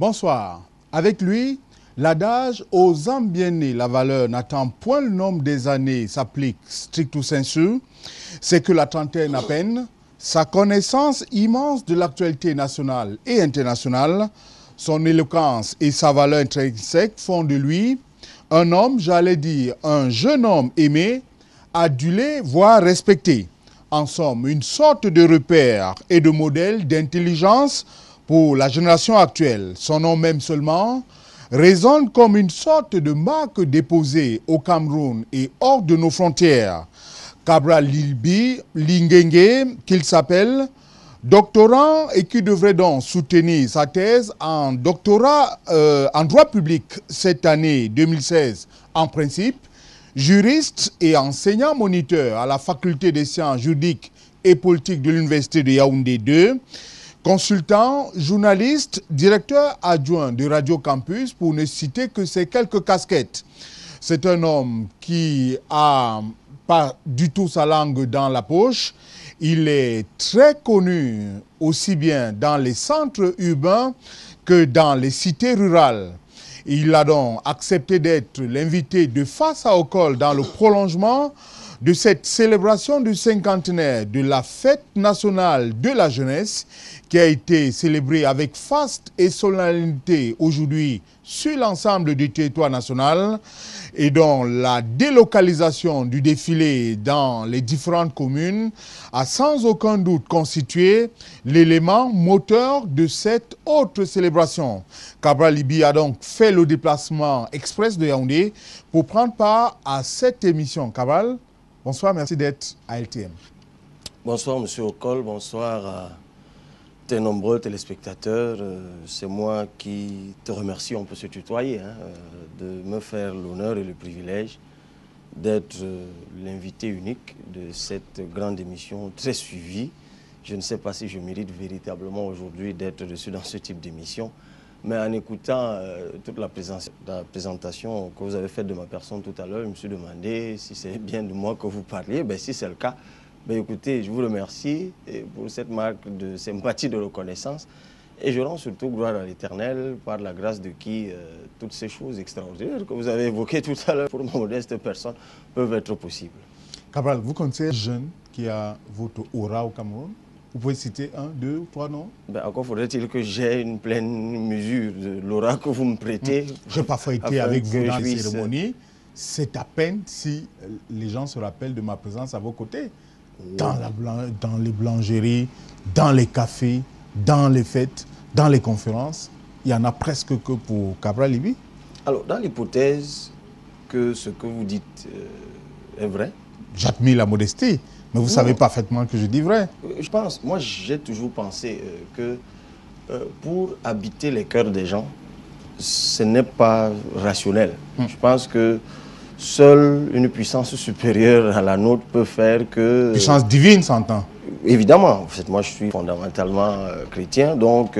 Bonsoir. Avec lui, l'adage « aux âmes bien nées, la valeur n'attend point le nombre des années » s'applique stricto sensu. C'est que la trentaine à peine, sa connaissance immense de l'actualité nationale et internationale, son éloquence et sa valeur intrinsèque font de lui un homme, j'allais dire, un jeune homme aimé, adulé, voire respecté. En somme, une sorte de repère et de modèle d'intelligence pour la génération actuelle. Son nom même seulement résonne comme une sorte de marque déposée au Cameroun et hors de nos frontières. Cabral Libi Lingenge, qu'il s'appelle, doctorant et qui devrait donc soutenir sa thèse en doctorat en droit public cette année 2016 en principe, juriste et enseignant moniteur à la faculté des sciences juridiques et politiques de l'université de Yaoundé 2, consultant, journaliste, directeur adjoint de Radio Campus, pour ne citer que ces quelques casquettes. C'est un homme qui a pas du tout sa langue dans la poche. Il est très connu aussi bien dans les centres urbains que dans les cités rurales. Il a donc accepté d'être l'invité de Face à Okol dans le prolongement de cette célébration du cinquantenaire de la fête nationale de la jeunesse qui a été célébrée avec faste et solennité aujourd'hui sur l'ensemble du territoire national et dont la délocalisation du défilé dans les différentes communes a sans aucun doute constitué l'élément moteur de cette autre célébration. Cabral Libi a donc fait le déplacement express de Yaoundé pour prendre part à cette émission. Cabral, bonsoir, merci d'être à LTM. Bonsoir, M. Okol, bonsoir à tes nombreux téléspectateurs. C'est moi qui te remercie, on peut se tutoyer, de me faire l'honneur et le privilège d'être l'invité unique de cette grande émission très suivie. Je ne sais pas si je mérite véritablement aujourd'hui d'être reçu dans ce type d'émission, mais en écoutant toute la présentation que vous avez faite de ma personne tout à l'heure, je me suis demandé si c'est bien de moi que vous parliez. Ben, si c'est le cas, ben, écoutez, je vous remercie pour cette marque de sympathie, de reconnaissance. Et je rends surtout gloire à l'Éternel, par la grâce de qui toutes ces choses extraordinaires que vous avez évoquées tout à l'heure pour ma modeste personne peuvent être possibles. Cabral, vous connaissez un jeune qui a votre aura au Cameroun? Vous pouvez citer un, deux ou trois noms? Ben, encore faudrait-il que j'ai une pleine mesure de l'aura que vous me prêtez. J'ai parfois été avec vous dans les cérémonies. C'est à peine si les gens se rappellent de ma présence à vos côtés. Dans les boulangeries, dans les cafés, dans les fêtes, dans les conférences, il n'y en a presque que pour Cabral Libi. Alors, dans l'hypothèse que ce que vous dites est vrai. J'admire la modestie, mais vous savez parfaitement que je dis vrai. Je pense, moi j'ai toujours pensé que pour habiter les cœurs des gens, ce n'est pas rationnel. Je pense que seule une puissance supérieure à la nôtre peut faire que... Puissance divine, s'entend. Évidemment, en fait, moi je suis fondamentalement chrétien, donc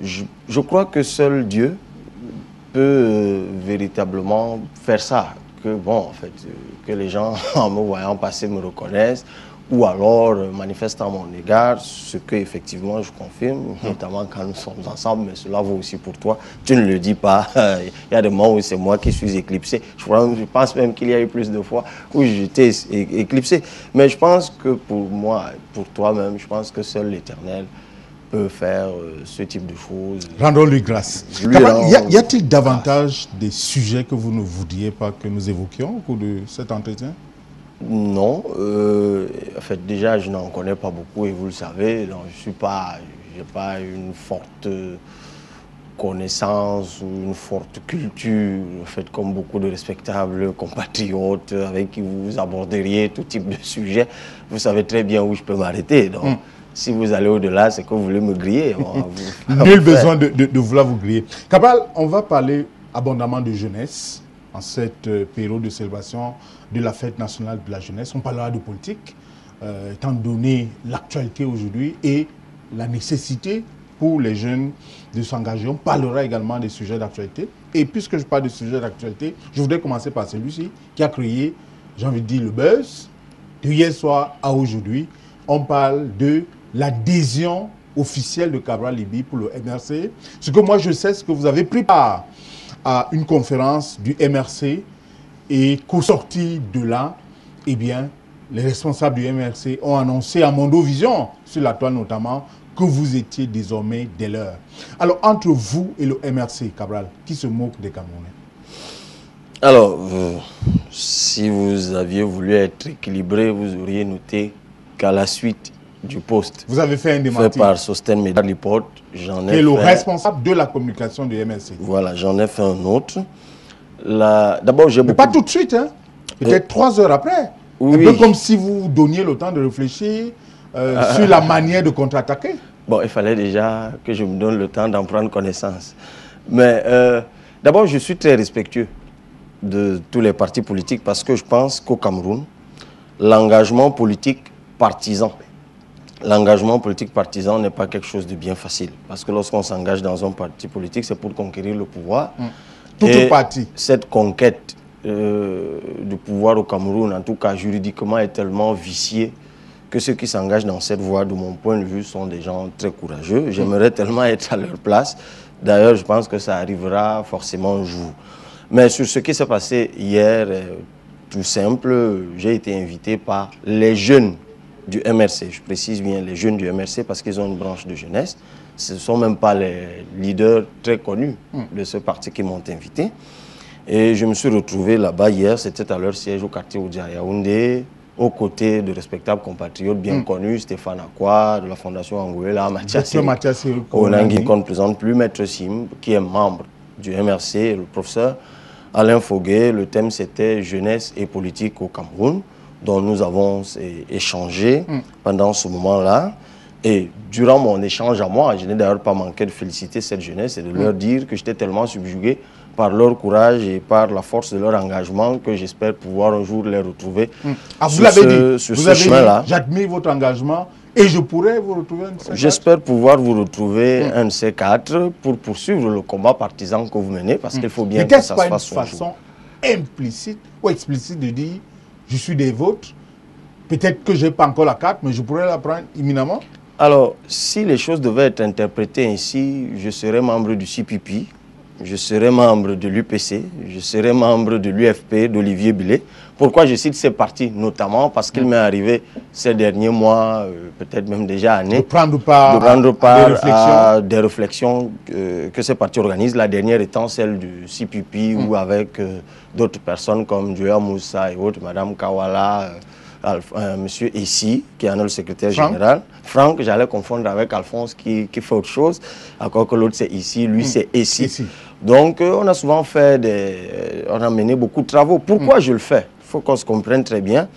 je crois que seul Dieu peut véritablement faire ça. Que bon, en fait, que les gens en me voyant passer me reconnaissent, ou alors manifestent à mon égard, ce que effectivement je confirme, notamment quand nous sommes ensemble, mais cela vaut aussi pour toi. Tu ne le dis pas. Il y a des moments où c'est moi qui suis éclipsé. Je pense même qu'il y a eu plus de fois où j'étais éclipsé. Mais je pense que pour moi, pour toi-même, je pense que seul l'Éternel peut faire ce type de choses. Rendons-lui grâce. Y a-t-il davantage des sujets que vous ne voudriez pas que nous évoquions au cours de cet entretien? Non, en fait déjà je n'en connais pas beaucoup et vous le savez, donc je n'ai pas une forte connaissance ou une forte culture, en fait comme beaucoup de respectables compatriotes avec qui vous aborderiez tout type de sujet. Vous savez très bien où je peux m'arrêter, donc si vous allez au-delà, c'est que vous voulez me griller. Nul besoin de vouloir vous griller. Cabral, on va parler abondamment de jeunesse en cette période de célébration de la fête nationale de la jeunesse. On parlera de politique, étant donné l'actualité aujourd'hui et la nécessité pour les jeunes de s'engager. On parlera également des sujets d'actualité. Et puisque je parle de sujets d'actualité, je voudrais commencer par celui-ci qui a créé, j'ai envie de dire, le buzz de hier soir à aujourd'hui. On parle de l'adhésion officiel de Cabral Libye pour le MRC. Ce que moi je sais, c'est que vous avez pris part à une conférence du MRC et qu'au sorti de là, eh bien, les responsables du MRC ont annoncé à Mondovision, sur la toile notamment, que vous étiez désormais des leurs. Alors, entre vous et le MRC, Cabral, qui se moque des Camerounais? Alors, si vous aviez voulu être équilibré, vous auriez noté qu'à la suite du poste vous avez fait un démenti fait par Sosten Medaliport, j'en ai fait... le responsable de la communication du MRC. Voilà, j'en ai fait un autre. D'abord, j'ai beaucoup... Mais pas tout de suite, hein. Peut-être 3 heures après. Oui. Un peu comme si vous donniez le temps de réfléchir sur la manière de contre-attaquer. Bon, il fallait déjà que je me donne le temps d'en prendre connaissance. Mais d'abord, je suis très respectueux de tous les partis politiques parce que je pense qu'au Cameroun, l'engagement politique partisan n'est pas quelque chose de bien facile. Parce que lorsqu'on s'engage dans un parti politique, c'est pour conquérir le pouvoir. Tout parti. Cette conquête du pouvoir au Cameroun, en tout cas juridiquement, est tellement viciée que ceux qui s'engagent dans cette voie, de mon point de vue, sont des gens très courageux. J'aimerais tellement être à leur place. D'ailleurs, je pense que ça arrivera forcément un jour. Mais sur ce qui s'est passé hier, tout simple, j'ai été invité par les jeunes du MRC. Je précise bien les jeunes du MRC parce qu'ils ont une branche de jeunesse. Ce ne sont même pas les leaders très connus de ce parti qui m'ont invité. Et je me suis retrouvé là-bas hier, c'était à leur siège au quartier Oudia Yaoundé, aux côtés de respectables compatriotes bien connus, Stéphane Akwa, de la Fondation Angoula, Mathias Onangui, qu'on ne présente plus, Maître Sim, qui est membre du MRC, et le professeur Alain Foguet. Le thème, c'était jeunesse et politique au Cameroun, dont nous avons échangé pendant ce moment-là. Et durant mon échange à moi, je n'ai d'ailleurs pas manqué de féliciter cette jeunesse et de leur dire que j'étais tellement subjugué par leur courage et par la force de leur engagement que j'espère pouvoir un jour les retrouver vous l'avez dit, sur ce chemin-là. J'admire votre engagement et je pourrais vous retrouver un de ces quatre. J'espère pouvoir vous retrouver un de ces quatre pour poursuivre le combat partisan que vous menez parce qu'il faut bien que ça se fasse un jour. Une façon implicite ou explicite de dire je suis des vôtres, peut-être que je n'ai pas encore la carte, mais je pourrais la prendre imminemment? Alors, si les choses devaient être interprétées ainsi, je serais membre du CPP, je serais membre de l'UPC, je serais membre de l'UFP d'Olivier Billet. Pourquoi je cite ces partis? Notamment parce qu'il m'est arrivé ces derniers mois, peut-être même déjà années, de prendre part à des réflexions que ces partis organisent, la dernière étant celle du CPP ou avec d'autres personnes comme Joya Moussa et autres, Madame Kawala, Monsieur Essi, qui est le secrétaire général. Franck, j'allais confondre avec Alphonse qui fait autre chose, encore que l'autre c'est Ici, lui c'est Essi. Donc on a souvent fait on a mené beaucoup de travaux. Pourquoi je le fais? Il faut qu'on se comprenne très bien.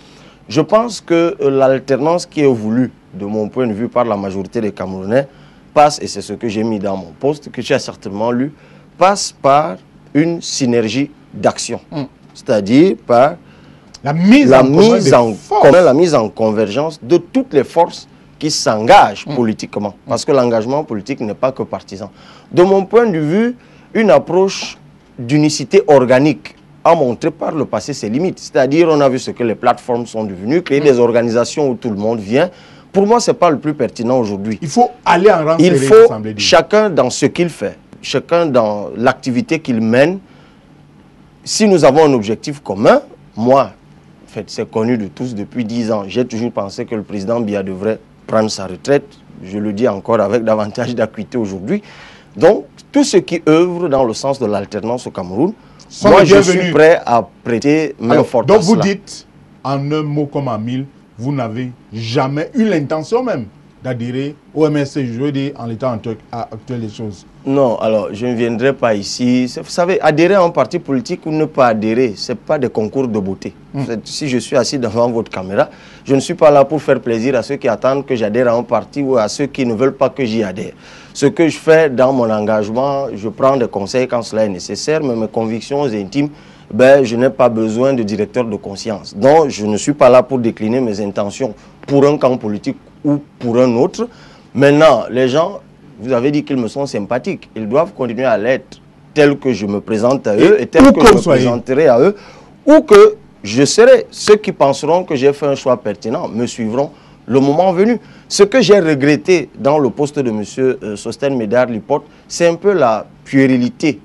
Je pense que l'alternance qui est voulue, de mon point de vue, par la majorité des Camerounais, passe, et c'est ce que j'ai mis dans mon poste, que tu as certainement lu, passe par une synergie d'action. C'est-à-dire par la mise en convergence de toutes les forces qui s'engagent politiquement. Parce que l'engagement politique n'est pas que partisan. De mon point de vue, une approche d'unicité organique a montré par le passé ses limites. C'est-à-dire, on a vu ce que les plateformes sont devenues, créer des organisations où tout le monde vient. Pour moi, ce n'est pas le plus pertinent aujourd'hui. Il faut aller en rang. Il faut, chacun dans ce qu'il fait, chacun dans l'activité qu'il mène. Si nous avons un objectif commun, moi, c'est connu de tous depuis 10 ans. J'ai toujours pensé que le président Biya devrait prendre sa retraite. Je le dis encore avec davantage d'acuité aujourd'hui. Donc, tous ceux qui œuvrent dans le sens de l'alternance au Cameroun, moi, je suis prêt à prêter main forte à cela. Donc, vous dites, en un mot comme en mille, vous n'avez jamais eu l'intention même d'adhérer au MRC, je veux dire, en l'état actuel des choses. Non, alors, je ne viendrai pas ici. Vous savez, adhérer à un parti politique ou ne pas adhérer, ce n'est pas des concours de beauté. Si je suis assis devant votre caméra, je ne suis pas là pour faire plaisir à ceux qui attendent que j'adhère à un parti ou à ceux qui ne veulent pas que j'y adhère. Ce que je fais dans mon engagement, je prends des conseils quand cela est nécessaire, mais mes convictions intimes, je n'ai pas besoin de directeur de conscience. Donc, je ne suis pas là pour décliner mes intentions pour un camp politique ou pour un autre. Maintenant, les gens, vous avez dit qu'ils me sont sympathiques. Ils doivent continuer à l'être tel que je me présente à eux et tel que je me présenterai à eux. Ou que je serai. Ceux qui penseront que j'ai fait un choix pertinent me suivront. le moment venu. Ce que j'ai regretté dans le poste de M. Sostène Médard Lipote, c'est un peu la puérilité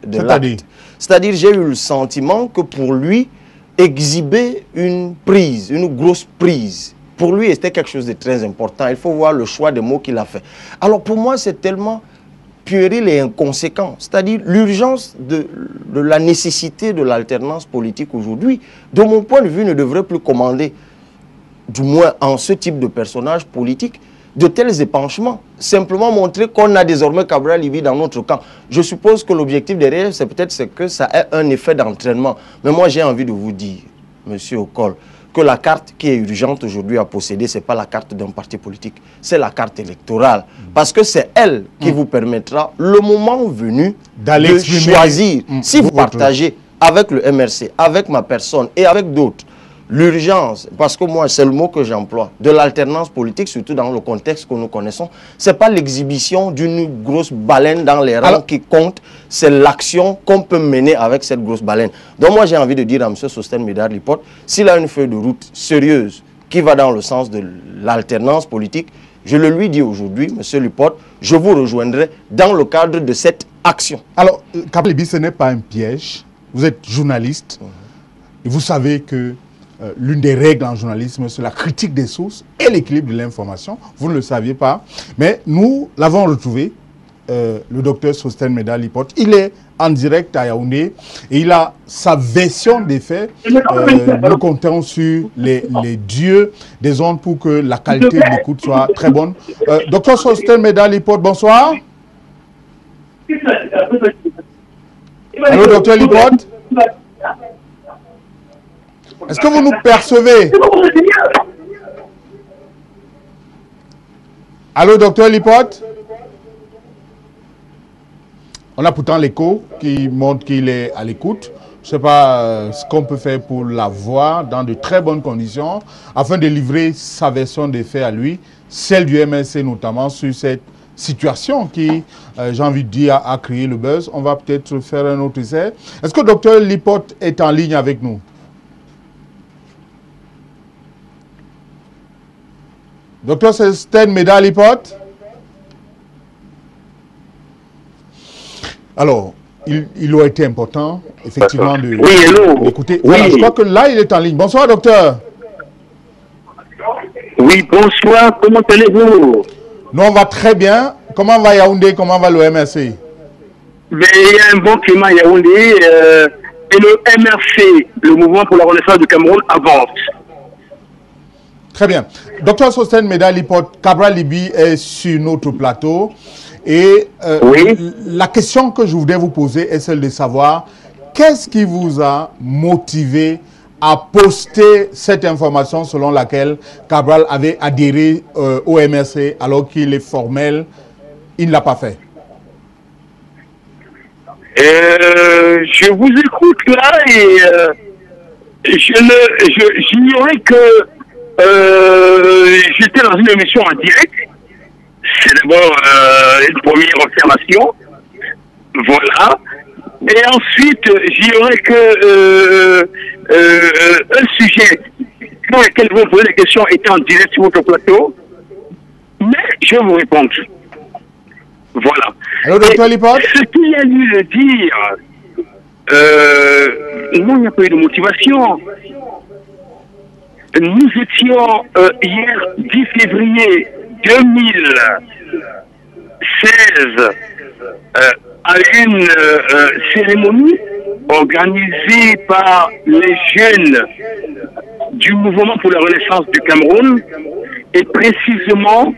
de l'acte. C'est-à-dire, j'ai eu le sentiment que pour lui, exhiber une prise, une grosse prise, pour lui, c'était quelque chose de très important. Il faut voir le choix des mots qu'il a fait. Alors, pour moi, c'est tellement puéril et inconséquent. C'est-à-dire, l'urgence de la nécessité de l'alternance politique aujourd'hui, de mon point de vue, ne devrait plus commander, du moins en ce type de personnage politique, de tels épanchements. Simplement montrer qu'on a désormais Cabral Libye dans notre camp. Je suppose que l'objectif derrière, c'est peut-être que ça ait un effet d'entraînement. Mais moi, j'ai envie de vous dire, monsieur Okol, que la carte qui est urgente aujourd'hui à posséder, ce n'est pas la carte d'un parti politique, c'est la carte électorale. Parce que c'est elle qui vous permettra, le moment venu, de choisir. Si vous partagez avec le MRC, avec ma personne et avec d'autres, l'urgence, parce que moi, c'est le mot que j'emploie, de l'alternance politique, surtout dans le contexte que nous connaissons, ce n'est pas l'exhibition d'une grosse baleine dans les rangs qui compte, c'est l'action qu'on peut mener avec cette grosse baleine. Donc moi, j'ai envie de dire à M. Sostène Médard Lipote, s'il a une feuille de route sérieuse qui va dans le sens de l'alternance politique, je le lui dis aujourd'hui, M. Lipote, je vous rejoindrai dans le cadre de cette action. Alors, Cabral Libye, ce n'est pas un piège. Vous êtes journaliste et vous savez que l'une des règles en journalisme, c'est la critique des sources et l'équilibre de l'information. Vous ne le saviez pas, mais nous l'avons retrouvé, le docteur Sostène Médard Lipote. Il est en direct à Yaoundé et il a sa version des faits. Nous comptons sur les dieux des ondes pour que la qualité de l'écoute soit très bonne. Docteur Sostène Médard Lipote, bonsoir. Allô, docteur Lipote? Est-ce que vous nous percevez? Allô, docteur Lipote? On a pourtant l'écho qui montre qu'il est à l'écoute. Je ne sais pas ce qu'on peut faire pour l'avoir dans de très bonnes conditions afin de livrer sa version des faits à lui, celle du MRC notamment sur cette situation qui, j'ai envie de dire, a créé le buzz. On va peut-être faire un autre essai. Est-ce que le docteur Lipote est en ligne avec nous? Docteur Sostène Médard Lipote? Alors, il aurait été important, effectivement, d'écouter. Oui. Voilà, je crois que là, il est en ligne. Bonsoir, docteur. Oui, bonsoir. Comment allez-vous? Nous, on va très bien. Comment va Yaoundé? Comment va le MRC? Mais il y a un bon climat à Yaoundé. Et le MRC, le Mouvement pour la Renaissance du Cameroun, avance. Très bien. Docteur Sostène Médard Lipote, Cabral Libye est sur notre plateau. Et la question que je voudrais vous poser est celle de savoir qu'est-ce qui vous a motivé à poster cette information selon laquelle Cabral avait adhéré au MRC alors qu'il est formel. Il ne l'a pas fait. Je vous écoute là et j'ignorais que j'étais dans une émission en direct. C'est d'abord une première observation. Voilà. Et ensuite, j'ignorais que un sujet pour lequel vous posez des questions était en direct sur votre plateau. Mais je vais vous répondre. Voilà. Alors, docteur Lipote? Ce qu'il a dû le dire, non, il n'y a pas eu de motivation. Nous étions hier 10 février 2016 à une cérémonie organisée par les jeunes du Mouvement pour la Renaissance du Cameroun et précisément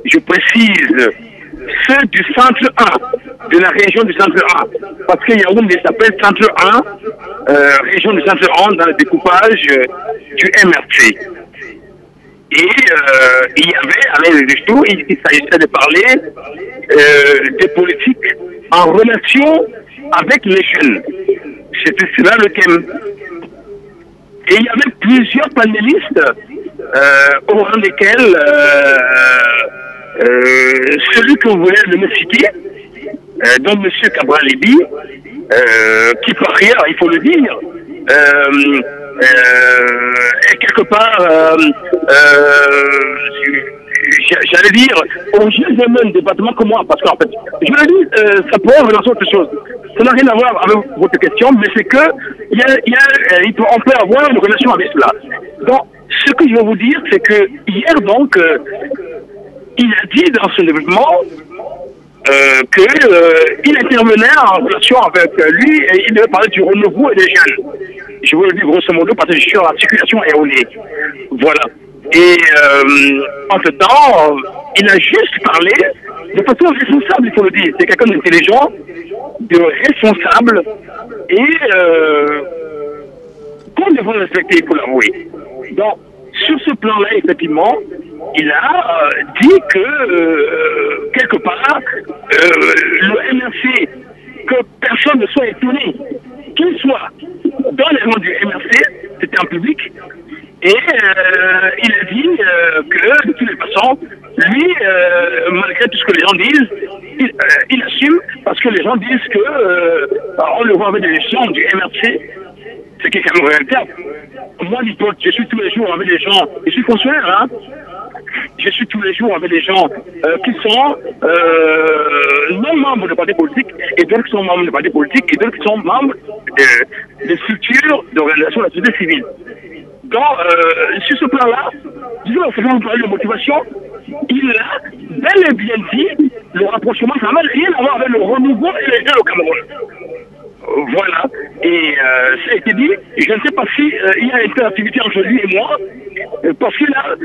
je précise, ceux du centre 1, de la région du centre 1, parce que Yaoundé s'appelle centre 1, région du centre 1 dans le découpage du MRC. Et il y avait, avec les discours, il s'agissait de parler des politiques en relation avec les jeunes. C'était cela le thème. Et il y avait plusieurs panélistes, au rang desquels celui que vous voulez de me citer, donc M. Cabral Libye, qui par ailleurs, il faut le dire, est quelque part, j'allais dire, au juste le même département que moi, parce qu'en fait, je le dis, ça pourrait relancer autre chose. Ça n'a rien à voir avec votre question, mais c'est que on peut avoir une relation avec cela. Donc, ce que je veux vous dire, c'est que hier, donc, il a dit dans son développement qu'il intervenait en relation avec lui et il devait parler du renouveau et des jeunes. Je vous le dis grosso modo parce que je suis en articulation erronée. Voilà. Et entre-temps, il a juste parlé de façon responsable, il faut le dire. C'est quelqu'un d'intelligent, de responsable et qu'on devrait respecter, il faut l'avouer. Donc, sur ce plan-là, effectivement, il a dit que, quelque part, le MRC, que personne ne soit étonné, qu'il soit dans les rangs du MRC, c'était en public, et il a dit que, de toutes les façons, lui, malgré tout ce que les gens disent, il assume, parce que les gens disent que on le voit avec des gens du MRC, c'est qui est quand même réalité. Moi, je suis tous les jours avec des gens, je suis fonctionnaire, hein. Je suis tous les jours avec des gens qui sont non membres de partis politiques, et d'autres qui sont membres de partis politiques, et d'autres qui sont membres de structures d'organisation de la société civile. Donc, sur ce plan-là, disons, on vous parler de motivation, il a bel et bien dit le rapprochement, ça n'a rien à voir avec le renouveau et les jeunes au Cameroun. Voilà, et ça a été dit, je ne sais pas si il y a une activité entre lui et moi, parce que là,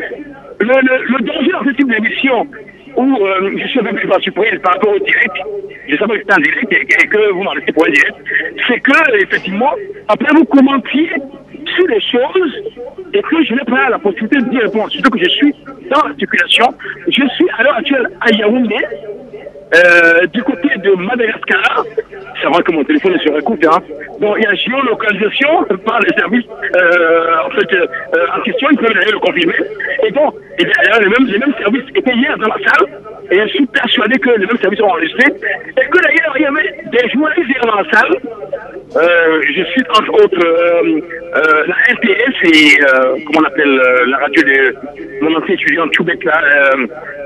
le danger dans ce type d'émission, où je suis un peu plus pas surprise par rapport au direct, je savais que c'était un direct et que vous m'en laissez pour un direct, c'est que, effectivement, après vous commentiez sur les choses et que je n'ai pas la possibilité de dire répondre, surtout que je suis dans l'articulation, je suis à l'heure actuelle à Yaoundé, du côté de Madagascar, c'est vrai que mon téléphone est sur écoute, hein. Donc il y a géolocalisation par les services en question, ils peuvent d'ailleurs le confirmer. Et donc, les mêmes services étaient hier dans la salle, et je suis persuadé que les mêmes services ont enregistré, et que d'ailleurs il y avait des journalistes hier dans la salle. Je suis entre autres la RTS et comment on appelle la radio de mon ancien étudiant Tchoubek là,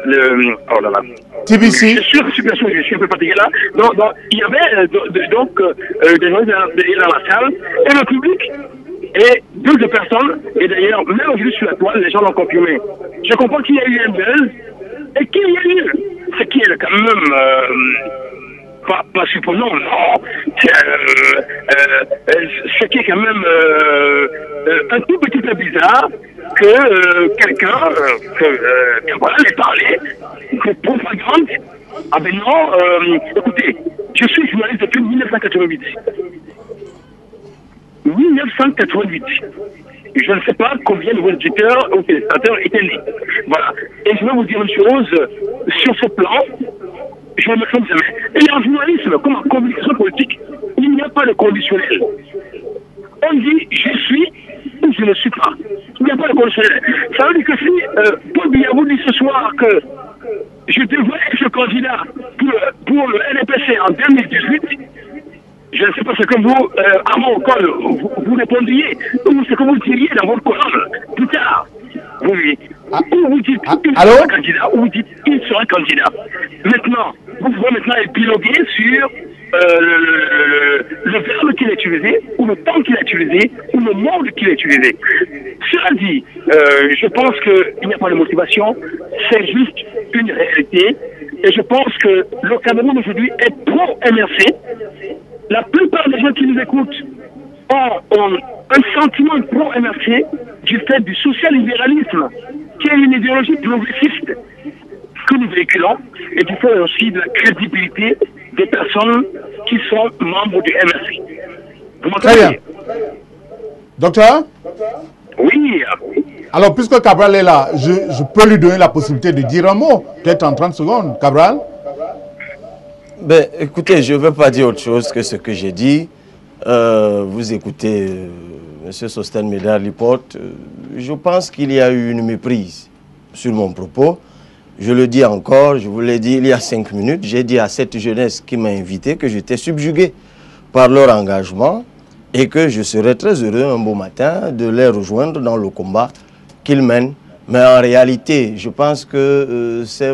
oh là là. TBC. Je suis un peu fatigué là. Donc il y avait des gens dans la salle et le public et d'autres personnes. Et d'ailleurs, même aujourd'hui sur la toile, les gens l'ont confirmé. Je comprends qu'il y a eu un buzz et qu'il y a eu ce qui est quand même pas supposons, non. Ce qui est quand même un tout petit peu bizarre que quelqu'un, voilà, les parler de propagande. Ah ben non, écoutez, je suis journaliste depuis 1988. 1988. Je ne sais pas combien de vos auditeurs ou téléspectateurs étaient nés. Voilà. Et je vais vous dire une chose, sur ce plan, je ne me trompe jamais. Et en journalisme, comme en communication politique, il n'y a pas de conditionnel. On dit je suis ou je ne suis pas. Il n'y a pas de conditionnel. Ça veut dire que si Paul Biya vous dit ce soir que je devrais être candidat pour le NPC en 2018, je ne sais pas ce que vous, à mon col, vous répondiez, ou ce que vous diriez dans votre colonne plus tard. Oui. Ou vous dites il sera candidat, ou vous dites il sera candidat. Maintenant, vous pouvez maintenant épiloguer sur le verbe qu'il a utilisé, ou le temps qu'il a utilisé, ou le monde qu'il a utilisé. Cela dit, je pense qu'il n'y a pas de motivation, c'est juste une réalité, et je pense que le Cameroun aujourd'hui est pro-MRC. La plupart des gens qui nous écoutent ont un sentiment pro-MRC du fait du social-libéralisme, qui est une idéologie progressiste que nous véhiculons, et du fait aussi de la crédibilité des personnes qui sont membres du MRC. Vous m'entendez? Très bien. Docteur? Oui. Alors, puisque Cabral est là, je peux lui donner la possibilité de dire un mot, peut-être en 30 secondes. Cabral? Ben, écoutez, je ne veux pas dire autre chose que ce que j'ai dit. Vous écoutez M. Sosten Médard Lipote. Je pense qu'il y a eu une méprise sur mon propos. Je le dis encore, je vous l'ai dit il y a 5 minutes. J'ai dit à cette jeunesse qui m'a invité que j'étais subjugué par leur engagement et que je serai très heureux un beau matin de les rejoindre dans le combat qu'ils mènent. Mais en réalité, je pense que c'est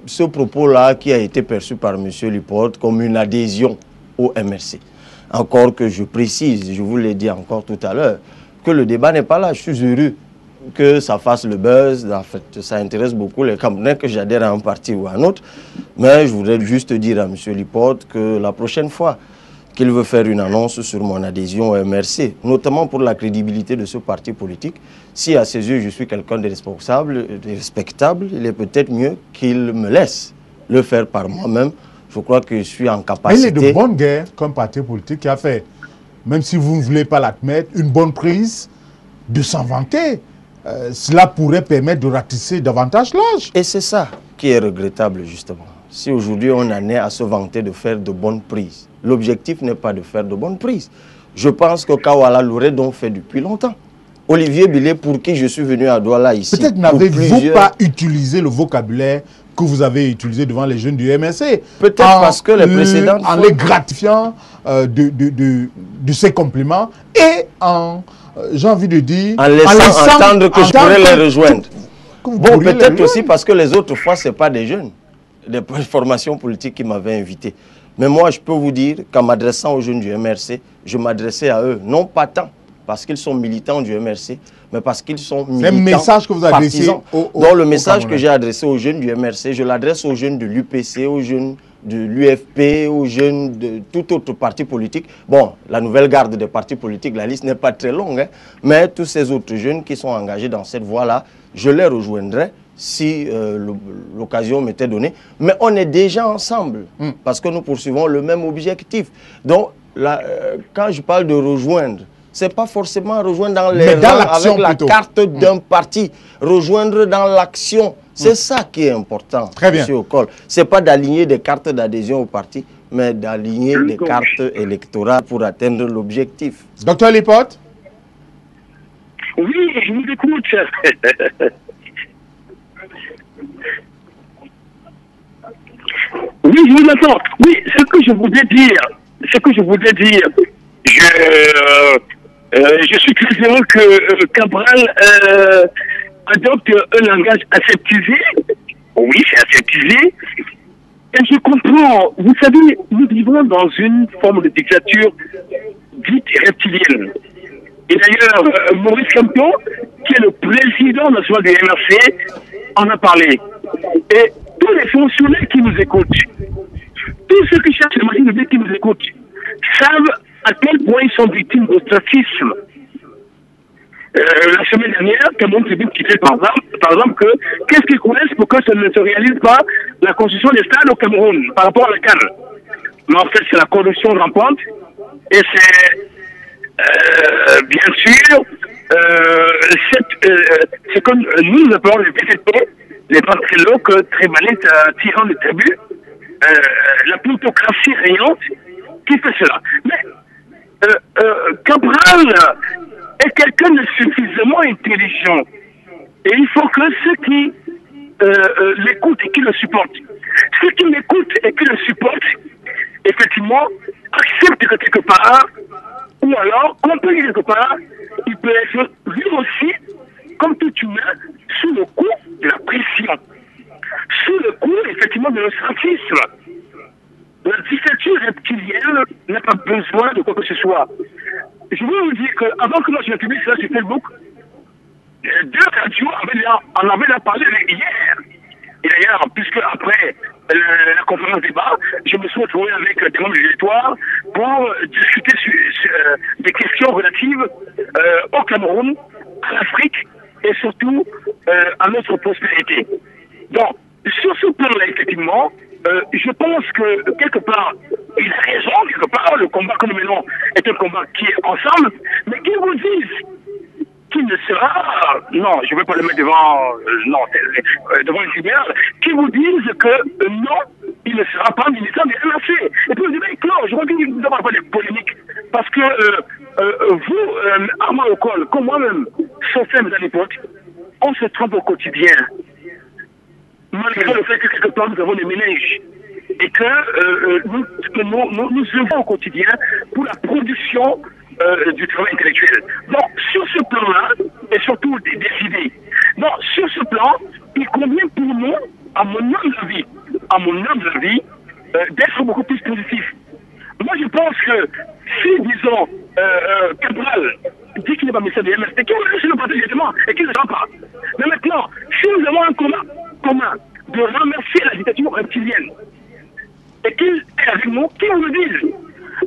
ce propos-là qui a été perçu par M. Lipold comme une adhésion au MRC. Encore que je précise, je vous l'ai dit encore tout à l'heure, que le débat n'est pas là. Je suis heureux que ça fasse le buzz. En fait, ça intéresse beaucoup les Camerounais que j'adhère à un parti ou à un autre. Mais je voudrais juste dire à M. Lipold que la prochaine fois qu'il veut faire une annonce sur mon adhésion au MRC, notamment pour la crédibilité de ce parti politique, si à ses yeux je suis quelqu'un de responsable, de respectable, il est peut-être mieux qu'il me laisse le faire par moi-même. Je crois que je suis en capacité... Mais il est de bonne guerre comme parti politique qui a fait, même si vous ne voulez pas l'admettre, une bonne prise de s'en vanter. Cela pourrait permettre de ratisser davantage l'âge. Et c'est ça qui est regrettable, justement. Si aujourd'hui on en est à se vanter de faire de bonnes prises, l'objectif n'est pas de faire de bonnes prises. Je pense que Kawala l'aurait donc fait depuis longtemps. Olivier Billet, pour qui je suis venu à Douala ici... Peut-être n'avez-vous pas utilisé le vocabulaire que vous avez utilisé devant les jeunes du MRC. Peut-être parce que les précédentes en les gratifiant de ces compliments et en, j'ai envie de dire... En laissant entendre que je pourrais les rejoindre. Bon, peut-être aussi parce que les autres fois, ce n'est pas des jeunes, des formations politiques qui m'avaient invité. Mais moi, je peux vous dire qu'en m'adressant aux jeunes du MRC, je m'adressais à eux, non pas tant parce qu'ils sont militants du MRC, mais parce qu'ils sont militants. C'est un message que vous adressez Donc le message que j'ai adressé aux jeunes du MRC, je l'adresse aux jeunes de l'UPC, aux jeunes de l'UFP, aux jeunes de tout autre parti politique. Bon, la nouvelle garde des partis politiques, la liste n'est pas très longue, hein, mais tous ces autres jeunes qui sont engagés dans cette voie-là, je les rejoindrai si l'occasion m'était donnée. Mais on est déjà ensemble, parce que nous poursuivons le même objectif. Donc, là, quand je parle de rejoindre, ce n'est pas forcément rejoindre dans les rangs avec la carte d'un parti. Rejoindre dans l'action, c'est ça qui est important, M. Okol. Ce n'est pas d'aligner des cartes d'adhésion au parti, mais d'aligner des cartes électorales pour atteindre l'objectif. Docteur Lipold? Oui, je vous écoute. Oui, je vous entends. Oui, ce que je voulais dire, je suis très heureux que Cabral adopte un langage aseptisé. Oui, c'est aseptisé. Et je comprends. Vous savez, nous vivons dans une forme de dictature dite reptilienne. Et d'ailleurs, Maurice Kamto, qui est le président national du MRC, en a parlé. Et tous les fonctionnaires qui nous écoutent, tous ceux qui cherchent le marché public qui nous écoutent, savent à quel point ils sont victimes d'ostracisme. La semaine dernière, Cameroun Tribune disait par exemple que qu'est-ce qui coince pour que ça ne se réalise pas la construction des stades au Cameroun par rapport à la CAN. Mais en fait, c'est la corruption rampante et c'est bien sûr c'est comme nous appelons les VTP, les ventriloques très malins tirant des tribus, la plutocratie régnante qui fait cela. Mais Cabral est quelqu'un de suffisamment intelligent. Et il faut que ceux qui l'écoutent et qui le supportent, ceux qui l'écoutent et qui le supportent, effectivement, acceptent que quelque part, ou alors, compris quelque part, il peut être lui aussi, comme tout humain, sous le coup de la pression, sous le coup, effectivement, de l'ostracisme. La dictature reptilienne n'a pas besoin de quoi que ce soit. Je veux vous dire qu'avant que moi je publie cela sur Facebook, deux radios en avaient parlé hier. Et d'ailleurs, puisque après la conférence débat, je me suis retrouvé avec des membres du territoire pour discuter sur des questions relatives au Cameroun, à l'Afrique et surtout à notre prospérité. Donc, sur ce plan-là, effectivement, je pense que quelque part, il a raison, quelque part, le combat que nous menons est un combat qui est ensemble, mais qu'ils vous disent qu'il ne sera, non, je ne vais pas le mettre devant une tribunal, qu'ils vous disent que non, il ne sera pas militant du MRC. Et puis vous dites, non, je crois qu'il ne doit pas des polémiques, parce que vous, Armand Okol, comme moi-même, Sofem à l'époque, on se trompe au quotidien. Malgré le fait que quelque part nous avons des ménages. et que nous œuvrons au quotidien pour la production du travail intellectuel. Donc, sur ce plan-là, et surtout des idées, donc, sur ce plan, il convient pour nous, à mon humble avis, d'être beaucoup plus positif. Moi, je pense que si, disons, Cabral dit qu'il n'est pas ministre de MST, qui va sur le parti directement et qui ne s'en pas. Mais maintenant, si nous avons un commun de remercier la dictature reptilienne et qu'il est avec nous, qu'il nous le dise.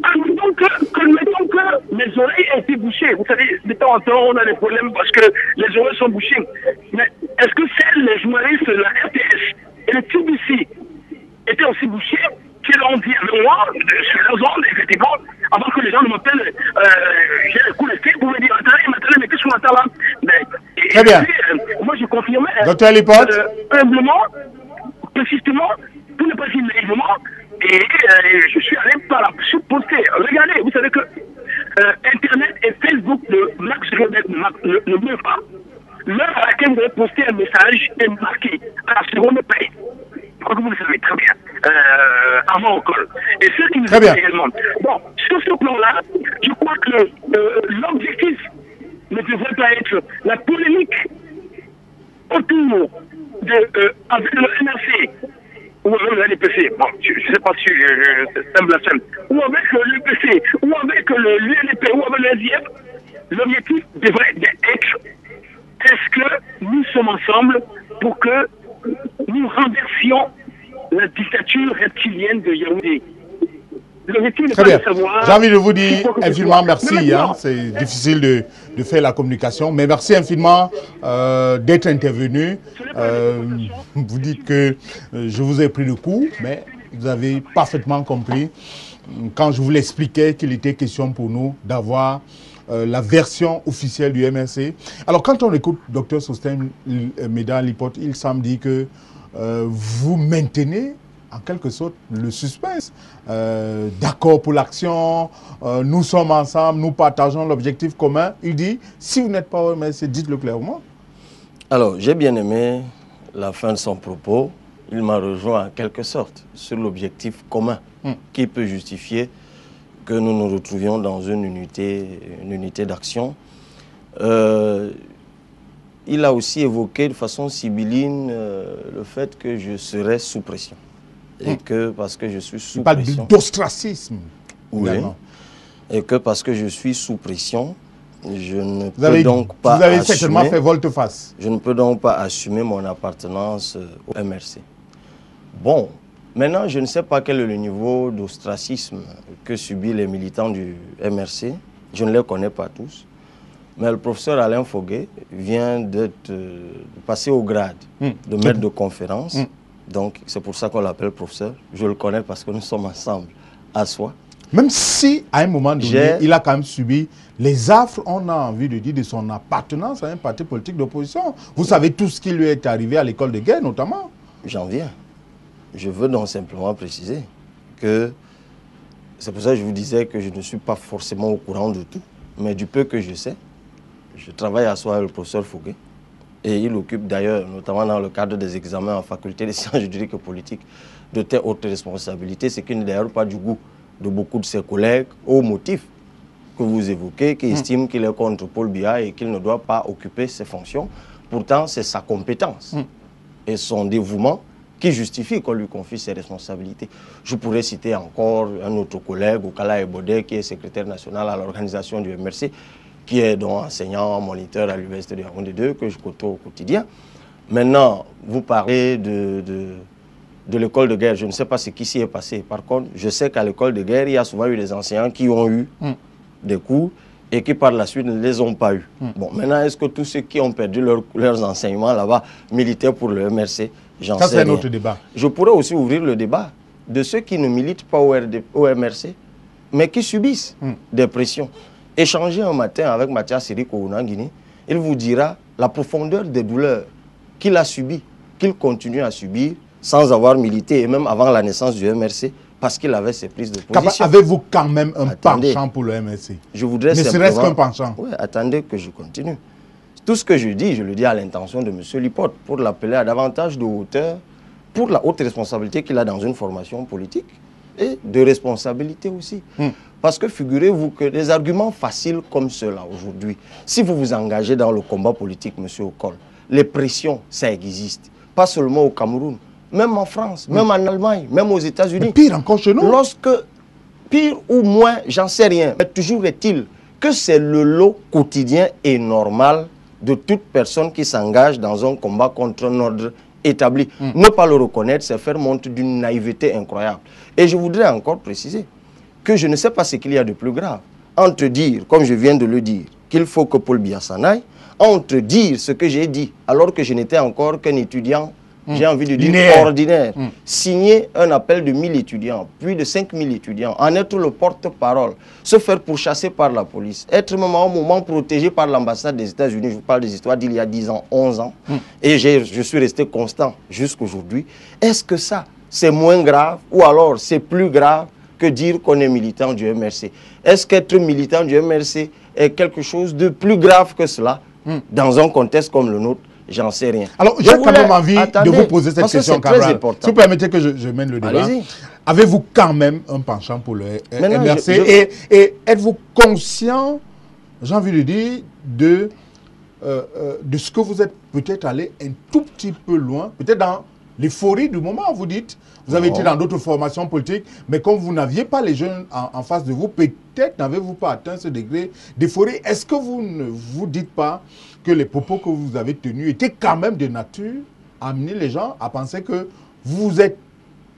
Admettons que mes oreilles ont été bouchées. Vous savez, de temps en temps, on a des problèmes parce que les oreilles sont bouchées. Mais est-ce que celles les journalistes de la RTS et le TBC étaient aussi bouchés qu'ils l'ont dit avec moi, sur leurs ondes, effectivement, avant que les gens ne m'appellent, j'ai le coup de fil pour me dire, attendez, mais qu'est-ce qu'on attend là? Très bien. Moi, je confirmais, Docteur Lipote, humblement, persistement, pour ne pas dire naïvement, et je suis allé par la poster. Regardez, vous savez que Internet et Facebook de Max Zuckerberg ne meurent pas. L'heure à laquelle vous avez posté un message est marqué à la seconde paye. Je crois que vous le savez très bien. Avant au col. Et ceux qui nous écoutent également. Bon, sur ce plan-là, je crois que l'objectif ne devrait pas être la polémique autour avec le NRC ou avec le LPC. Bon, je ne sais pas si c'est un blasphème. Ou avec le LPC, ou avec l'UNP, ou avec le SDF. L'objectif devrait être est-ce que nous sommes ensemble pour que nous renversions la dictature reptilienne de Yaoundé. Très bien. J'ai envie de vous dire infiniment merci. Hein. C'est difficile de faire la communication, mais merci infiniment d'être intervenu. Vous dites que je vous ai pris le coup, mais vous avez parfaitement compris quand je vous l'expliquais qu'il était question pour nous d'avoir la version officielle du MRC. Alors, quand on écoute Dr Sostène Médard Lipote, il semble dire que vous maintenez en quelque sorte le suspense. D'accord pour l'action, nous sommes ensemble, nous partageons l'objectif commun. Il dit, si vous n'êtes pas au MRC, dites-le clairement. Alors, j'ai bien aimé la fin de son propos. Il m'a rejoint en quelque sorte sur l'objectif commun qui peut justifier que nous nous retrouvions dans une unité d'action. Il a aussi évoqué de façon sibylline le fait que je serais sous pression. Et que parce que je suis sous pression... Il parle d'ostracisme. Oui. Et que parce que je suis sous pression, je ne peux donc pas assumer... Vous avez certainement fait volte-face. Je ne peux donc pas assumer mon appartenance au MRC. Bon, maintenant, je ne sais pas quel est le niveau d'ostracisme que subissent les militants du MRC. Je ne les connais pas tous. Mais le professeur Alain Foguet vient de passer au grade de maître de conférence. Donc, c'est pour ça qu'on l'appelle professeur. Je le connais parce que nous sommes ensemble à soi. Même si, à un moment donné, il a quand même subi les affres, on a envie de dire, de son appartenance à un parti politique d'opposition. Vous savez tout ce qui lui est arrivé à l'école de guerre, notamment. J'en viens. Je veux donc simplement préciser que c'est pour ça que je vous disais que je ne suis pas forcément au courant de tout. Mais du peu que je sais, je travaille à soi avec le professeur Foguet. Et il occupe d'ailleurs, notamment dans le cadre des examens en faculté des sciences juridiques et politiques, de telles hautes responsabilités, ce qui n'est d'ailleurs pas du goût de beaucoup de ses collègues, au motif que vous évoquez, qui estiment qu'il est contre Paul Biya et qu'il ne doit pas occuper ses fonctions. Pourtant, c'est sa compétence et son dévouement qui justifie qu'on lui confie ses responsabilités. Je pourrais citer encore un autre collègue, Okala Ebode, qui est secrétaire national à l'organisation du MRC, qui est donc enseignant, moniteur à l'Université de Yaoundé 2, que je côtoie au quotidien. Maintenant, vous parlez de l'école de guerre. Je ne sais pas ce qui s'y est passé. Par contre, je sais qu'à l'école de guerre, il y a souvent eu des enseignants qui ont eu des cours et qui par la suite ne les ont pas eu. Bon, maintenant, est-ce que tous ceux qui ont perdu leurs enseignements là-bas militaient pour le MRC? J'en sais rien. Ça, c'est un autre débat. Je pourrais aussi ouvrir le débat de ceux qui ne militent pas au MRC, mais qui subissent des pressions. Échangez un matin avec Mathias Siriko Ounangini, il vous dira la profondeur des douleurs qu'il a subies, qu'il continue à subir sans avoir milité, et même avant la naissance du MRC, parce qu'il avait ses prises de position. Avez-vous quand même un penchant pour le MRC? Je voudrais simplement... Ne serait-ce qu'un penchant? Oui, attendez que je continue. Tout ce que je dis, je le dis à l'intention de M. Lipote, pour l'appeler à davantage de hauteur pour la haute responsabilité qu'il a dans une formation politique et de responsabilité aussi. Parce que figurez-vous que des arguments faciles comme ceux-là aujourd'hui, si vous vous engagez dans le combat politique, M. Okol, les pressions, ça existe. Pas seulement au Cameroun, même en France, même en Allemagne, même aux États-Unis. Pire encore chez nous. Lorsque, pire ou moins, j'en sais rien, mais toujours est-il que c'est le lot quotidien et normal de toute personne qui s'engage dans un combat contre un ordre établi. Ne pas le reconnaître, c'est faire montre d'une naïveté incroyable. Et je voudrais encore préciser que je ne sais pas ce qu'il y a de plus grave entre dire, comme je viens de le dire, qu'il faut que Paul Biya s'en aille, entre dire ce que j'ai dit alors que je n'étais encore qu'un étudiant, j'ai envie de dire ordinaire, signer un appel de 1000 étudiants, plus de 5000 étudiants, en être le porte-parole, se faire pourchasser par la police, être même à un moment protégé par l'ambassade des États-Unis, je vous parle des histoires d'il y a 10 ans, 11 ans, et je suis resté constant jusqu'aujourd'hui. Est-ce que ça, c'est moins grave ou alors c'est plus grave que dire qu'on est militant du MRC? Est-ce qu'être militant du MRC est quelque chose de plus grave que cela dans un contexte comme le nôtre? J'en sais rien. Alors, j'ai quand même envie de vous poser cette question, Cabral. Si vous permettez que je mène le débat. Avez-vous quand même un penchant pour le MRC et êtes-vous conscient, j'ai envie de dire, de ce que vous êtes peut-être allé un tout petit peu loin, peut-être dans l'euphorie du moment, vous dites, vous avez été dans d'autres formations politiques, mais comme vous n'aviez pas les jeunes en face de vous, peut-être n'avez-vous pas atteint ce degré d'euphorie. Est-ce que vous ne vous dites pas que les propos que vous avez tenus étaient quand même de nature à amener les gens à penser que vous êtes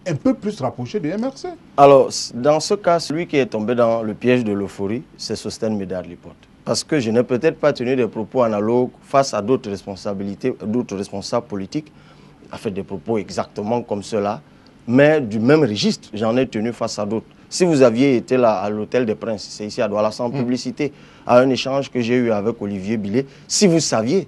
un peu plus rapproché du MRC? Alors, dans ce cas, celui qui est tombé dans le piège de l'euphorie, c'est Sostène Médard Lipote. Parce que je n'ai peut-être pas tenu des propos analogues face à d'autres responsabilités, d'autres responsables politiques, a fait des propos exactement comme cela, mais du même registre, j'en ai tenu face à d'autres. Si vous aviez été là à l'Hôtel des Princes, c'est ici à Douala, sans publicité, à un échange que j'ai eu avec Olivier Billet, si vous saviez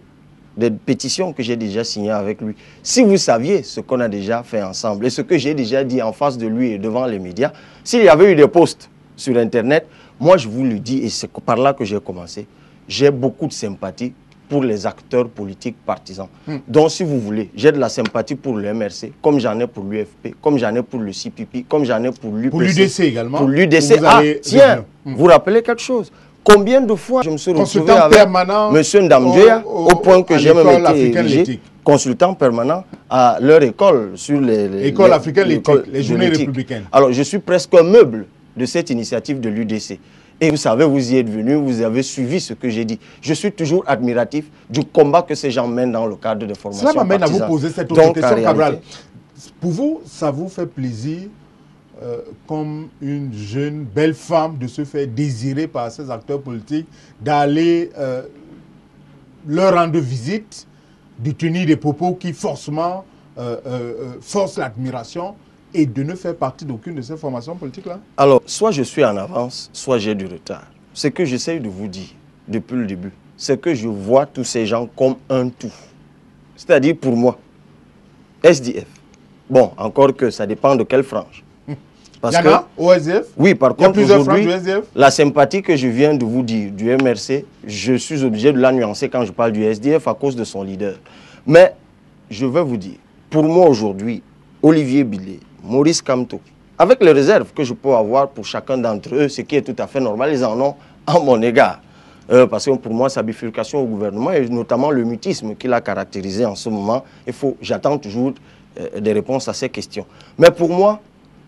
des pétitions que j'ai déjà signées avec lui, si vous saviez ce qu'on a déjà fait ensemble et ce que j'ai déjà dit en face de lui et devant les médias, s'il y avait eu des posts sur Internet, moi je vous le dis, et c'est par là que j'ai commencé, j'ai beaucoup de sympathie pour les acteurs politiques partisans. Donc, si vous voulez, j'ai de la sympathie pour le MRC, comme j'en ai pour l'UFP, comme j'en ai pour le CPP, comme j'en ai pour l'UPC. Pour l'UDC également. Pour l'UDC. Ah, tiens, vous rappelez quelque chose? Combien de fois je me suis retrouvé avec M. Ndamdjoya, au point que j'ai même été érigé consultant permanent à leur école, sur l'école africaine, les journées républicaines. Alors, je suis presque un meuble de cette initiative de l'UDC. Et vous savez, vous y êtes venu, vous avez suivi ce que j'ai dit. Je suis toujours admiratif du combat que ces gens mènent dans le cadre de formation. Cela m'amène à vous poser cette autre question, Cabral. Pour vous, ça vous fait plaisir, comme une jeune, belle femme, de se faire désirer par ces acteurs politiques, d'aller leur rendre visite, de tenir des propos qui forcément forcent l'admiration, et de ne faire partie d'aucune de ces formations politiques-là? Alors, soit je suis en avance, soit j'ai du retard. Ce que j'essaie de vous dire depuis le début, c'est que je vois tous ces gens comme un tout. C'est-à-dire pour moi, SDF. Bon, encore que ça dépend de quelle frange. Parce il y en a au SDF? Oui, par contre, aujourd'hui, la sympathie que je viens de vous dire du MRC, je suis obligé de la nuancer quand je parle du SDF à cause de son leader. Mais je vais vous dire, pour moi aujourd'hui, Olivier Billet, Maurice Kamto, avec les réserves que je peux avoir pour chacun d'entre eux, ce qui est tout à fait normal, ils en ont à mon égard. Parce que pour moi, sa bifurcation au gouvernement, et notamment le mutisme qu'il a caractérisé en ce moment, j'attends toujours des réponses à ces questions. Mais pour moi,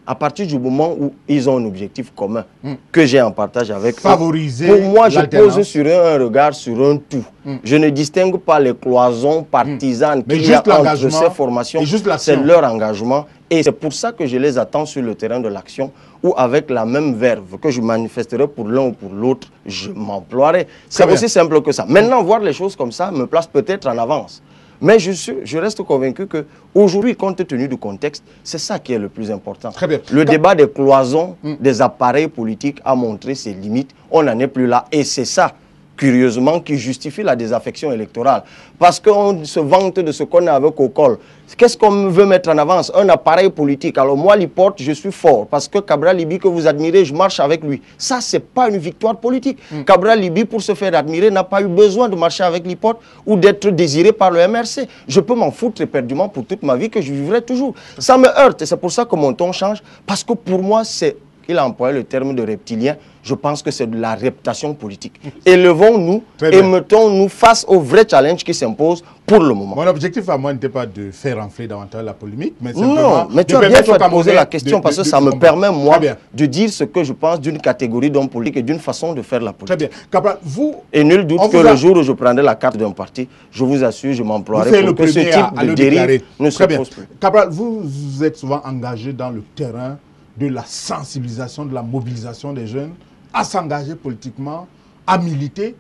à partir du moment où ils ont un objectif commun que j'ai en partage avec favoriser eux, pour moi, je pose sur eux un regard sur un tout. Je ne distingue pas les cloisons partisanes qu'il y a entre ces formations. C'est leur engagement. Et c'est pour ça que je les attends sur le terrain de l'action, où avec la même verve que je manifesterai pour l'un ou pour l'autre, je m'emploierai. C'est aussi simple que ça. Maintenant, voir les choses comme ça me place peut-être en avance. Mais je reste convaincu qu'aujourd'hui, compte tenu du contexte, c'est ça qui est le plus important. Très bien. Le débat des cloisons, des appareils politiques a montré ses limites. On n'en est plus là. Et c'est ça curieusement, qui justifie la désaffection électorale. Parce qu'on se vante de ce qu'on a avec Okol. Qu'est-ce qu'on veut mettre en avance? Un appareil politique. Alors moi, l'hyporte, je suis fort. Parce que Cabral Libi, que vous admirez, je marche avec lui. Ça, c'est pas une victoire politique. Cabral Libi, pour se faire admirer, n'a pas eu besoin de marcher avec l'hyporte ou d'être désiré par le MRC. Je peux m'en foutre éperdument pour toute ma vie, que je vivrai toujours. Ça me heurte et c'est pour ça que mon ton change. Parce que pour moi, c'est... Il a employé le terme de reptilien. Je pense que c'est de la réputation politique. Élevons-nous et mettons-nous face au vrai challenge qui s'impose pour le moment. Mon objectif à moi n'était pas de faire enfler davantage la polémique, mais simplement... Non, mais tu as bien fait de poser la question parce que ça me permet, moi, de dire ce que je pense d'une catégorie d'hommes politiques et d'une façon de faire la politique. Très bien. Cabral, vous... Et nul doute que le jour où je prendrai la carte d'un parti, je vous assure, je m'emploierai pour que ce type de dérive ne se pose plus. Cabral, vous êtes souvent engagé dans le terrain de la sensibilisation, de la mobilisation des jeunes à s'engager politiquement, à militer.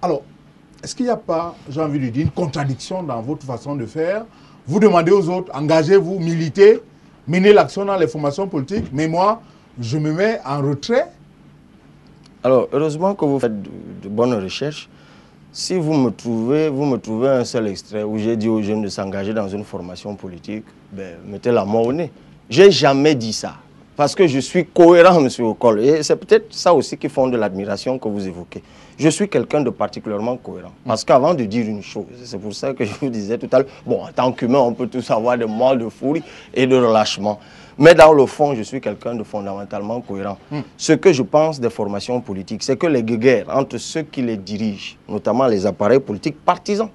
Alors, est-ce qu'il n'y a pas, j'ai envie de dire, une contradiction dans votre façon de faire? Vous demandez aux autres, engagez-vous, militez, menez l'action dans les formations politiques, mais moi, je me mets en retrait. Alors, heureusement que vous faites de bonnes recherches. Si vous me trouvez un seul extrait où j'ai dit aux jeunes de s'engager dans une formation politique, ben, mettez la mort au nez. Je n'ai jamais dit ça. Parce que je suis cohérent, M. Okol. Et c'est peut-être ça aussi qui fonde l'admiration que vous évoquez. Je suis quelqu'un de particulièrement cohérent. Parce qu'avant de dire une chose, c'est pour ça que je vous disais tout à l'heure, bon, en tant qu'humain, on peut tous avoir des moments de furie et de relâchement. Mais dans le fond, je suis quelqu'un de fondamentalement cohérent. Ce que je pense des formations politiques, c'est que les guéguerres entre ceux qui les dirigent, notamment les appareils politiques partisans,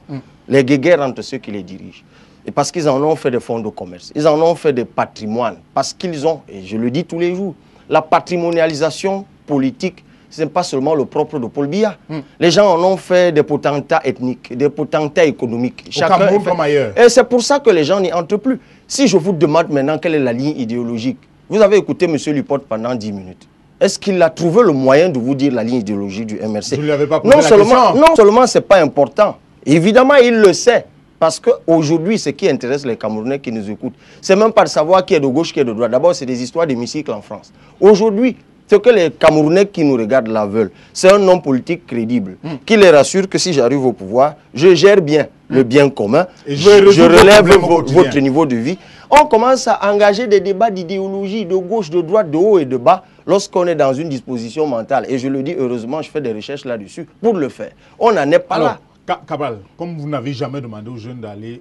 les guéguerres entre ceux qui les dirigent, et parce qu'ils en ont fait des fonds de commerce, ils en ont fait des patrimoines, parce qu'ils ont, et je le dis tous les jours, la patrimonialisation politique, ce n'est pas seulement le propre de Paul Biya. Les gens en ont fait des potentats ethniques, des potentats économiques. Au Cameroun comme ailleurs. Et c'est pour ça que les gens n'y entrent plus. Si je vous demande maintenant quelle est la ligne idéologique, vous avez écouté M. Liporte pendant 10 minutes. Est-ce qu'il a trouvé le moyen de vous dire la ligne idéologique du MRC? Je ne lui avais pas posé la question. Non seulement ce n'est pas important, évidemment il le sait. Parce qu'aujourd'hui, ce qui intéresse les Camerounais qui nous écoutent, c'est même pas de savoir qui est de gauche, qui est de droite. D'abord, c'est des histoires d'hémicycle en France. Aujourd'hui, ce que les Camerounais qui nous regardent là veulent, c'est un homme politique crédible, qui les rassure que si j'arrive au pouvoir, je gère bien le bien commun, et je relève votre niveau de vie. On commence à engager des débats d'idéologie, de gauche, de droite, de haut et de bas, lorsqu'on est dans une disposition mentale. Et je le dis, heureusement, je fais des recherches là-dessus pour le faire. On n'en est pas là. Cabral, comme vous n'avez jamais demandé aux jeunes d'aller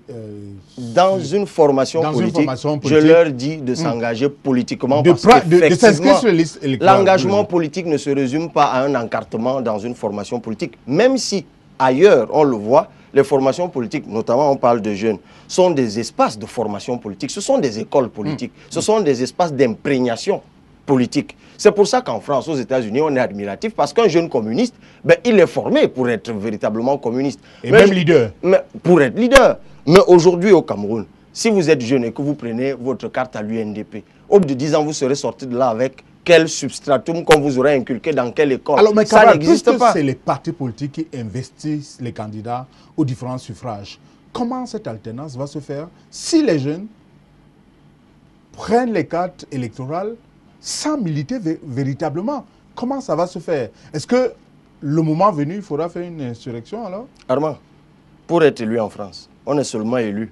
dans une formation politique, je leur dis de s'engager politiquement parce que l'engagement politique ne se résume pas à un encartement dans une formation politique. Même si ailleurs, on le voit, les formations politiques, notamment on parle de jeunes, sont des espaces de formation politique, ce sont des écoles politiques, ce sont des espaces d'imprégnation politique. C'est pour ça qu'en France, aux États-Unis, on est admiratif parce qu'un jeune communiste, ben, il est formé pour être véritablement communiste. Et même leader. Pour être leader. Mais aujourd'hui au Cameroun, si vous êtes jeune et que vous prenez votre carte à l'UNDP, au bout de 10 ans, vous serez sorti de là avec quel substratum qu'on vous aurait inculqué dans quelle école. Alors, mais ça n'existe pas. C'est les partis politiques qui investissent les candidats aux différents suffrages. Comment cette alternance va se faire si les jeunes prennent les cartes électorales sans militer véritablement? Comment ça va se faire? Est-ce que le moment venu, il faudra faire une insurrection alors? Armand, pour être élu en France, on est seulement élu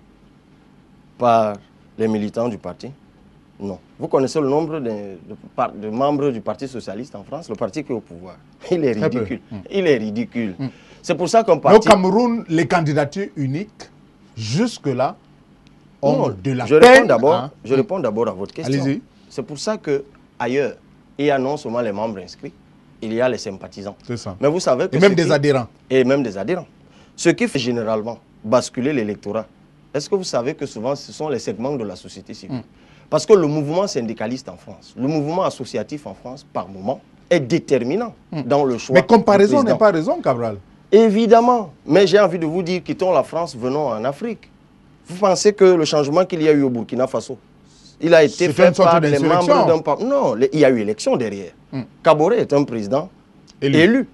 par les militants du parti? Non. Vous connaissez le nombre de membres du Parti socialiste en France, le parti qui est au pouvoir? Il est ridicule. Il est ridicule. C'est pour ça qu'un parti... Au Cameroun, les candidatures uniques, jusque-là, ont de la peine. Je réponds d'abord à votre question. Allez-y. C'est pour ça qu'ailleurs, il y a non seulement les membres inscrits, il y a les sympathisants. C'est ça. Mais vous savez que... Et même des adhérents. Et même des adhérents. Ce qui fait généralement basculer l'électorat, est-ce que vous savez que souvent ce sont les segments de la société civile? Parce que le mouvement syndicaliste en France, le mouvement associatif en France, par moment, est déterminant dans le choix. Mais comparaison n'est pas raison, Cabral. Évidemment. Mais j'ai envie de vous dire, quittons la France, venons en Afrique. Vous pensez que le changement qu'il y a eu au Burkina Faso, il a été fait par les membres d'un parti? Non, il y a eu élection derrière. Kaboré est un président élu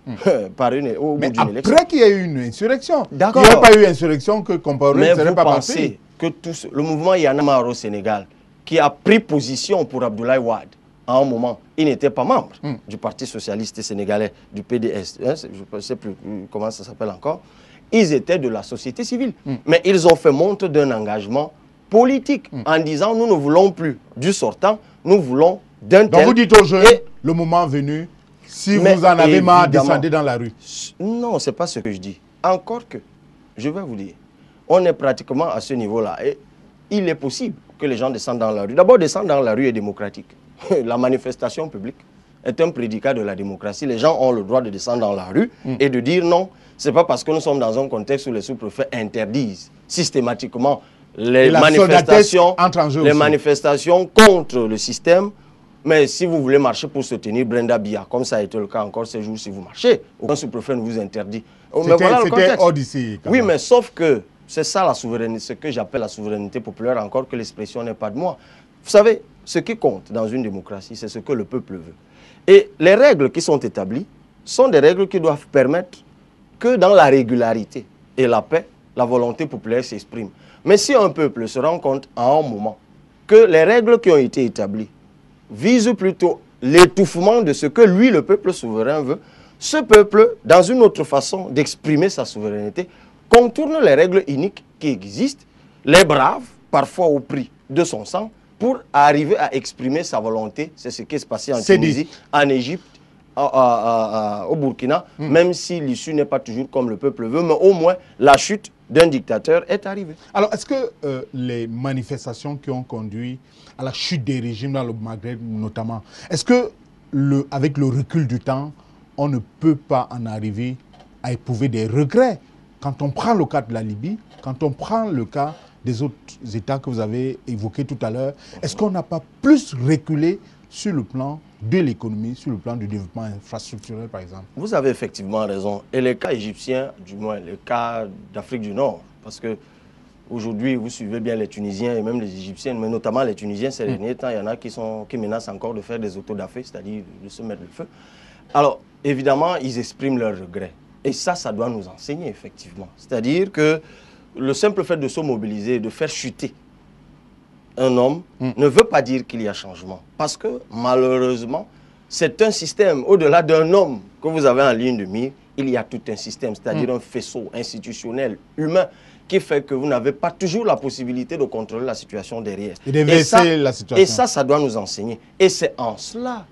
par au bout d'une élection. Après qu'il y a eu une insurrection. Il n'y a pas eu insurrection que Compaoré ne serait pas passé. Mais vous pensez que le mouvement Y'en a marre au Sénégal, qui a pris position pour Abdoulaye Wade, à un moment, ils n'étaient pas membres du Parti socialiste sénégalais, du PDS, hein, je ne sais plus comment ça s'appelle encore. Ils étaient de la société civile. Mais ils ont fait montre d'un engagement politique en disant nous ne voulons plus du sortant, nous voulons d'un tel. Donc vous dites aux jeunes, le moment venu, si vous en avez marre, descendez dans la rue. Non, ce n'est pas ce que je dis. Encore que, je vais vous dire, on est pratiquement à ce niveau-là. Et il est possible que les gens descendent dans la rue. D'abord, descendre dans la rue est démocratique. La manifestation publique est un prédicat de la démocratie. Les gens ont le droit de descendre dans la rue et de dire non. Ce n'est pas parce que nous sommes dans un contexte où les sous-préfets interdisent systématiquement les manifestations contre le système. Mais si vous voulez marcher pour soutenir Brenda Biya, comme ça a été le cas encore ces jours, si vous marchez, aucun sous-préfet ne vous interdit. C'était hors d'ici. Oui, mais sauf que c'est ça la souveraineté, ce que j'appelle la souveraineté populaire, encore que l'expression n'est pas de moi. Vous savez, ce qui compte dans une démocratie, c'est ce que le peuple veut. Et les règles qui sont établies sont des règles qui doivent permettre que dans la régularité et la paix, la volonté populaire s'exprime. Mais si un peuple se rend compte à un moment que les règles qui ont été établies visent plutôt l'étouffement de ce que lui, le peuple souverain, veut, ce peuple, dans une autre façon d'exprimer sa souveraineté, contourne les règles uniques qui existent, les brave, parfois au prix de son sang, pour arriver à exprimer sa volonté. C'est ce qui s'est passé en Tunisie, en Égypte, au Burkina, même si l'issue n'est pas toujours comme le peuple veut, mais au moins la chute d'un dictateur est arrivée. Alors, est-ce que les manifestations qui ont conduit à la chute des régimes dans le Maghreb notamment, est-ce que, avec le recul du temps, on ne peut pas en arriver à éprouver des regrets? Quand on prend le cas de la Libye, quand on prend le cas des autres États que vous avez évoqués tout à l'heure, est-ce qu'on n'a pas plus reculé sur le plan de l'économie, sur le plan du développement infrastructurel, par exemple? Vous avez effectivement raison. Et les cas égyptiens, du moins les cas d'Afrique du Nord, parce que aujourd'hui, vous suivez bien les Tunisiens et même les Égyptiens, mais notamment les Tunisiens, ces derniers temps, il y en a qui menacent encore de faire des autodafés, c'est-à-dire de se mettre le feu. Alors, évidemment, ils expriment leurs regrets. Et ça doit nous enseigner, effectivement. C'est-à-dire que le simple fait de se mobiliser, de faire chuter un homme, ne veut pas dire qu'il y a changement. Parce que, malheureusement, c'est un système. Au-delà d'un homme que vous avez en ligne de mire, il y a tout un système, c'est-à-dire un faisceau institutionnel, humain, qui fait que vous n'avez pas toujours la possibilité de contrôler la situation derrière. Et d'inverser la situation. Et ça doit nous enseigner. Et c'est en cela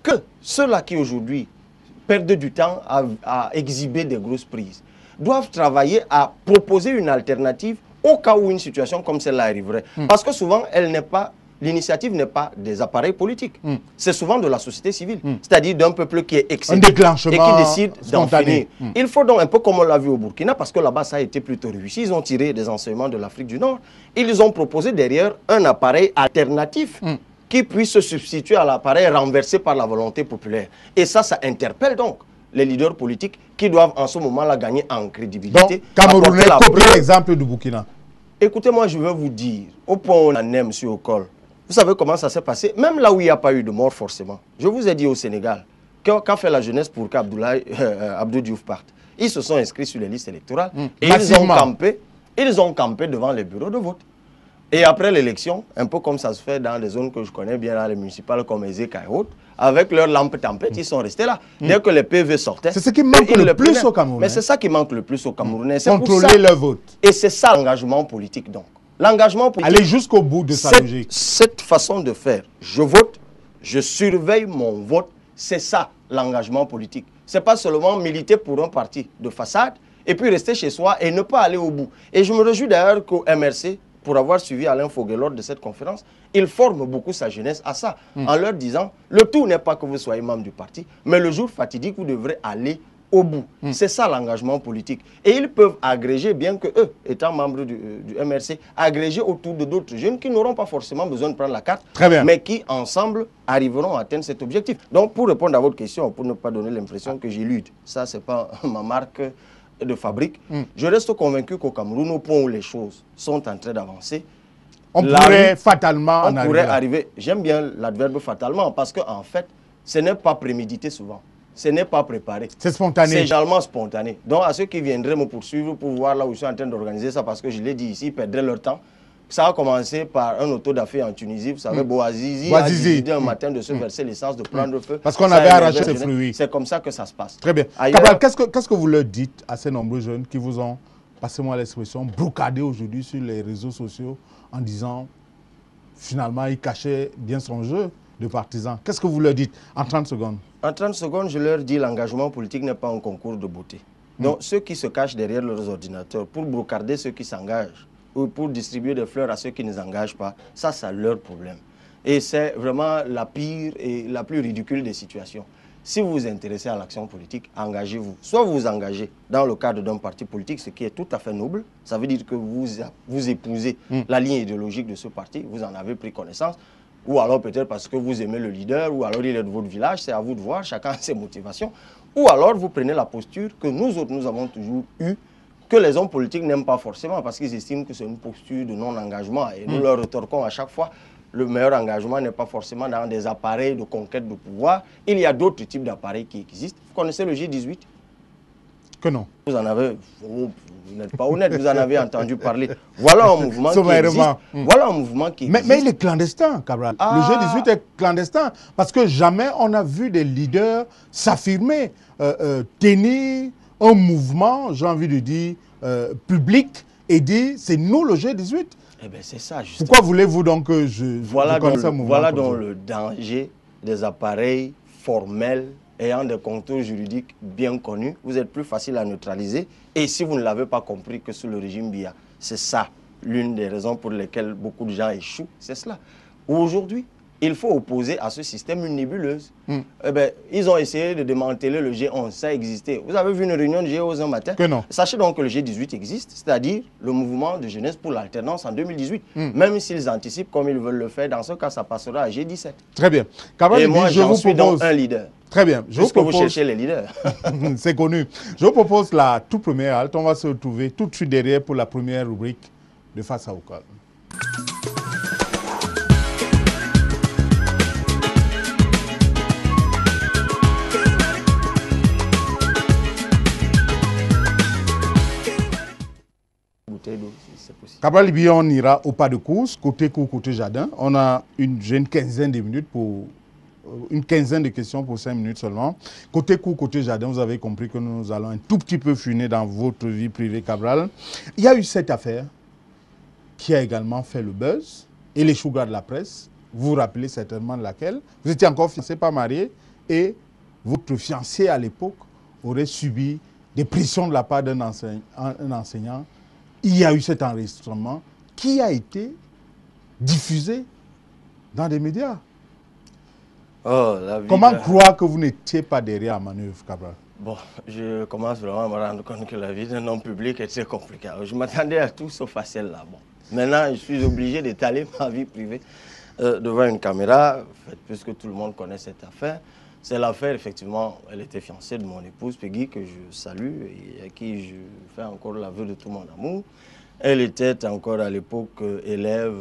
que ceux-là qui, aujourd'hui, perdent du temps à exhiber des grosses prises, doivent travailler à proposer une alternative au cas où une situation comme celle-là arriverait. Parce que souvent, l'initiative n'est pas des appareils politiques. C'est souvent de la société civile, c'est-à-dire d'un peuple qui est excédé et qui décide d'en finir. Il faut donc, un peu comme on l'a vu au Burkina, parce que là-bas, ça a été plutôt réussi. Ils ont tiré des enseignements de l'Afrique du Nord. Ils ont proposé derrière un appareil alternatif qui puisse se substituer à l'appareil renversé par la volonté populaire. Et ça interpelle donc les leaders politiques qui doivent en ce moment-là gagner en crédibilité. Donc, Camerounais, copie l'exemple du Burkina. Écoutez, moi, je vais vous dire, au point où on en est, M. Okol, vous savez comment ça s'est passé? Même là où il n'y a pas eu de mort, forcément. Je vous ai dit au Sénégal, qu'a fait la jeunesse pour qu'Abdou Diouf parte? Ils se sont inscrits sur les listes électorales et ils ont campé devant les bureaux de vote. Et après l'élection, un peu comme ça se fait dans les zones que je connais bien, dans les municipales comme Ezeka et autres, avec leurs lampes tempêtes, ils sont restés là. Dès que les PV sortaient... C'est ce qui manque le plus au Cameroun. Mais c'est ça qui manque le plus au Camerounais. Contrôler leur vote. Et c'est ça l'engagement politique donc. L'engagement politique... Aller jusqu'au bout de sa logique. Cette façon de faire, je vote, je surveille mon vote, c'est ça l'engagement politique. Ce n'est pas seulement militer pour un parti de façade et puis rester chez soi et ne pas aller au bout. Et je me réjouis d'ailleurs qu'au MRC, pour avoir suivi Alain Foguet lors de cette conférence, il forme beaucoup sa jeunesse à ça, en leur disant, le tout n'est pas que vous soyez membre du parti, mais le jour fatidique, vous devrez aller au bout. C'est ça l'engagement politique. Et ils peuvent agréger, bien que eux, étant membres du MRC, agréger autour de d'autres jeunes qui n'auront pas forcément besoin de prendre la carte, mais qui, ensemble, arriveront à atteindre cet objectif. Donc, pour répondre à votre question, pour ne pas donner l'impression que j'élude, ça, c'est pas ma marque de fabrique, je reste convaincu qu'au Cameroun, au point où les choses sont en train d'avancer, on pourrait fatalement en arriver. J'aime bien l'adverbe fatalement parce qu'en fait, ce n'est pas prémédité souvent. Ce n'est pas préparé. C'est spontané. C'est généralement spontané. Donc, à ceux qui viendraient me poursuivre pour voir là où je suis en train d'organiser ça, parce que je l'ai dit ici, ils perdraient leur temps. Ça a commencé par un auto-da-fé en Tunisie. Vous savez, Bouazizi a décidé un matin de se verser l'essence, de prendre feu. Parce qu'on avait arraché ses fruits. C'est comme ça que ça se passe. Très bien. Cabral, qu'est-ce que vous leur dites à ces nombreux jeunes qui vous ont, passez-moi l'expression, brocadé aujourd'hui sur les réseaux sociaux en disant, finalement, il cachait bien son jeu de partisan. Qu'est-ce que vous leur dites en 30 secondes? En 30 secondes, je leur dis l'engagement politique n'est pas un concours de beauté. Donc, ceux qui se cachent derrière leurs ordinateurs pour brocarder ceux qui s'engagent ou pour distribuer des fleurs à ceux qui ne s'engagent pas, ça, c'est leur problème. Et c'est vraiment la pire et la plus ridicule des situations. Si vous vous intéressez à l'action politique, engagez-vous. Soit vous vous engagez dans le cadre d'un parti politique, ce qui est tout à fait noble. Ça veut dire que vous épousez la ligne idéologique de ce parti, vous en avez pris connaissance. Ou alors peut-être parce que vous aimez le leader, ou alors il est de votre village, c'est à vous de voir, chacun a ses motivations. Ou alors vous prenez la posture que nous autres, nous avons toujours eue, que les hommes politiques n'aiment pas forcément, parce qu'ils estiment que c'est une posture de non-engagement. Et nous leur rétorquons à chaque fois, le meilleur engagement n'est pas forcément dans des appareils de conquête de pouvoir. Il y a d'autres types d'appareils qui existent. Vous connaissez le G18? Que non. Vous en avez, vous n'êtes pas honnête, vous en avez entendu parler. Voilà un mouvement qui existe. Voilà un mouvement qui existe. Mais il est clandestin, Cabral. Le G18 est clandestin parce que jamais on a vu des leaders s'affirmer, tenir un mouvement, j'ai envie de dire, public et dire c'est nous le G18. Eh bien, c'est ça, justement. Pourquoi voulez-vous donc que voilà donc le danger des appareils formels ayant des contours juridiques bien connus. Vous êtes plus facile à neutraliser. Et si vous ne l'avez pas compris que sous le régime Biya, c'est ça l'une des raisons pour lesquelles beaucoup de gens échouent, c'est cela. Aujourd'hui, il faut opposer à ce système une nébuleuse. Eh bien, ils ont essayé de démanteler le G11, ça existait. Vous avez vu une réunion de G11 un matin? Que non. Sachez donc que le G18 existe, c'est-à-dire le mouvement de jeunesse pour l'alternance en 2018. Même s'ils anticipent comme ils veulent le faire, dans ce cas, ça passera à G17. Très bien. Cabral, et moi, j'en suis donc un leader. Très bien. Puisque vous cherchez les leaders. C'est connu. Je vous propose la toute première halte. On va se retrouver tout de suite derrière pour la première rubrique de Face à Okol. Cabral Libya, on ira au pas de course, côté cours, côté jardin. On a une quinzaine de minutes pour une quinzaine de questions pour 5 minutes seulement. Côté cours, côté jardin, vous avez compris que nous allons un tout petit peu funer dans votre vie privée, Cabral. Il y a eu cette affaire qui a également fait le buzz et les choux-gras de la presse. Vous vous rappelez certainement de laquelle. Vous étiez encore fiancé, pas marié, et votre fiancé à l'époque aurait subi des pressions de la part d'un enseignant. Il y a eu cet enregistrement qui a été diffusé dans des médias. Oh, comment croire que vous n'étiez pas derrière la manœuvre, Cabral? Bon, je commence vraiment à me rendre compte que la vie d'un homme public est très compliquée. Je m'attendais à tout sauf à celle-là. Bon. Maintenant, je suis obligé d'étaler ma vie privée devant une caméra, puisque tout le monde connaît cette affaire. C'est l'affaire, effectivement, elle était fiancée de mon épouse Peggy, que je salue et à qui je fais encore l'aveu de tout mon amour. Elle était encore à l'époque élève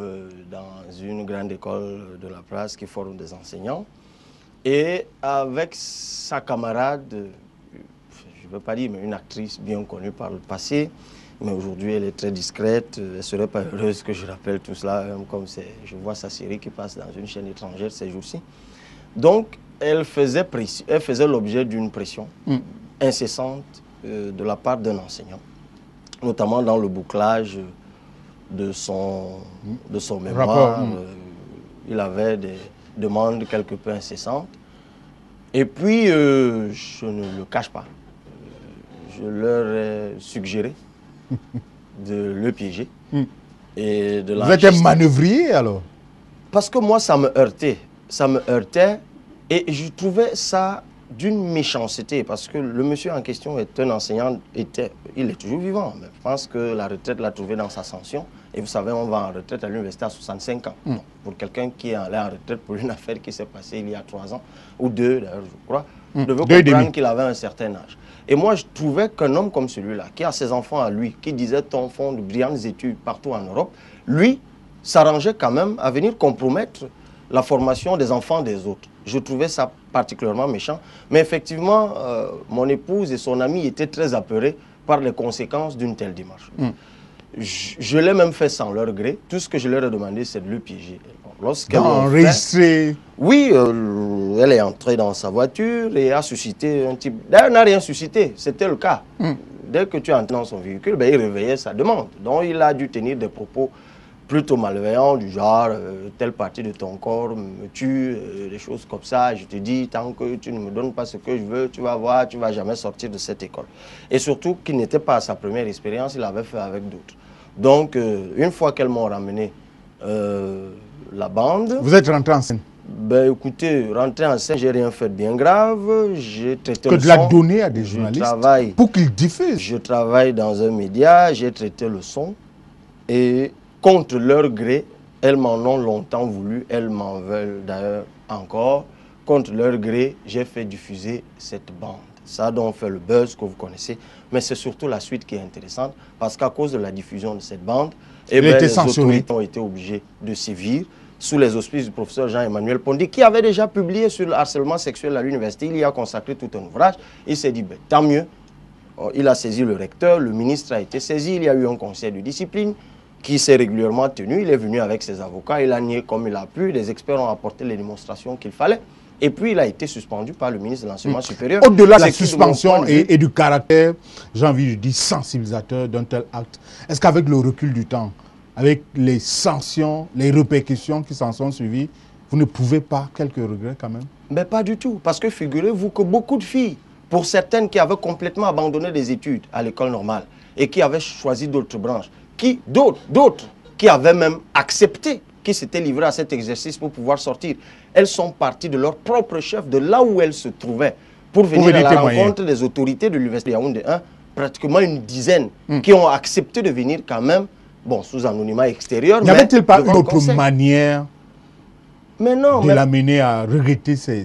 dans une grande école de la place qui forme des enseignants. Et avec sa camarade, je ne veux pas dire, mais une actrice bien connue par le passé, mais aujourd'hui elle est très discrète, elle ne serait pas heureuse que je rappelle tout cela, comme je vois sa série qui passe dans une chaîne étrangère ces jours-ci. Donc, elle faisait l'objet d'une pression incessante de la part d'un enseignant, notamment dans le bouclage de son mémoire. Il avait des demandes quelque peu incessantes. Et puis, je ne le cache pas, je leur ai suggéré de le piéger. Et de Vous êtes un manœuvrier alors? Parce que moi, ça me heurtait. Ça me heurtait. Et je trouvais ça d'une méchanceté, parce que le monsieur en question est un enseignant, il est toujours vivant. Mais je pense que la retraite l'a trouvé dans sa sanction. Et vous savez, on va en retraite à l'université à 65 ans. Donc, pour quelqu'un qui est allé en retraite pour une affaire qui s'est passée il y a 3 ans, ou 2 d'ailleurs, je crois, devait comprendre qu'il avait un certain âge. Et moi, je trouvais qu'un homme comme celui-là, qui a ses enfants à lui, qui disait en fond de brillantes études partout en Europe, lui s'arrangeait quand même à venir compromettre la formation des enfants des autres. Je trouvais ça particulièrement méchant. Mais effectivement, mon épouse et son ami étaient très apeurés par les conséquences d'une telle démarche. Je l'ai même fait sans leur gré. Tout ce que je leur ai demandé, c'est de le piéger. Enregistrer. Oui, elle est entrée dans sa voiture et a suscité un type... D'ailleurs, elle n'a rien suscité, c'était le cas. Dès que tu entres dans son véhicule, ben, il réveillait sa demande. Donc, il a dû tenir des propos plutôt malveillants, du genre, telle partie de ton corps me tue, des choses comme ça. Je te dis, tant que tu ne me donnes pas ce que je veux, tu vas voir, tu ne vas jamais sortir de cette école. Et surtout qu'il n'était pas à sa première expérience, il l'avait fait avec d'autres. Donc, une fois qu'elles m'ont ramené la bande... Vous êtes rentré en scène? Ben écoutez, rentrer en scène, j'ai rien fait de bien grave. J'ai traité que le de la son. donner à des journalistes pour qu'ils diffusent. Je travaille dans un média, j'ai traité le son et contre leur gré, elles m'en ont longtemps voulu, elles m'en veulent d'ailleurs encore. Contre leur gré, j'ai fait diffuser cette bande. Ça a donc fait le buzz que vous connaissez, mais c'est surtout la suite qui est intéressante parce qu'à cause de la diffusion de cette bande, les autorités ont été obligées de sévir sous les auspices du professeur Jean-Emmanuel Pondy, qui avait déjà publié sur le harcèlement sexuel à l'université. Il y a consacré tout un ouvrage. Il s'est dit, ben, tant mieux. Il a saisi le recteur, le ministre a été saisi, il y a eu un conseil de discipline qui s'est régulièrement tenu. Il est venu avec ses avocats, il a nié comme il a pu. Les experts ont apporté les démonstrations qu'il fallait. Et puis, il a été suspendu par le ministre de l'Enseignement supérieur. Au-delà de la suspension et du caractère, j'ai envie de dire, sensibilisateur d'un tel acte, est-ce qu'avec le recul du temps, avec les sanctions, les répercussions qui s'en sont suivies, vous ne pouvez pas quelques regrets quand même? Mais pas du tout, parce que figurez-vous que beaucoup de filles, pour certaines qui avaient complètement abandonné les études à l'école normale et qui avaient choisi d'autres branches, d'autres qui avaient même accepté, qui s'étaient livrées à cet exercice pour pouvoir sortir, elles sont parties de leur propre chef, de là où elles se trouvaient, pour venir à la rencontre des autorités de l'université Yaoundé 1, pratiquement une dizaine, qui ont accepté de venir quand même. Bon, sous anonymat extérieur. N'y avait-il pas une autre manière de l'amener à regretter ces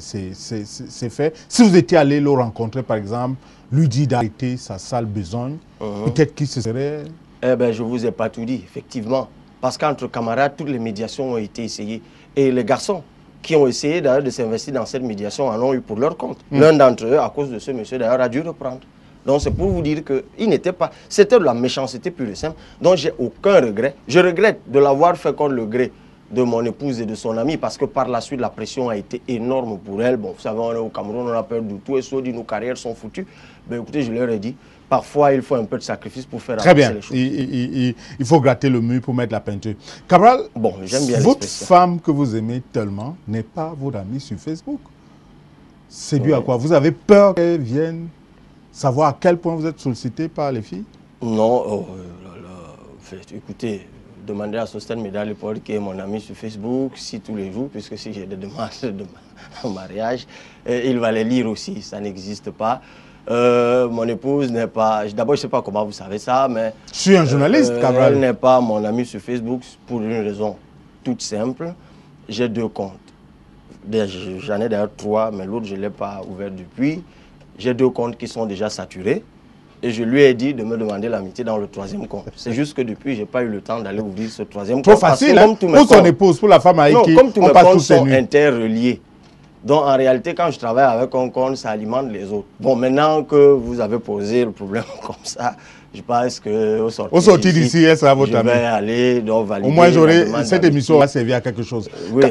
faits? Si vous étiez allé le rencontrer, par exemple, lui dire d'arrêter sa sale besogne, peut-être qu'il se serait... Eh bien, je ne vous ai pas tout dit, effectivement. Parce qu'entre camarades, toutes les médiations ont été essayées. Et les garçons qui ont essayé d'ailleurs de s'investir dans cette médiation en ont eu pour leur compte. L'un d'entre eux, à cause de ce monsieur, d'ailleurs, a dû reprendre. Donc c'est pour vous dire qu'il n'était pas... C'était de la méchanceté pure et simple. Donc j'ai aucun regret. Je regrette de l'avoir fait contre le gré de mon épouse et de son ami parce que par la suite la pression a été énorme pour elle. Bon, vous savez, on est au Cameroun, on a peur de tout et soit dit nos carrières sont foutues. Ben écoutez, je leur ai dit, parfois il faut un peu de sacrifice pour faire avancer les choses. Il faut gratter le mur pour mettre la peinture. Cabral, bon, j'aime bien votre femme que vous aimez tellement n'est pas votre amie sur Facebook. C'est dû à quoi? Vous avez peur qu'elle vienne savoir à quel point vous êtes sollicité par les filles? Non, écoutez, demandez à Sosten Médal-Paul qui est mon ami sur Facebook, si tous les jours, puisque si j'ai des demandes de mariage, il va les lire aussi, ça n'existe pas. Mon épouse n'est pas... D'abord, je ne sais pas comment vous savez ça, mais... Je suis un journaliste, Cabral. Elle n'est pas mon ami sur Facebook pour une raison toute simple. J'ai 2 comptes. J'en ai d'ailleurs 3, mais l'autre, je ne l'ai pas ouvert depuis. J'ai 2 comptes qui sont déjà saturés et je lui ai dit de me demander l'amitié dans le 3e compte. C'est juste que depuis, je n'ai pas eu le temps d'aller ouvrir ce 3e compte. Trop facile, hein? Pour son épouse, pour la femme avec qui comme tous mes comptes sont interreliés. Donc en réalité, quand je travaille avec un compte, ça alimente les autres. Bon, maintenant que vous avez posé le problème comme ça, je pense qu'au sortir d'ici, elle sera votre ami. Je vais aller donc valider. Au moins, cette émission va servir à quelque chose. Oui,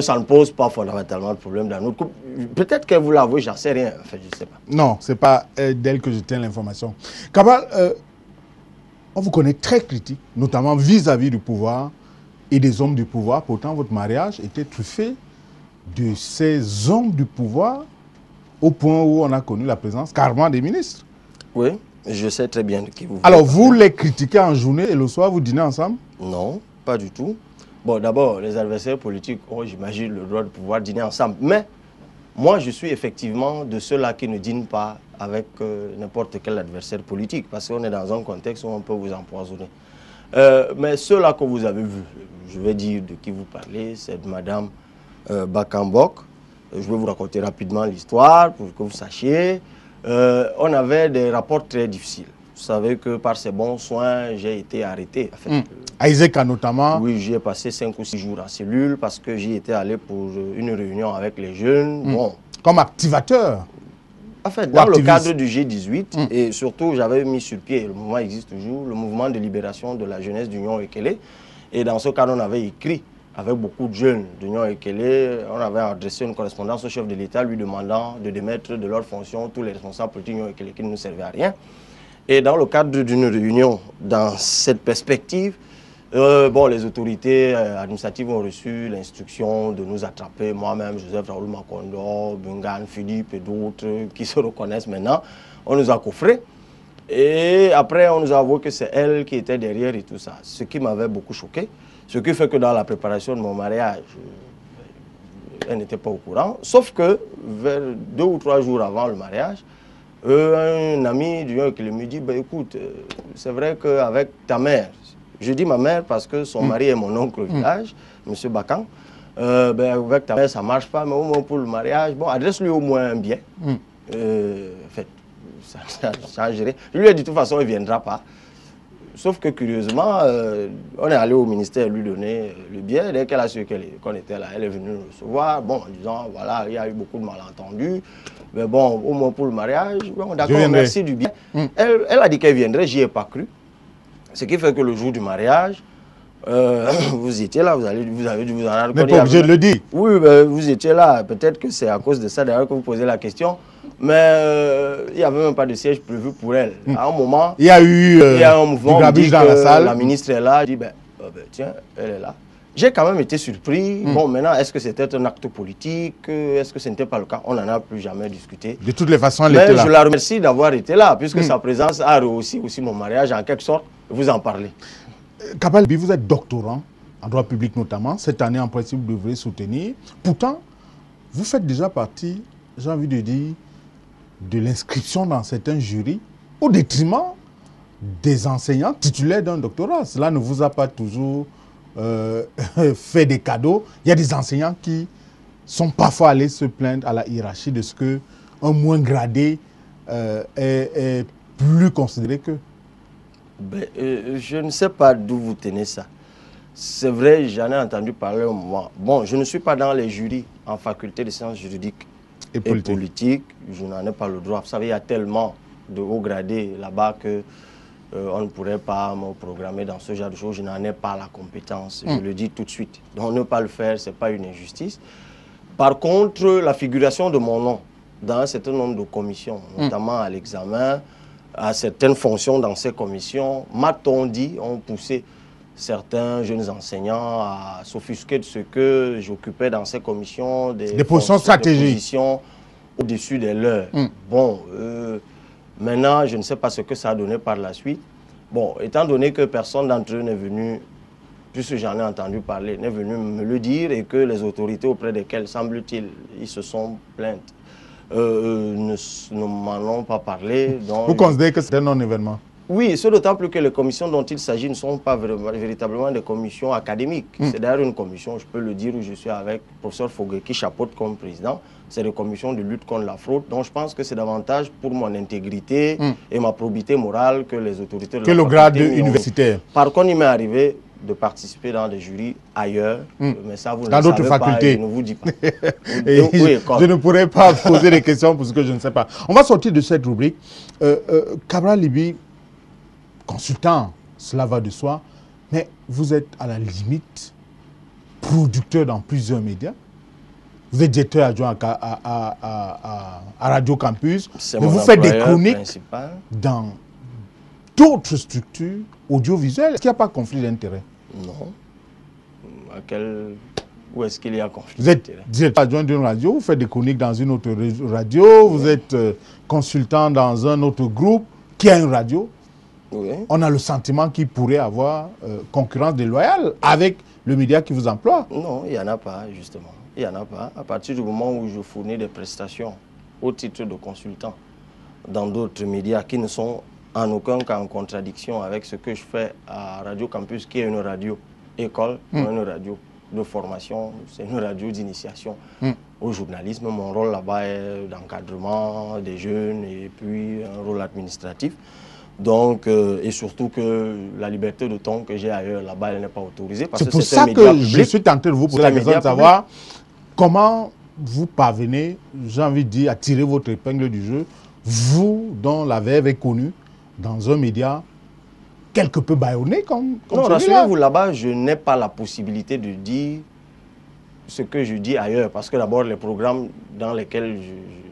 ça ne pose pas fondamentalement de problème dans notre couple. Peut-être que vous l'avouez, j'en sais rien. Enfin, je ne sais pas. Non, ce n'est pas d'elle que je tiens l'information. Cabral, on vous connaît très critique, notamment vis-à-vis du pouvoir et des hommes du pouvoir. Pourtant, votre mariage était truffé de ces hommes du pouvoir au point où on a connu la présence carrément des ministres. Oui. Je sais très bien de qui vous parlez. Alors, vous les critiquez en journée et le soir, vous dînez ensemble? Non, pas du tout. Bon, d'abord, les adversaires politiques ont, j'imagine, le droit de pouvoir dîner ensemble. Mais moi, je suis effectivement de ceux-là qui ne dînent pas avec n'importe quel adversaire politique, parce qu'on est dans un contexte où on peut vous empoisonner. Mais ceux-là que vous avez vus, je vais dire de qui vous parlez, c'est de Madame Bakambok. Je vais vous raconter rapidement l'histoire pour que vous sachiez. On avait des rapports très difficiles. Vous savez que par ces bons soins, j'ai été arrêté. En fait, à Iseka notamment? Oui, j'y ai passé 5 ou 6 jours en cellule parce que j'y étais allé pour une réunion avec les jeunes. Bon. Comme activateur? En fait, dans le cadre du G18, et surtout, j'avais mis sur pied, le mouvement existe toujours, le mouvement de libération de la jeunesse d'Union Ekele. Et dans ce cadre, on avait écrit avec beaucoup de jeunes d'Union Ekele, on avait adressé une correspondance au chef de l'État lui demandant de démettre de leurs fonctions tous les responsables politiques d'Union Ekele qui ne nous servaient à rien. Et dans le cadre d'une réunion, dans cette perspective, bon, les autorités administratives ont reçu l'instruction de nous attraper, moi-même, Joseph Raoul Makondo, Bungan, Philippe et d'autres qui se reconnaissent maintenant. On nous a coffrés et après on nous a avoué que c'est elle qui était derrière et tout ça. Ce qui m'avait beaucoup choqué, ce qui fait que dans la préparation de mon mariage, elle n'était pas au courant. Sauf que vers 2 ou 3 jours avant le mariage, un ami du qui me dit, bah, écoute, c'est vrai qu'avec ta mère, je dis ma mère parce que son mari est mon oncle au village, M. Bakan. Ben, avec ta mère, ça ne marche pas, mais au moins pour le mariage, bon, adresse-lui au moins un bien. En fait, ça changerait. Je lui ai dit de toute façon, il ne viendra pas. Sauf que curieusement, on est allé au ministère lui donner le bien. Dès qu'elle a su qu'on était là, elle est venue nous recevoir. Bon, en disant, voilà, il y a eu beaucoup de malentendus. Mais bon, au moins pour le mariage, bon, d'accord, merci du bien. Elle a dit qu'elle viendrait, j'y ai pas cru. Ce qui fait que le jour du mariage, vous étiez là, vous avez dû vous en rendre compte. Mais pas obligé de le dire. Oui, ben, vous étiez là. Peut-être que c'est à cause de ça d'ailleurs que vous posez la question. Mais il n'y avait même pas de siège prévu pour elle. À un moment, il y a eu un mouvement du grabuge dans la salle. La ministre est là, dit ben, tiens, elle est là. J'ai quand même été surpris. Bon, maintenant, est-ce que c'était un acte politique? Est-ce que ce n'était pas le cas? On n'en a plus jamais discuté. De toutes les façons, elle était là. Mais je la remercie d'avoir été là, puisque sa présence a rehaussé aussi mon mariage, en quelque sorte. Vous en parlez. Kapal Libi, vous êtes doctorant, en droit public notamment. Cette année, en principe, vous devrez soutenir. Pourtant, vous faites déjà partie, j'ai envie de dire, de l'inscription dans certains jurys, au détriment des enseignants titulaires d'un doctorat. Cela ne vous a pas toujours fait des cadeaux. Il y a des enseignants qui sont parfois allés se plaindre à la hiérarchie de ce qu'un moins gradé est plus considéré qu'eux. Ben, je ne sais pas d'où vous tenez ça. C'est vrai, j'en ai entendu parler au moment. Bon, je ne suis pas dans les jurys en faculté de sciences juridiques et politiques. Je n'en ai pas le droit. Vous savez, il y a tellement de hauts gradés là-bas que on ne pourrait pas me programmer dans ce genre de choses. Je n'en ai pas la compétence. Je le dis tout de suite. Donc, ne pas le faire, ce n'est pas une injustice. Par contre, la figuration de mon nom dans un certain nombre de commissions, notamment à l'examen, à certaines fonctions dans ces commissions, m'a-t-on dit, ont poussé certains jeunes enseignants à s'offusquer de ce que j'occupais dans ces commissions, des positions stratégiques, des positions au-dessus des leurs. Bon, maintenant, je ne sais pas ce que ça a donné par la suite. Bon, étant donné que personne d'entre eux n'est venu, puisque j'en ai entendu parler, n'est venu me le dire et que les autorités auprès desquelles, semble-t-il, ils se sont plaintes, ne m'en ont pas parlé. Donc, vous considérez que c'est un non-événement? Oui, ce d'autant plus que les commissions dont il s'agit ne sont pas véritablement des commissions académiques. C'est d'ailleurs une commission, je peux le dire, où je suis avec le professeur Fogué qui chapeaute comme président. C'est des commissions de lutte contre la fraude. Donc je pense que c'est davantage pour mon intégrité et ma probité morale que les autorités de que le grade universitaire. Par contre, il m'est arrivé de participer dans des jurys ailleurs, mais ça vous ne dans d'autres facultés. Je ne vous dis pas. Je ne pourrais pas poser des questions parce que je ne sais pas. On va sortir de cette rubrique. Cabral Libi, consultant, cela va de soi, mais vous êtes à la limite producteur dans plusieurs médias. Vous êtes directeur adjoint à Radio Campus, mais vous faites des chroniques dans d'autres structures audiovisuelles. Est-ce qu'il n'y a pas conflit d'intérêt? Non. Où est-ce qu'il y a conflit d'intérêt? Vous êtes directeur adjoint d'une radio, vous faites des chroniques dans une autre radio, vous êtes consultant dans un autre groupe qui a une radio. Oui. On a le sentiment qu'il pourrait avoir concurrence déloyale avec le média qui vous emploie. Non, il n'y en a pas, justement. Il n'y en a pas. À partir du moment où je fournis des prestations au titre de consultant dans d'autres médias qui ne sont en aucun cas en contradiction avec ce que je fais à Radio Campus, qui est une radio école, une radio de formation, c'est une radio d'initiation au journalisme. Mon rôle là-bas est d'encadrement des jeunes et puis un rôle administratif. Donc, et surtout que la liberté de ton que j'ai ailleurs, là-bas, elle n'est pas autorisée. C'est pour ça que je suis tenté de vous poser la question de savoir comment vous parvenez, j'ai envie de dire, à tirer votre épingle du jeu, vous, dont la verve est connue, dans un média quelque peu bâillonné comme non, rassurez-vous, là-bas, je n'ai pas la possibilité de dire ce que je dis ailleurs, parce que d'abord, les programmes dans lesquels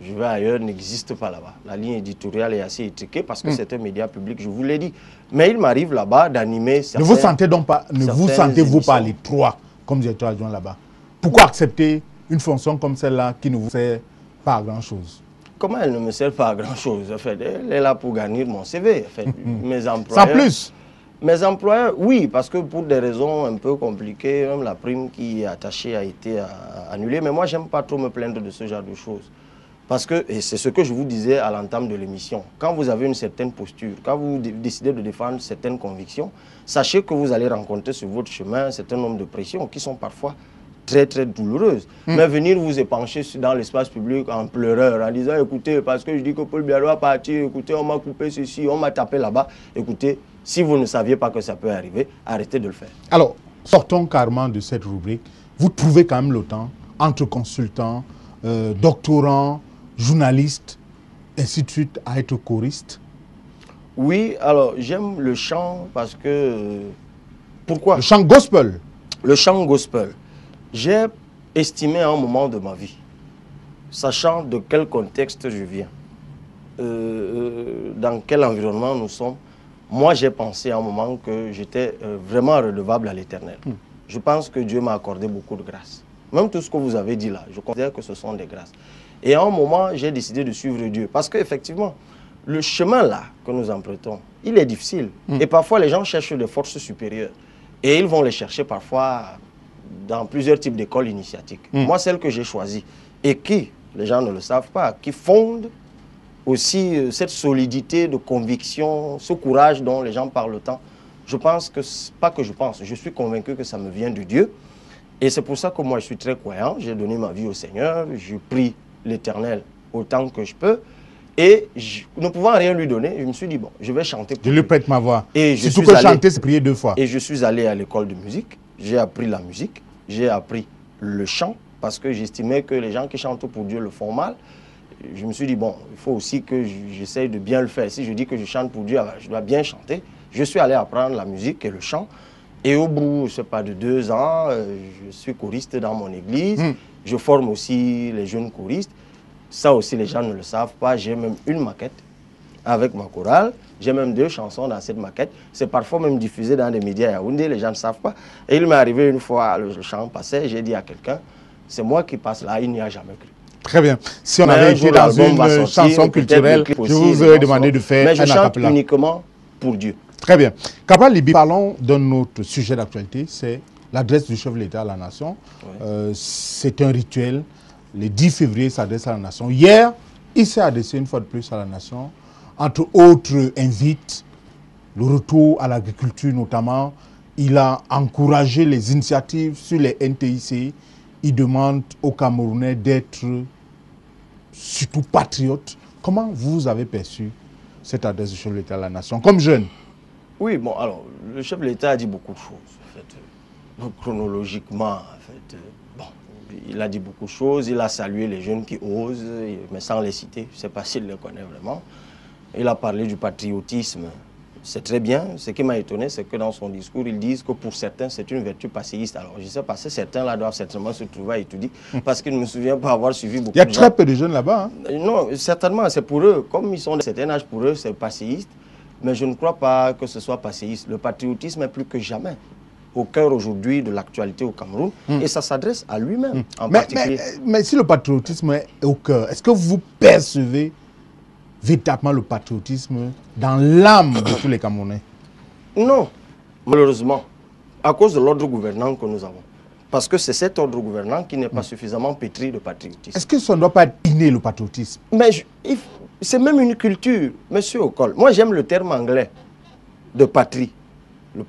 je vais ailleurs n'existent pas là-bas. La ligne éditoriale est assez étriquée parce que c'est un média public, je vous l'ai dit. Mais il m'arrive là-bas d'animer certaines... Ne vous sentez donc pas, ne vous sentez-vous pas les trois comme directeur adjoint là-bas? Pourquoi accepter une fonction comme celle-là qui ne vous sert pas à grand-chose? Comment elle ne me sert pas à grand-chose? En fait, elle est là pour garnir mon CV. En fait, mes employeurs... Sans plus? Mes employeurs, oui, parce que pour des raisons un peu compliquées, même la prime qui est attachée a été annulée. Mais moi, j'aime pas trop me plaindre de ce genre de choses. Parce que, et c'est ce que je vous disais à l'entame de l'émission, quand vous avez une certaine posture, quand vous décidez de défendre certaines convictions, sachez que vous allez rencontrer sur votre chemin un certain nombre de pressions qui sont parfois très très douloureuses. Mais venir vous épancher dans l'espace public en pleureur, en disant écoutez, parce que je dis que Paul Biya a parti, écoutez, on m'a coupé ceci, on m'a tapé là-bas, écoutez, si vous ne saviez pas que ça peut arriver, arrêtez de le faire. Alors, sortons carrément de cette rubrique. Vous trouvez quand même le temps, entre consultants, doctorants, journalistes, ainsi de suite, à être choriste? Oui, alors j'aime le chant parce que... pourquoi? Le chant gospel? Le chant gospel. J'ai estimé à un moment de ma vie, sachant de quel contexte je viens, dans quel environnement nous sommes, moi j'ai pensé à un moment que j'étais vraiment redevable à l'Éternel. Je pense que Dieu m'a accordé beaucoup de grâce. Même tout ce que vous avez dit là, je considère que ce sont des grâces. Et à un moment, j'ai décidé de suivre Dieu. Parce qu'effectivement, le chemin là que nous empruntons, il est difficile. Et parfois, les gens cherchent des forces supérieures. Et ils vont les chercher parfois dans plusieurs types d'écoles initiatiques. Moi, celle que j'ai choisie, et qui, les gens ne le savent pas, qui fonde aussi cette solidité de conviction, ce courage dont les gens parlent tant, je pense que, pas que je pense, je suis convaincu que ça me vient de Dieu. Et c'est pour ça que moi, je suis très croyant. J'ai donné ma vie au Seigneur, je prie l'Éternel autant que je peux. Et ne pouvant rien lui donner, je me suis dit, bon, je vais chanter pour lui. Je lui prête ma voix. Et surtout que chanter, c'est prier 2 fois. Et je suis allé à l'école de musique. J'ai appris la musique. J'ai appris le chant parce que j'estimais que les gens qui chantent pour Dieu le font mal. Je me suis dit, bon, il faut aussi que j'essaye de bien le faire. Si je dis que je chante pour Dieu, je dois bien chanter. Je suis allé apprendre la musique et le chant. Et au bout, je ne sais pas, de 2 ans, je suis choriste dans mon église. Je forme aussi les jeunes choristes. Ça aussi, les gens ne le savent pas. J'ai même une maquette avec ma chorale. J'ai même 2 chansons dans cette maquette. C'est parfois même diffusé dans des médias à Yaoundé. Les gens ne savent pas. Et il m'est arrivé une fois, le chant passait, j'ai dit à quelqu'un, c'est moi qui passe là, il n'y a jamais cru. Très bien. Si on avait été dans une chanson culturelle, je vous aurais demandé de faire un acapella. Mais je chante uniquement pour Dieu. Très bien. Capral Libi, parlons d'un autre sujet d'actualité, c'est l'adresse du chef de l'État à la nation. C'est un rituel. Le 10 février, il s'adresse à la nation. Hier, il s'est adressé une fois de plus à la nation. Entre autres, invite le retour à l'agriculture notamment. Il a encouragé les initiatives sur les NTIC. Il demande aux Camerounais d'être surtout patriotes. Comment vous avez perçu cette adresse du chef de l'État à la nation, comme jeune? Oui, bon, alors, le chef de l'État a dit beaucoup de choses, en fait, chronologiquement, en fait, bon, il a dit beaucoup de choses, il a salué les jeunes qui osent, mais sans les citer, je ne sais pas s'il les connaît vraiment. Il a parlé du patriotisme, c'est très bien. Ce qui m'a étonné, c'est que dans son discours, ils disent que pour certains, c'est une vertu passéiste. Alors, je ne sais pas si certains là doivent certainement se trouver à étudier, parce qu'ils ne me souviennent pas avoir suivi beaucoup de gens. Il y a très peu de jeunes là-bas. Hein? Non, certainement, c'est pour eux. Comme ils sont d'un certain âge, pour eux, c'est passéiste. Mais je ne crois pas que ce soit passéiste. Le patriotisme est plus que jamais au cœur aujourd'hui de l'actualité au Cameroun. Et ça s'adresse à lui-même en particulier. Mais si le patriotisme est au cœur, est-ce que vous percevez véritablement le patriotisme dans l'âme de tous les Camerounais? Non, malheureusement, à cause de l'ordre gouvernant que nous avons. Parce que c'est cet ordre gouvernant qui n'est pas suffisamment pétri de patriotisme. Est-ce que ça ne doit pas être inné, le patriotisme? Mais c'est même une culture, monsieur Okol. Moi, j'aime le terme anglais de patrie,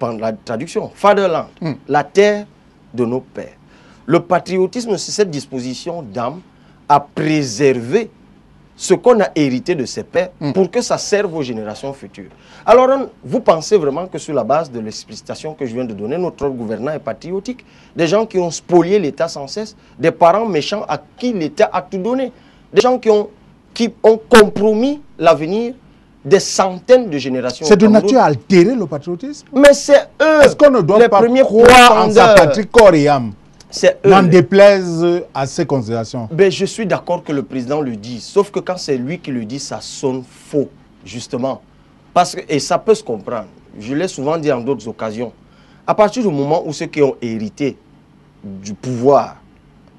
la traduction, fatherland, la terre de nos pères. Le patriotisme, c'est cette disposition d'âme à préserver ce qu'on a hérité de ses pères pour que ça serve aux générations futures. Alors, vous pensez vraiment que sur la base de l'explicitation que je viens de donner, notre gouvernement est patriotique? Des gens qui ont spolié l'État sans cesse, des parents méchants à qui l'État a tout donné, des gens qui ont compromis l'avenir des centaines de générations. C'est de nature à altérer le patriotisme? Mais c'est eux, est-ce qu'on ne doit les pas premiers croire en sa patrie corps et âme? C'est eux. N'en déplaise à ces considérations. Ben, je suis d'accord que le président le dit, sauf que quand c'est lui qui le dit, ça sonne faux, justement. Parce que, et ça peut se comprendre, je l'ai souvent dit en d'autres occasions, à partir du moment où ceux qui ont hérité du pouvoir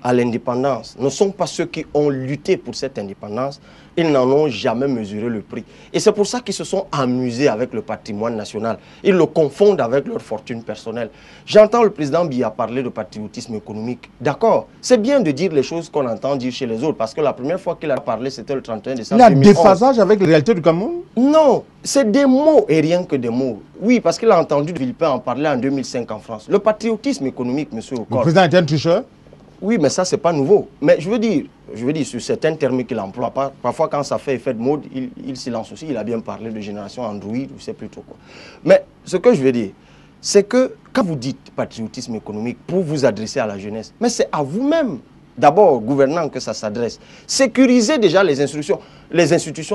à l'indépendance ne sont pas ceux qui ont lutté pour cette indépendance, ils n'en ont jamais mesuré le prix. Et c'est pour ça qu'ils se sont amusés avec le patrimoine national. Ils le confondent avec leur fortune personnelle. J'entends le président Biya parler de patriotisme économique. D'accord, c'est bien de dire les choses qu'on entend dire chez les autres, parce que la première fois qu'il a parlé, c'était le 31 décembre 2011. Il y a déphasage avec la réalité du Cameroun? Non, c'est des mots et rien que des mots. Oui, parce qu'il a entendu Villepin en parler en 2005 en France. Le patriotisme économique, monsieur Okol. Le président est un tricheur? Oui, mais ça, c'est pas nouveau. Mais je veux dire, sur certains termes qu'il emploie, parfois quand ça fait effet de mode, il s'y lance aussi. Il a bien parlé de génération Android, ou je sais plus trop quoi. Mais ce que je veux dire, c'est que quand vous dites patriotisme économique pour vous adresser à la jeunesse, mais c'est à vous-même, d'abord gouvernants, que ça s'adresse. Sécurisez déjà les institutions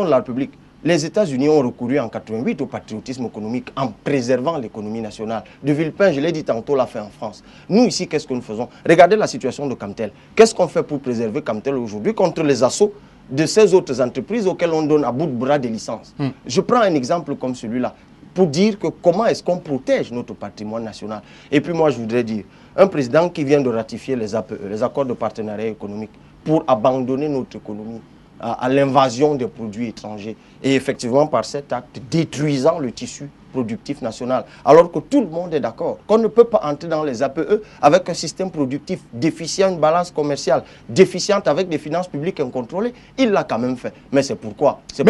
de la République. Les États-Unis ont recouru en 88 au patriotisme économique en préservant l'économie nationale. De Villepin, je l'ai dit tantôt, l'a fait en France. Nous, ici, qu'est-ce que nous faisons? Regardez la situation de Camtel. Qu'est-ce qu'on fait pour préserver Camtel aujourd'hui contre les assauts de ces autres entreprises auxquelles on donne à bout de bras des licences? Je prends un exemple comme celui-là pour dire que comment est-ce qu'on protège notre patrimoine national. Et puis moi, je voudrais dire, un président qui vient de ratifier les APE, les accords de partenariat économique, pour abandonner notre économie à l'invasion des produits étrangers et effectivement par cet acte détruisant le tissu productif national, alors que tout le monde est d'accord qu'on ne peut pas entrer dans les APE avec un système productif déficient, une balance commerciale déficiente avec des finances publiques incontrôlées. Il l'a quand même fait. Mais c'est pourquoi? C'est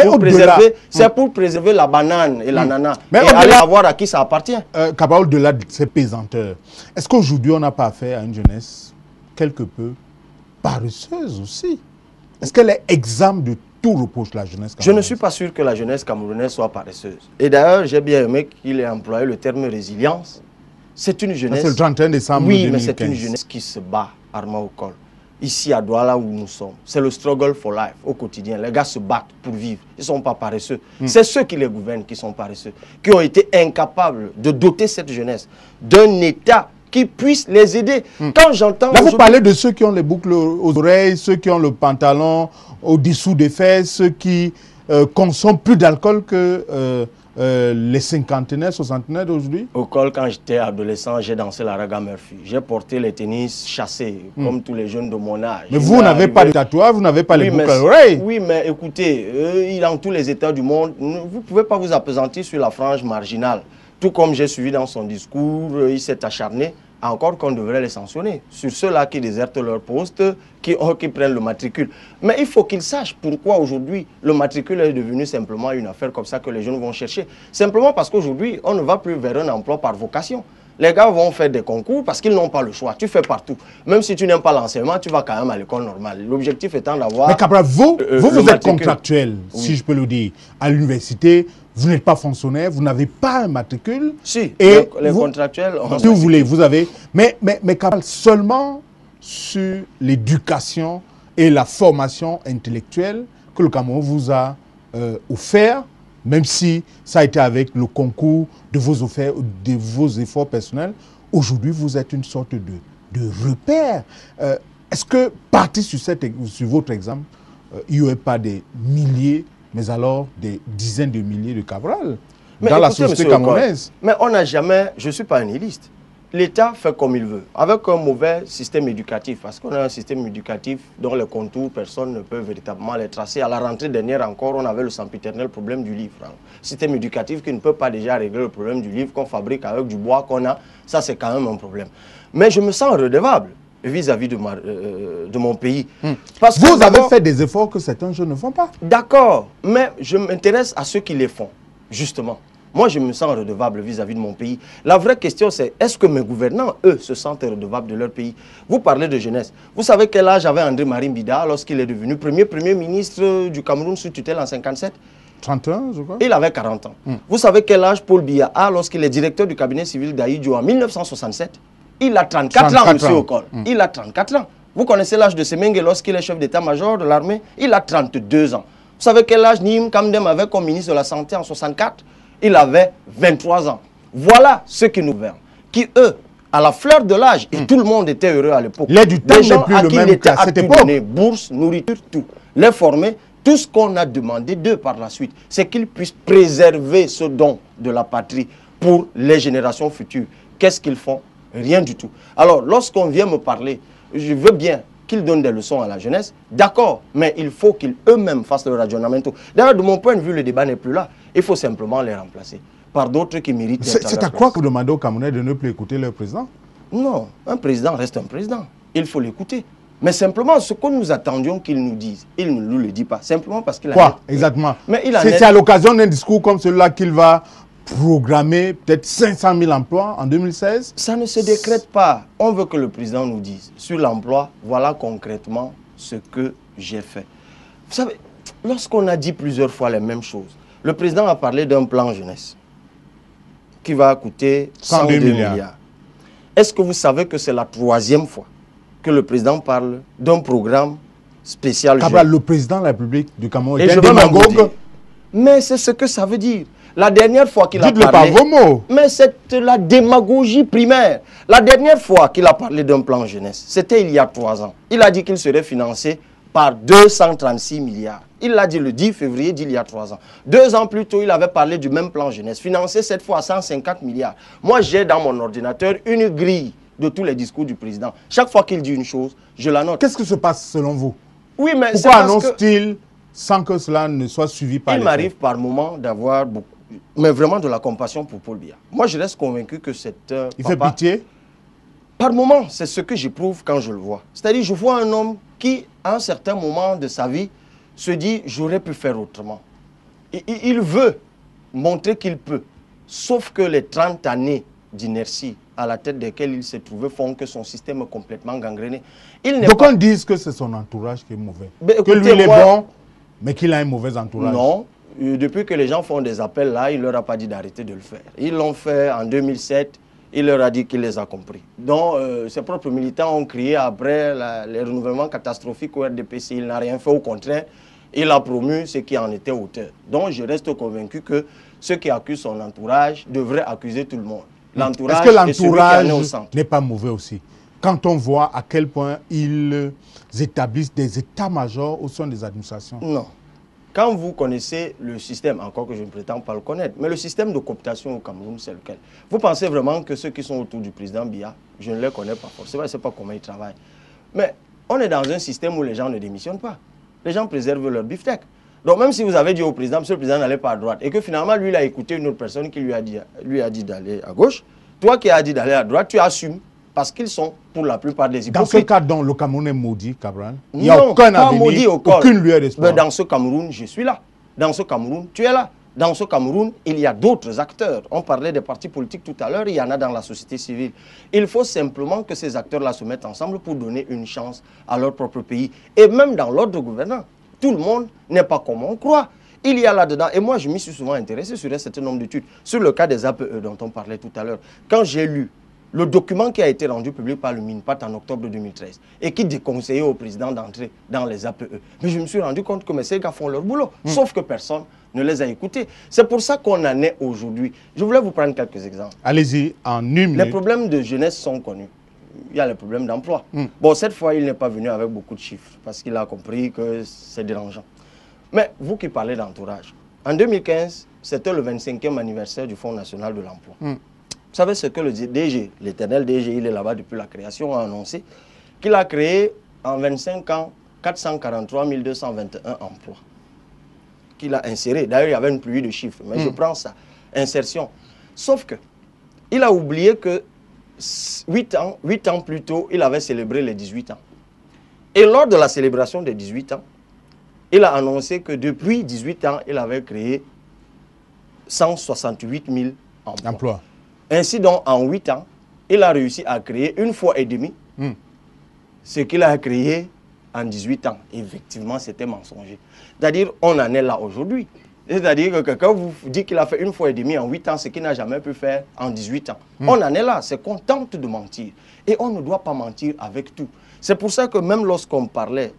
pour préserver la banane et l'ananas et aller savoir à qui ça appartient. Cabral, au-delà de ces pesanteurs, est-ce qu'aujourd'hui on n'a pas affaire à une jeunesse quelque peu paresseuse aussi? Est-ce qu'elle est exempte de tout reproche, la jeunesse camerounaise? Je ne suis pas sûr que la jeunesse camerounaise soit paresseuse. Et d'ailleurs, j'ai bien aimé qu'il ait employé le terme résilience. C'est une jeunesse... C'est le 31 décembre 2015. Oui, mais c'est une jeunesse qui se bat, Arma Okol. Ici, à Douala, où nous sommes, c'est le struggle for life au quotidien. Les gars se battent pour vivre. Ils ne sont pas paresseux. C'est ceux qui les gouvernent qui sont paresseux, qui ont été incapables de doter cette jeunesse d'un État qui puisse les aider. Quand j'entends... Là, vous parlez de ceux qui ont les boucles aux oreilles, ceux qui ont le pantalon au-dessous des fesses, ceux qui consomment plus d'alcool que les cinquantenaires, soixantenaires d'aujourd'hui. Au col, quand j'étais adolescent, j'ai dansé la raga Murphy. J'ai porté les tennis chassés, comme tous les jeunes de mon âge. Mais vous n'avez pas de tatouage, vous n'avez pas les boucles à l'oreille. Oui, mais écoutez, dans tous les États du monde, vous ne pouvez pas vous appesantir sur la frange marginale. Tout comme j'ai suivi dans son discours, il s'est acharné, encore qu'on devrait les sanctionner. Sur ceux-là qui désertent leur poste, qui prennent le matricule. Mais il faut qu'ils sachent pourquoi aujourd'hui le matricule est devenu simplement une affaire comme ça que les jeunes vont chercher. Simplement parce qu'aujourd'hui, on ne va plus vers un emploi par vocation. Les gars vont faire des concours parce qu'ils n'ont pas le choix. Tu fais partout. Même si tu n'aimes pas l'enseignement, tu vas quand même à l'école normale. L'objectif étant d'avoir... Mais Cabral, vous êtes contractuel, oui, si je peux le dire, à l'université. Vous n'êtes pas fonctionnaire, vous n'avez pas un matricule. Si, et les contractuels... Si vous voulez, vous avez... Mais Cabral, seulement sur l'éducation et la formation intellectuelle que le Cameroun vous a offert, même si ça a été avec le concours de vos efforts personnels, aujourd'hui vous êtes une sorte de repère. Est-ce que, parti sur votre exemple, il n'y aurait pas des milliers, mais alors des dizaines de milliers de Cabral dans la société camerounaise? Mais on n'a jamais... Je ne suis pas un nihiliste. L'État fait comme il veut, avec un mauvais système éducatif, parce qu'on a un système éducatif dont les contours, personne ne peut véritablement les tracer. À la rentrée dernière encore, on avait le sempiternel problème du livre. Système éducatif qui ne peut pas déjà régler le problème du livre qu'on fabrique avec du bois qu'on a, ça c'est quand même un problème. Mais je me sens redevable vis-à-vis de mon pays. Parce que vous avez fait des efforts que certains jeunes ne font pas. D'accord, mais je m'intéresse à ceux qui les font, justement. Moi, je me sens redevable vis-à-vis de mon pays. La vraie question, c'est est-ce que mes gouvernants, eux, se sentent redevables de leur pays? Vous parlez de jeunesse. Vous savez quel âge avait André Marie Mbida lorsqu'il est devenu premier ministre du Cameroun sous tutelle en 57? 31, je crois. Il avait 40 ans. Vous savez quel âge Paul Biya a lorsqu'il est directeur du cabinet civil d'Aïdjo en 1967? Il a 34 ans, monsieur Okol. Il a 34 ans. Vous connaissez l'âge de Semenge lorsqu'il est chef d'état-major de l'armée? Il a 32 ans. Vous savez quel âge Nihim Kamdem avait comme ministre de la Santé en 64? Il avait 23 ans. Voilà ceux qui nous gouvernent. Qui, eux, à la fleur de l'âge, et tout le monde était heureux à l'époque. L'aide du temps n'est plus le même qu'à cette époque. Donner, bourse, nourriture, tout. Les former, tout ce qu'on a demandé d'eux par la suite, c'est qu'ils puissent préserver ce don de la patrie pour les générations futures. Qu'est-ce qu'ils font? Rien du tout. Alors, lorsqu'on vient me parler, je veux bien qu'ils donnent des leçons à la jeunesse, d'accord, mais il faut qu'ils eux-mêmes fassent le ragionamento. D'ailleurs, de mon point de vue, le débat n'est plus là. Il faut simplement les remplacer par d'autres qui méritent d'être. C'est à quoi que vous demandez aux Camerounais de ne plus écouter leur président? Non, un président reste un président. Il faut l'écouter. Mais simplement, ce que nous attendions qu'il nous dise, il ne nous le dit pas. Simplement parce qu'il a... Quoi, exactement? Mais c'est à l'occasion d'un discours comme celui-là qu'il va programmer peut-être 500 000 emplois en 2016? Ça ne se décrète pas. On veut que le président nous dise, sur l'emploi, voilà concrètement ce que j'ai fait. Vous savez, lorsqu'on a dit plusieurs fois les mêmes choses, le président a parlé d'un plan jeunesse qui va coûter 102 milliards. Est-ce que vous savez que c'est la 3e fois que le président parle d'un programme spécial jeune? Le président de la République du Cameroun est un démagogue. Mais c'est ce que ça veut dire. La dernière fois qu'il a parlé... Dites-le par vos mots. Mais c'est la démagogie primaire. La dernière fois qu'il a parlé d'un plan jeunesse, c'était il y a 3 ans. Il a dit qu'il serait financé par 236 milliards. Il l'a dit le 10 février d'il y a 3 ans. 2 ans plus tôt, il avait parlé du même plan jeunesse, financé cette fois à 150 milliards. Moi, j'ai dans mon ordinateur une grille de tous les discours du président. Chaque fois qu'il dit une chose, je la note. Qu'est-ce qui se passe selon vous? Oui, mais pourquoi annonce-t-il sans que cela ne soit suivi par les faits? Il m'arrive par moment d'avoir beaucoup, mais vraiment de la compassion pour Paul Biya. Moi, je reste convaincu que c'est un Il fait pitié? Par moment, c'est ce que j'éprouve quand je le vois. C'est-à-dire, je vois un homme qui, à un certain moment de sa vie, se dit « j'aurais pu faire autrement ». Il veut montrer qu'il peut. Sauf que les 30 années d'inertie à la tête desquelles il s'est trouvé font que son système est complètement gangréné. Donc on dit que c'est son entourage qui est mauvais. Mais que lui, il est bon, mais qu'il a un mauvais entourage. Non. Depuis que les gens font des appels là, il ne leur a pas dit d'arrêter de le faire. Ils l'ont fait en 2007. Il leur a dit qu'il les a compris. Donc, ses propres militants ont crié après les renouvellements catastrophiques au RDPC. Il n'a rien fait, au contraire. Il a promu ce qui en était auteur. Donc, je reste convaincu que ceux qui accusent son entourage devraient accuser tout le monde. Est-ce que l'entourage n'est pas mauvais aussi? Quand on voit à quel point ils établissent des états-majors au sein des administrations. Non. Quand vous connaissez le système, encore que je ne prétends pas le connaître, mais le système de cooptation au Cameroun, c'est lequel? Vous pensez vraiment que ceux qui sont autour du président Biya, je ne les connais pas forcément, je ne sais pas comment ils travaillent. Mais on est dans un système où les gens ne démissionnent pas. Les gens préservent leur beefsteak. Donc même si vous avez dit au président, monsieur le président n'allait pas à droite, et que finalement lui, il a écouté une autre personne qui lui a dit d'aller à gauche, toi qui as dit d'aller à droite, tu assumes. Parce qu'ils sont, pour la plupart des hypocrites. Dans ce cas, dont le Cameroun est maudit, Cabral, il n'y a aucun avenir, aucune lueur d'espoir. Mais dans ce Cameroun, je suis là. Dans ce Cameroun, tu es là. Dans ce Cameroun, il y a d'autres acteurs. On parlait des partis politiques tout à l'heure, il y en a dans la société civile. Il faut simplement que ces acteurs-là se mettent ensemble pour donner une chance à leur propre pays. Et même dans l'ordre gouvernant, tout le monde n'est pas comme on croit. Il y a là-dedans, et moi je m'y suis souvent intéressé sur un certain nombre d'études, sur le cas des APE dont on parlait tout à l'heure. Quand j'ai lu le document qui a été rendu public par le MINPAT en octobre 2013 et qui déconseillait au président d'entrer dans les APE. Mais je me suis rendu compte que ces gars font leur boulot, sauf que personne ne les a écoutés. C'est pour ça qu'on en est aujourd'hui. Je voulais vous prendre quelques exemples. Allez-y, en une minute. Les problèmes de jeunesse sont connus. Il y a les problèmes d'emploi. Bon, cette fois, il n'est pas venu avec beaucoup de chiffres parce qu'il a compris que c'est dérangeant. Mais vous qui parlez d'entourage, en 2015, c'était le 25e anniversaire du Fonds national de l'emploi. Vous savez ce que le DG, l'éternel DG, il est là-bas depuis la création, a annoncé qu'il a créé en 25 ans 443 221 emplois. Qu'il a inséré. D'ailleurs, il y avait une pluie de chiffres, mais je prends ça. Insertion. Sauf que, il a oublié que 8 ans plus tôt, il avait célébré les 18 ans. Et lors de la célébration des 18 ans, il a annoncé que depuis 18 ans, il avait créé 168 000 emplois. Ainsi donc, en 8 ans, il a réussi à créer une fois et demie ce qu'il a créé en 18 ans. Effectivement, c'était mensonger. C'est-à-dire, on en est là aujourd'hui. C'est-à-dire que quelqu'un vous dit qu'il a fait une fois et demie en 8 ans, ce qu'il n'a jamais pu faire en 18 ans. On en est là, c'est qu'on tente de mentir. Et on ne doit pas mentir avec tout. C'est pour ça que même lorsqu'on parlait,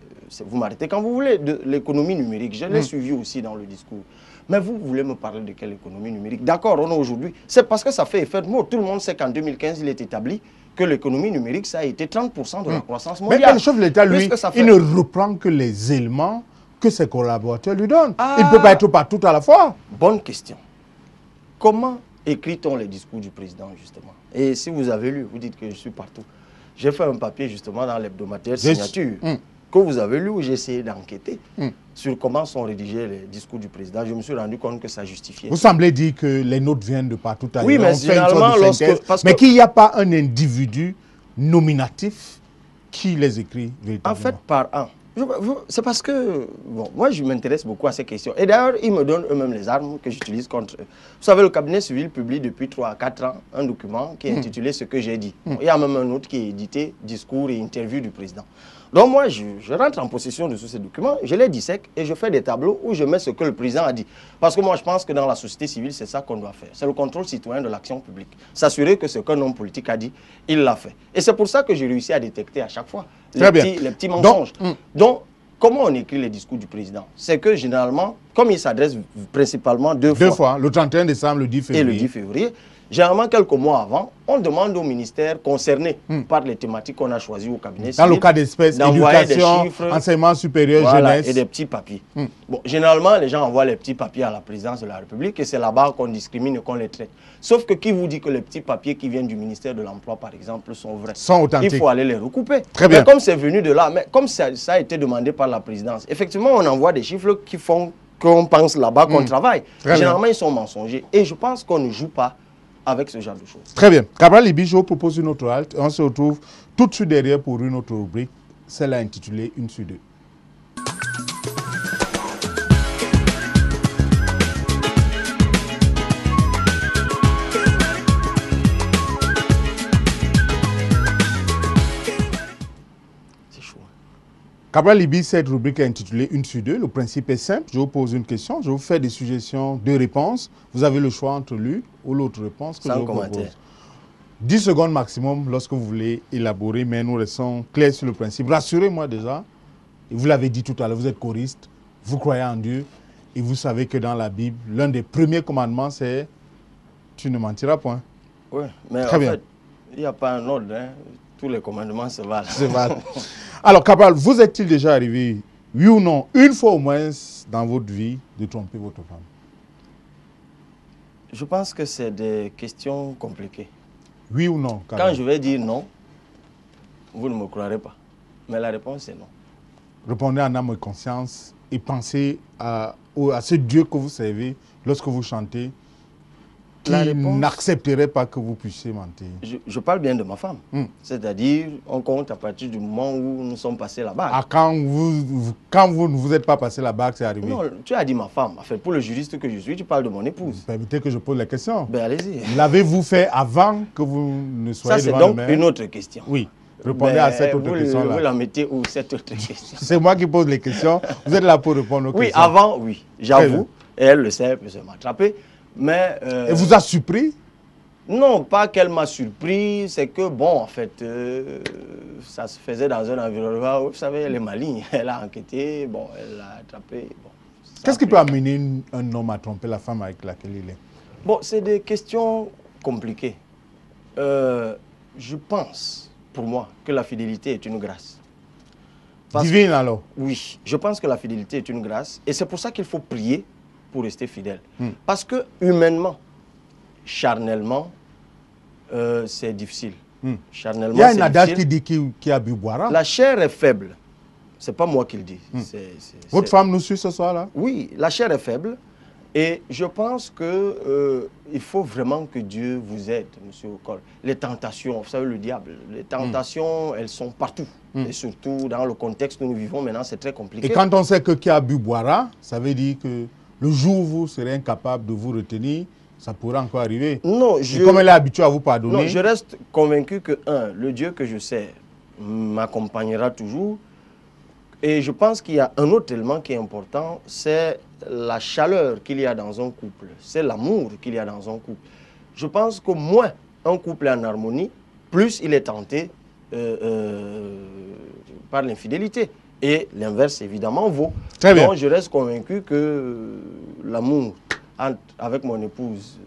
vous m'arrêtez quand vous voulez, de l'économie numérique, je l'ai suivi aussi dans le discours. Mais vous voulez me parler de quelle économie numérique? D'accord, on est aujourd'hui. C'est parce que ça fait effet de mot. Tout le monde sait qu'en 2015, il est établi que l'économie numérique, ça a été 30% de la croissance mondiale. Mais le chef de l'État, lui, il ne reprend que les éléments que ses collaborateurs lui donnent. Il ne peut pas être partout à la fois. Bonne question. Comment écrit-on les discours du président, justement? Et si vous avez lu, vous dites que je suis partout. J'ai fait un papier, justement, dans l'hebdomadaire Signature, que vous avez lu, où j'ai essayé d'enquêter sur comment sont rédigés les discours du président. Je me suis rendu compte que ça justifiait. Vous semblez dire que les notes viennent de partout ailleurs. Oui, mais généralement, mais qu'il n'y a pas un individu nominatif qui les écrit véritablement. En fait, par an. C'est parce que, bon, moi je m'intéresse beaucoup à ces questions. Et d'ailleurs, ils me donnent eux-mêmes les armes que j'utilise contre eux. Vous savez, le cabinet civil publie depuis 3 à 4 ans un document qui est intitulé « Ce que j'ai dit ». Il y a même un autre qui est édité « Discours et interviews du président ». Donc moi, je rentre en possession de tous ces documents, je les dissèque et je fais des tableaux où je mets ce que le président a dit. Parce que moi, je pense que dans la société civile, c'est ça qu'on doit faire. C'est le contrôle citoyen de l'action publique. S'assurer que ce qu'un homme politique a dit, il l'a fait. Et c'est pour ça que j'ai réussi à détecter à chaque fois les petits mensonges. Donc, comment on écrit les discours du président? C'est que généralement, comme il s'adresse principalement deux fois, le 31 décembre, le 10 février. Et le 10 février. Généralement, quelques mois avant, on demande au ministère concerné par les thématiques qu'on a choisies au cabinet civil. Dans le cas d'espèces, éducation, enseignement supérieur, jeunesse. Et des petits papiers. Bon, généralement, les gens envoient les petits papiers à la présidence de la République et c'est là-bas qu'on discrimine et qu'on les traite. Sauf que qui vous dit que les petits papiers qui viennent du ministère de l'Emploi, par exemple, sont vrais? Sont authentiques. Il faut aller les recouper. Très bien. Mais comme c'est venu de là, mais comme ça a été demandé par la présidence, effectivement, on envoie des chiffres qui font qu'on pense là-bas qu'on travaille. Généralement, ils sont mensongers. Et je pense qu'on ne joue pas avec ce genre de choses. Très bien. Cabral Libby, je vous propose une autre halte. On se retrouve tout de suite derrière pour une autre rubrique, celle-là intitulée « Une sur deux ». C'est chaud. Cabral Libby, cette rubrique est intitulée « Une sur deux ». Le principe est simple. Je vous pose une question, je vous fais des suggestions, 2 réponses. Vous avez le choix entre l'une ou l'autre réponse que je vous propose. 10 secondes maximum lorsque vous voulez élaborer, mais nous restons clairs sur le principe. Rassurez-moi déjà, vous l'avez dit tout à l'heure, vous êtes choriste, vous croyez en Dieu, et vous savez que dans la Bible, l'un des premiers commandements, c'est « Tu ne mentiras point ». Oui, mais en fait, il n'y a pas un ordre. Hein. Tous les commandements se valent. Se valent. Alors, Cabral, vous est-il déjà arrivé, oui ou non, une fois au moins dans votre vie, de tromper votre femme? Je pense que c'est des questions compliquées. Oui ou non, Cabral? Quand je vais dire non, vous ne me croirez pas. Mais la réponse est non. Répondez en âme et conscience et pensez à ce Dieu que vous servez lorsque vous chantez, qui n'accepterait pas que vous puissiez mentir. Je parle bien de ma femme. C'est-à-dire, on compte à partir du moment où nous sommes passés la bague. Ah, quand vous ne vous êtes pas passé la bague, c'est arrivé? Non, tu as dit ma femme. En fait, pour le juriste que je suis, tu parles de mon épouse. Permettez que je pose la question. Ben allez-y. L'avez-vous fait avant que vous ne soyez devant le maire? Ça, c'est donc une autre question. Oui. Répondez à cette autre question-là. Vous la mettez où, cette autre question? C'est moi qui pose les questions. Vous êtes là pour répondre aux questions. Oui, avant, oui. J'avoue. Et elle le sait, elle peut se m'attraper. Mais... Elle vous a surpris? Non, pas qu'elle m'a surpris. C'est que, bon, en fait, ça se faisait dans un environnement où, vous savez, elle est maligne. Elle a enquêté, bon, elle l'a attrapé. Bon, qu'est-ce qui peut amener un homme à tromper la femme avec laquelle il est? Bon, c'est des questions compliquées. Je pense, pour moi, que la fidélité est une grâce. Divine alors? Oui, je pense que la fidélité est une grâce. Et c'est pour ça qu'il faut prier pour rester fidèle. Parce que humainement, charnellement, c'est difficile. Charnellement, il y a un adage qui dit qui a bu boira. La chair est faible. Ce n'est pas moi qui le dis. Votre femme nous suit ce soir-là? Oui, la chair est faible. Et je pense qu'il faut vraiment que Dieu vous aide, M. Okol. Les tentations, vous savez, le diable, les tentations, elles sont partout. Et surtout dans le contexte où nous vivons maintenant, c'est très compliqué. Et quand on sait que qui a bu boira, ça veut dire que le jour où vous serez incapable de vous retenir, ça pourrait encore arriver. Non, Et comme elle est habituée à vous pardonner... Non, je reste convaincu que, le Dieu que je sers m'accompagnera toujours. Et je pense qu'il y a un autre élément qui est important, c'est la chaleur qu'il y a dans un couple. C'est l'amour qu'il y a dans un couple. Je pense que moins un couple est en harmonie, plus il est tenté par l'infidélité. Et l'inverse, évidemment, vaut. Très bien. Donc, je reste convaincu que l'amour avec mon épouse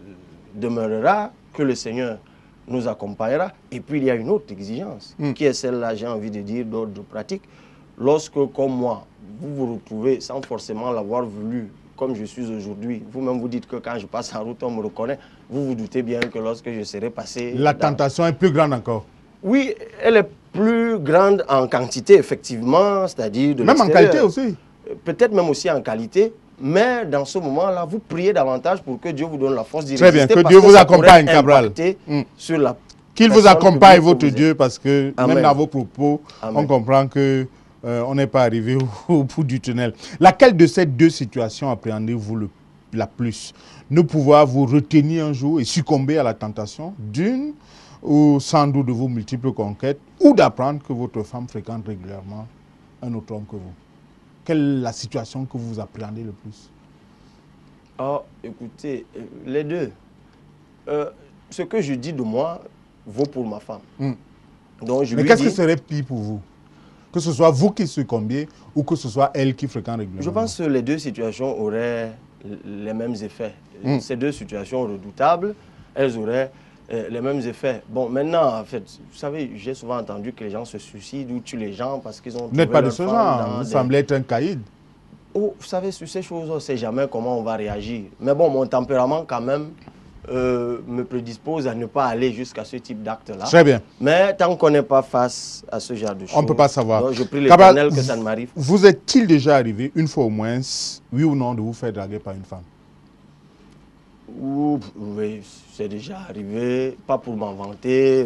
demeurera, que le Seigneur nous accompagnera. Et puis, il y a une autre exigence, qui est celle-là, j'ai envie de dire, d'ordre pratique. Lorsque, comme moi, vous vous retrouvez sans forcément l'avoir voulu, comme je suis aujourd'hui, vous-même vous dites que quand je passe en route, on me reconnaît. Vous vous doutez bien que lorsque je serai passé... La tentation est plus grande encore. Oui, elle est plus grande en quantité, effectivement, c'est-à-dire de Même en qualité aussi. Peut-être même aussi en qualité, mais dans ce moment-là, vous priez davantage pour que Dieu vous donne la force d'y résister. Très bien, que Dieu vous accompagne, Cabral. Sur la Qu'il vous accompagne, votre Dieu, parce que Amen. même dans vos propos, Amen. On comprend que on n'est pas arrivé au bout du tunnel. Laquelle de ces deux situations appréhendez-vous la plus? Ne pouvoir vous retenir un jour et succomber à la tentation d'une, ou sans doute de vos multiples conquêtes, ou d'apprendre que votre femme fréquente régulièrement un autre homme que vous? Quelle est la situation que vous appréhendez le plus? Ah, écoutez, les deux. Ce que je dis de moi vaut pour ma femme. Donc, Mais qu'est-ce que serait pire pour vous? Que ce soit vous qui succombiez ou que ce soit elle qui fréquente régulièrement? Je pense que les deux situations auraient les mêmes effets. Ces deux situations redoutables, elles auraient les mêmes effets. Bon, maintenant, en fait, vous savez, j'ai souvent entendu que les gens se suicident ou tuent les gens parce qu'ils ont... Vous n'êtes pas de ce genre, vous semblez être un caïd. Oh, vous savez, sur ces choses, on ne sait jamais comment on va réagir. Mais bon, mon tempérament, quand même, me prédispose à ne pas aller jusqu'à ce type d'acte-là. Très bien. Mais tant qu'on n'est pas face à ce genre de choses... On ne peut pas savoir. Donc je prie l'Éternel que ça ne m'arrive. Vous est-il déjà arrivé, une fois au moins, oui ou non, de vous faire draguer par une femme? Oui, c'est déjà arrivé. Pas pour m'en vanter.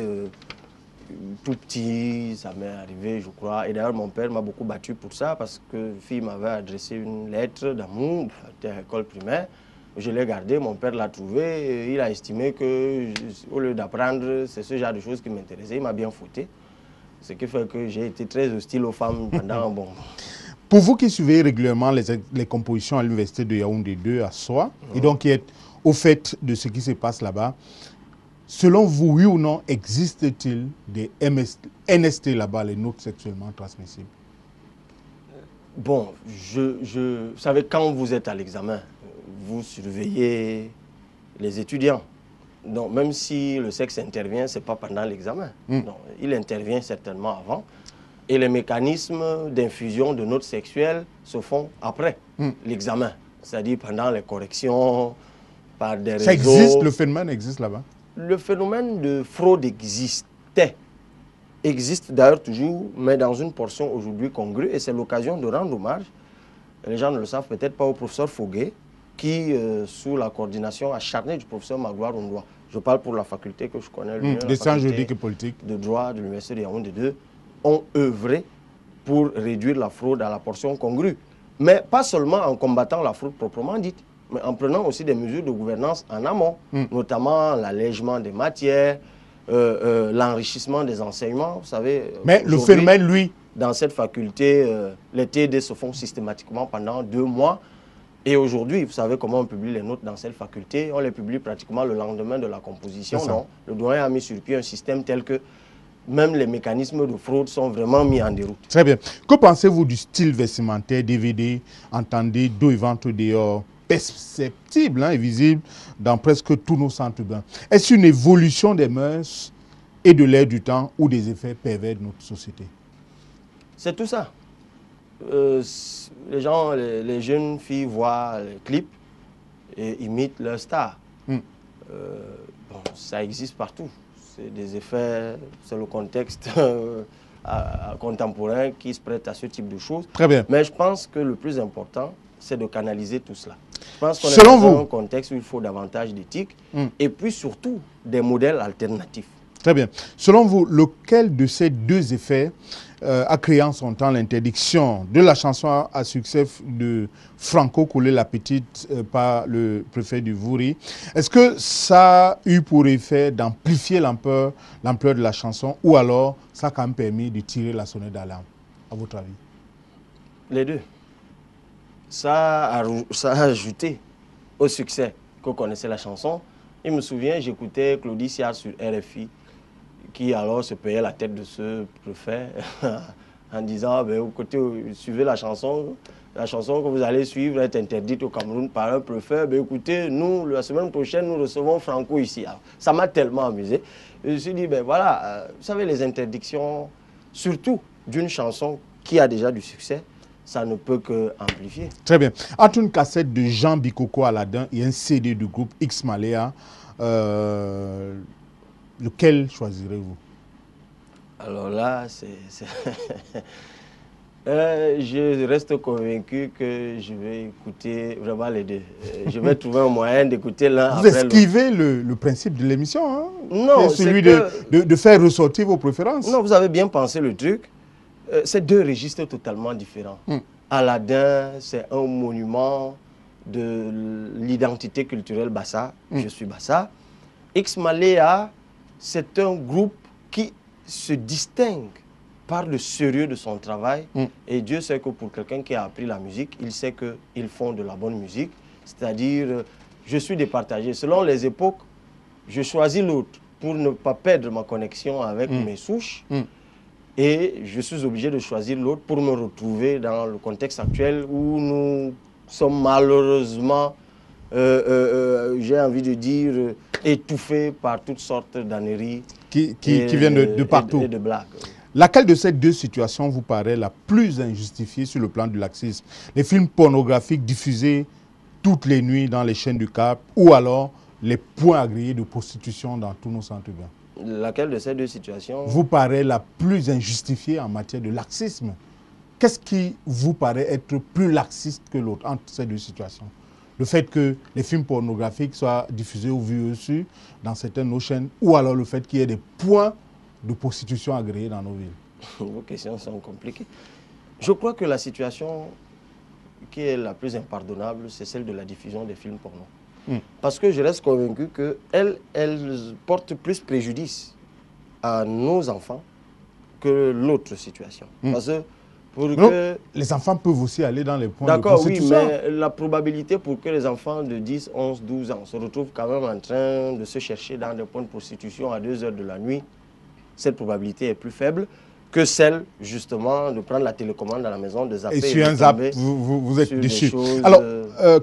Tout petit, ça m'est arrivé, je crois. Et d'ailleurs, mon père m'a beaucoup battu pour ça parce que la fille m'avait adressé une lettre d'amour, c'était à l'école primaire. Je l'ai gardée, mon père l'a trouvée. Il a estimé que, au lieu d'apprendre, c'est ce genre de choses qui m'intéressaient. Il m'a bien fouetté. Ce qui fait que j'ai été très hostile aux femmes pendant un bon moment. Pour vous qui suivez régulièrement les compositions à l'université de Yaoundé 2 à Soa, et donc qui êtes au fait de ce qui se passe là-bas, selon vous, oui ou non, existe-t-il des NST là-bas, les notes sexuellement transmissibles? Bon, vous savez, quand vous êtes à l'examen, vous surveillez les étudiants. Donc, même si le sexe intervient, ce n'est pas pendant l'examen. Il intervient certainement avant. Et les mécanismes d'infusion de notes sexuelles se font après l'examen. C'est-à-dire pendant les corrections, par des réseaux. Ça existe, le phénomène existe là-bas? Le phénomène de fraude existe d'ailleurs toujours, mais dans une portion aujourd'hui congrue. Et c'est l'occasion de rendre hommage, les gens ne le savent peut-être pas, au professeur Foguet, qui, sous la coordination acharnée du professeur Magloire Ondoa, je parle pour la faculté que je connais, des sciences juridiques et politiques de droit de l'université de Yaoundé 2, ont œuvré pour réduire la fraude à la portion congrue. Mais pas seulement en combattant la fraude proprement dite, mais en prenant aussi des mesures de gouvernance en amont, notamment l'allègement des matières, l'enrichissement des enseignements. Vous savez, mais le phénomène, lui... Dans cette faculté, les TD se font systématiquement pendant 2 mois. Et aujourd'hui, vous savez comment on publie les notes dans cette faculté. On les publie pratiquement le lendemain de la composition. Non, le doyen a mis sur pied un système tel que même les mécanismes de fraude sont vraiment mis en déroute. Très bien. Que pensez-vous du style vestimentaire DVD, entendez, dos et ventre dehors, perceptible et visible dans presque tous nos centres urbains? Est-ce une évolution des mœurs et de l'air du temps ou des effets pervers de notre société? C'est tout ça. Les gens, les jeunes filles voient les clips et imitent leur star. Bon, ça existe partout. C'est des effets, c'est le contexte contemporain qui se prête à ce type de choses. Très bien. Mais je pense que le plus important, c'est de canaliser tout cela. Je pense qu'on est dans un contexte où il faut davantage d'éthique et puis surtout des modèles alternatifs. Très bien. Selon vous, lequel de ces deux effets a créé en son temps l'interdiction de la chanson à succès de Franco Collé la Petite par le préfet du Vouri. Est-ce que ça a eu pour effet d'amplifier l'ampleur de la chanson ou alors ça a quand même permis de tirer la sonnette d'alarme, à votre avis? Les deux. Ça a ajouté au succès qu'on connaissait la chanson. Je me souviens, j'écoutais Claudie Siard sur RFI, qui alors se payait la tête de ce préfet en disant, ben, écoutez, suivez la chanson que vous allez suivre est interdite au Cameroun par un préfet. Ben, écoutez, nous, la semaine prochaine, nous recevons Franco ici. Alors, ça m'a tellement amusé. Je me suis dit, ben voilà, vous savez, les interdictions, surtout d'une chanson qui a déjà du succès, ça ne peut que amplifier. Très bien. Entre une cassette de Jean Bikoko Aladin et un CD du groupe X Malea, lequel choisirez-vous? Alors là, je reste convaincu que je vais écouter vraiment les deux. Je vais trouver un moyen d'écouter l'un après l'autre. Vous esquivez le principe de l'émission, hein? Non, c'est celui de faire ressortir vos préférences. Non, vous avez bien pensé le truc. C'est deux registres totalement différents. Aladin, c'est un monument de l'identité culturelle Bassa. Je suis Bassa. X Malea, c'est un groupe qui se distingue par le sérieux de son travail. Et Dieu sait que pour quelqu'un qui a appris la musique, il sait qu'ils font de la bonne musique. C'est-à-dire, je suis départagé. Selon les époques, je choisis l'autre pour ne pas perdre ma connexion avec mes souches. Et je suis obligé de choisir l'autre pour me retrouver dans le contexte actuel où nous sommes malheureusement, j'ai envie de dire, étouffés par toutes sortes d'âneries qui viennent de partout. Et de blagues. Laquelle de ces deux situations vous paraît la plus injustifiée sur le plan du laxisme? Les films pornographiques diffusés toutes les nuits dans les chaînes du Cap ou alors les points agréés de prostitution dans tous nos centres urbains? Laquelle de ces deux situations vous paraît la plus injustifiée en matière de laxisme? Qu'est-ce qui vous paraît être plus laxiste que l'autre entre ces deux situations? Le fait que les films pornographiques soient diffusés au vu et au su dans certaines de nos chaînes ou alors le fait qu'il y ait des points de prostitution agréés dans nos villes? Vos questions sont compliquées. Je crois que la situation qui est la plus impardonnable, c'est celle de la diffusion des films porno. Parce que je reste convaincu qu'elle porte plus préjudice à nos enfants que l'autre situation. Parce que les enfants peuvent aussi aller dans les points de prostitution. D'accord, oui, mais la probabilité pour que les enfants de 10, 11, 12 ans se retrouvent quand même en train de se chercher dans des points de prostitution à 2 heures de la nuit, cette probabilité est plus faible que celle, justement, de prendre la télécommande à la maison, de zapper. Et sur un zap, vous êtes dessus. Alors,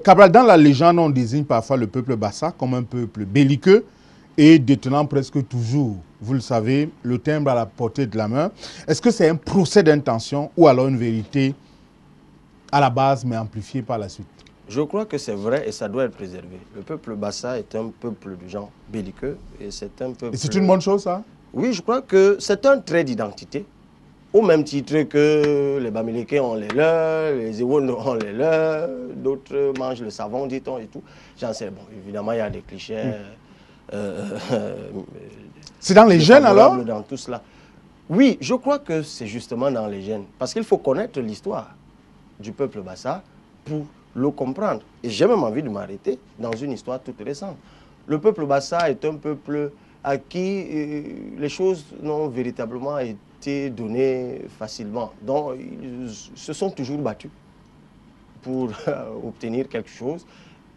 Cabral, dans la légende, on désigne parfois le peuple Bassa comme un peuple belliqueux et détenant presque toujours, vous le savez, le timbre à la portée de la main. Est-ce que c'est un procès d'intention ou alors une vérité à la base, mais amplifiée par la suite? Je crois que c'est vrai et ça doit être préservé. Le peuple Bassa est un peuple de gens belliqueux et c'est un peuple... Et c'est une bonne chose, ça? Oui, je crois que c'est un trait d'identité. Au même titre que les Bamileke ont les leurs, les Ewon ont les leurs, d'autres mangent le savon, dit-on, et tout. J'en sais, bon, évidemment, il y a des clichés. C'est dans les gènes, alors? Dans tout cela. Oui, je crois que c'est justement dans les gènes. Parce qu'il faut connaître l'histoire du peuple Bassa pour le comprendre. Et j'ai même envie de m'arrêter dans une histoire toute récente. Le peuple Bassa est un peuple à qui les choses n'ont véritablement été données facilement. Donc, ils se sont toujours battus pour obtenir quelque chose.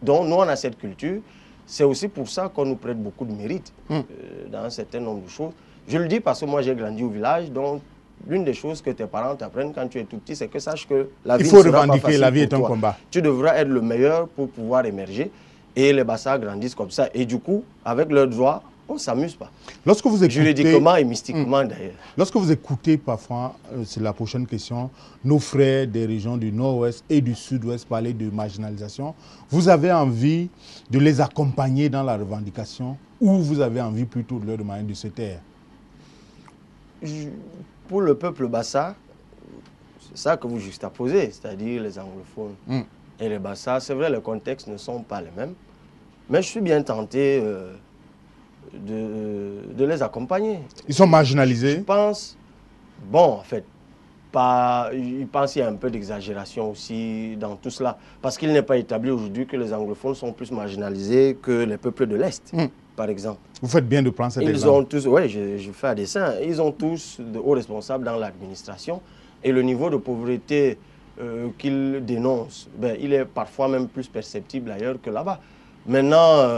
Donc, nous, on a cette culture. C'est aussi pour ça qu'on nous prête beaucoup de mérite dans un certain nombre de choses. Je le dis parce que moi, j'ai grandi au village. Donc, l'une des choses que tes parents t'apprennent quand tu es tout petit, c'est que sache que la vie il faut revendiquer, la vie est un combat. Tu devras être le meilleur pour pouvoir émerger. Et les Bassa grandissent comme ça. Et du coup, avec leurs droits, on ne s'amuse pas. Lorsque vous écoutez, juridiquement et mystiquement d'ailleurs. Lorsque vous écoutez parfois, c'est la prochaine question, nos frères des régions du nord-ouest et du sud-ouest parler de marginalisation, vous avez envie de les accompagner dans la revendication ou vous avez envie plutôt de leur demander de se taire? Pour le peuple Bassa, c'est ça que vous juxtaposez, c'est-à-dire les anglophones et les Bassa. C'est vrai, les contextes ne sont pas les mêmes, mais je suis bien tenté de les accompagner. Ils sont marginalisés? Je pense, bon, en fait, il pense qu'il y a un peu d'exagération aussi dans tout cela. Parce qu'il n'est pas établi aujourd'hui que les anglophones sont plus marginalisés que les peuples de l'Est, par exemple. Vous faites bien de prendre cet exemple. Ils ont tous, oui, je fais un dessin, ils ont tous de hauts responsables dans l'administration et le niveau de pauvreté qu'ils dénoncent, ben, il est parfois même plus perceptible ailleurs que là-bas. Maintenant,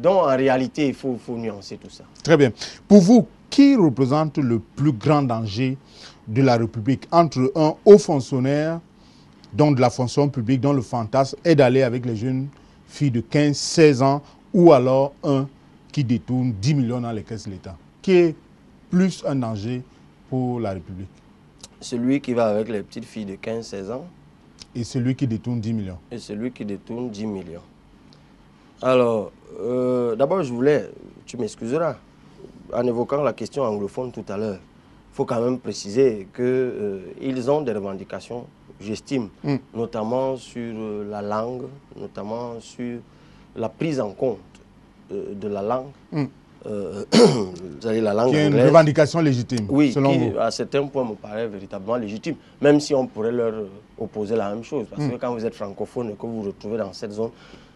donc en réalité, il faut nuancer tout ça. Très bien. Pour vous, qui représente le plus grand danger de la République entre un haut fonctionnaire, donc de la fonction publique, dont le fantasme est d'aller avec les jeunes filles de 15-16 ans, ou alors un qui détourne 10 millions dans les caisses de l'État? Qui est plus un danger pour la République? Celui qui va avec les petites filles de 15-16 ans. Et celui qui détourne 10 millions. Et celui qui détourne 10 millions. Alors, d'abord, je voulais, tu m'excuseras, en évoquant la question anglophone tout à l'heure, il faut quand même préciser qu'ils ont des revendications, j'estime, notamment sur la langue, notamment sur la prise en compte de la langue, la langue qui est une anglaise. revendication légitime, oui, selon qui, vous. à certains points, me paraît véritablement légitime, même si on pourrait leur opposer la même chose. Parce que quand vous êtes francophone et que vous vous retrouvez dans cette zone,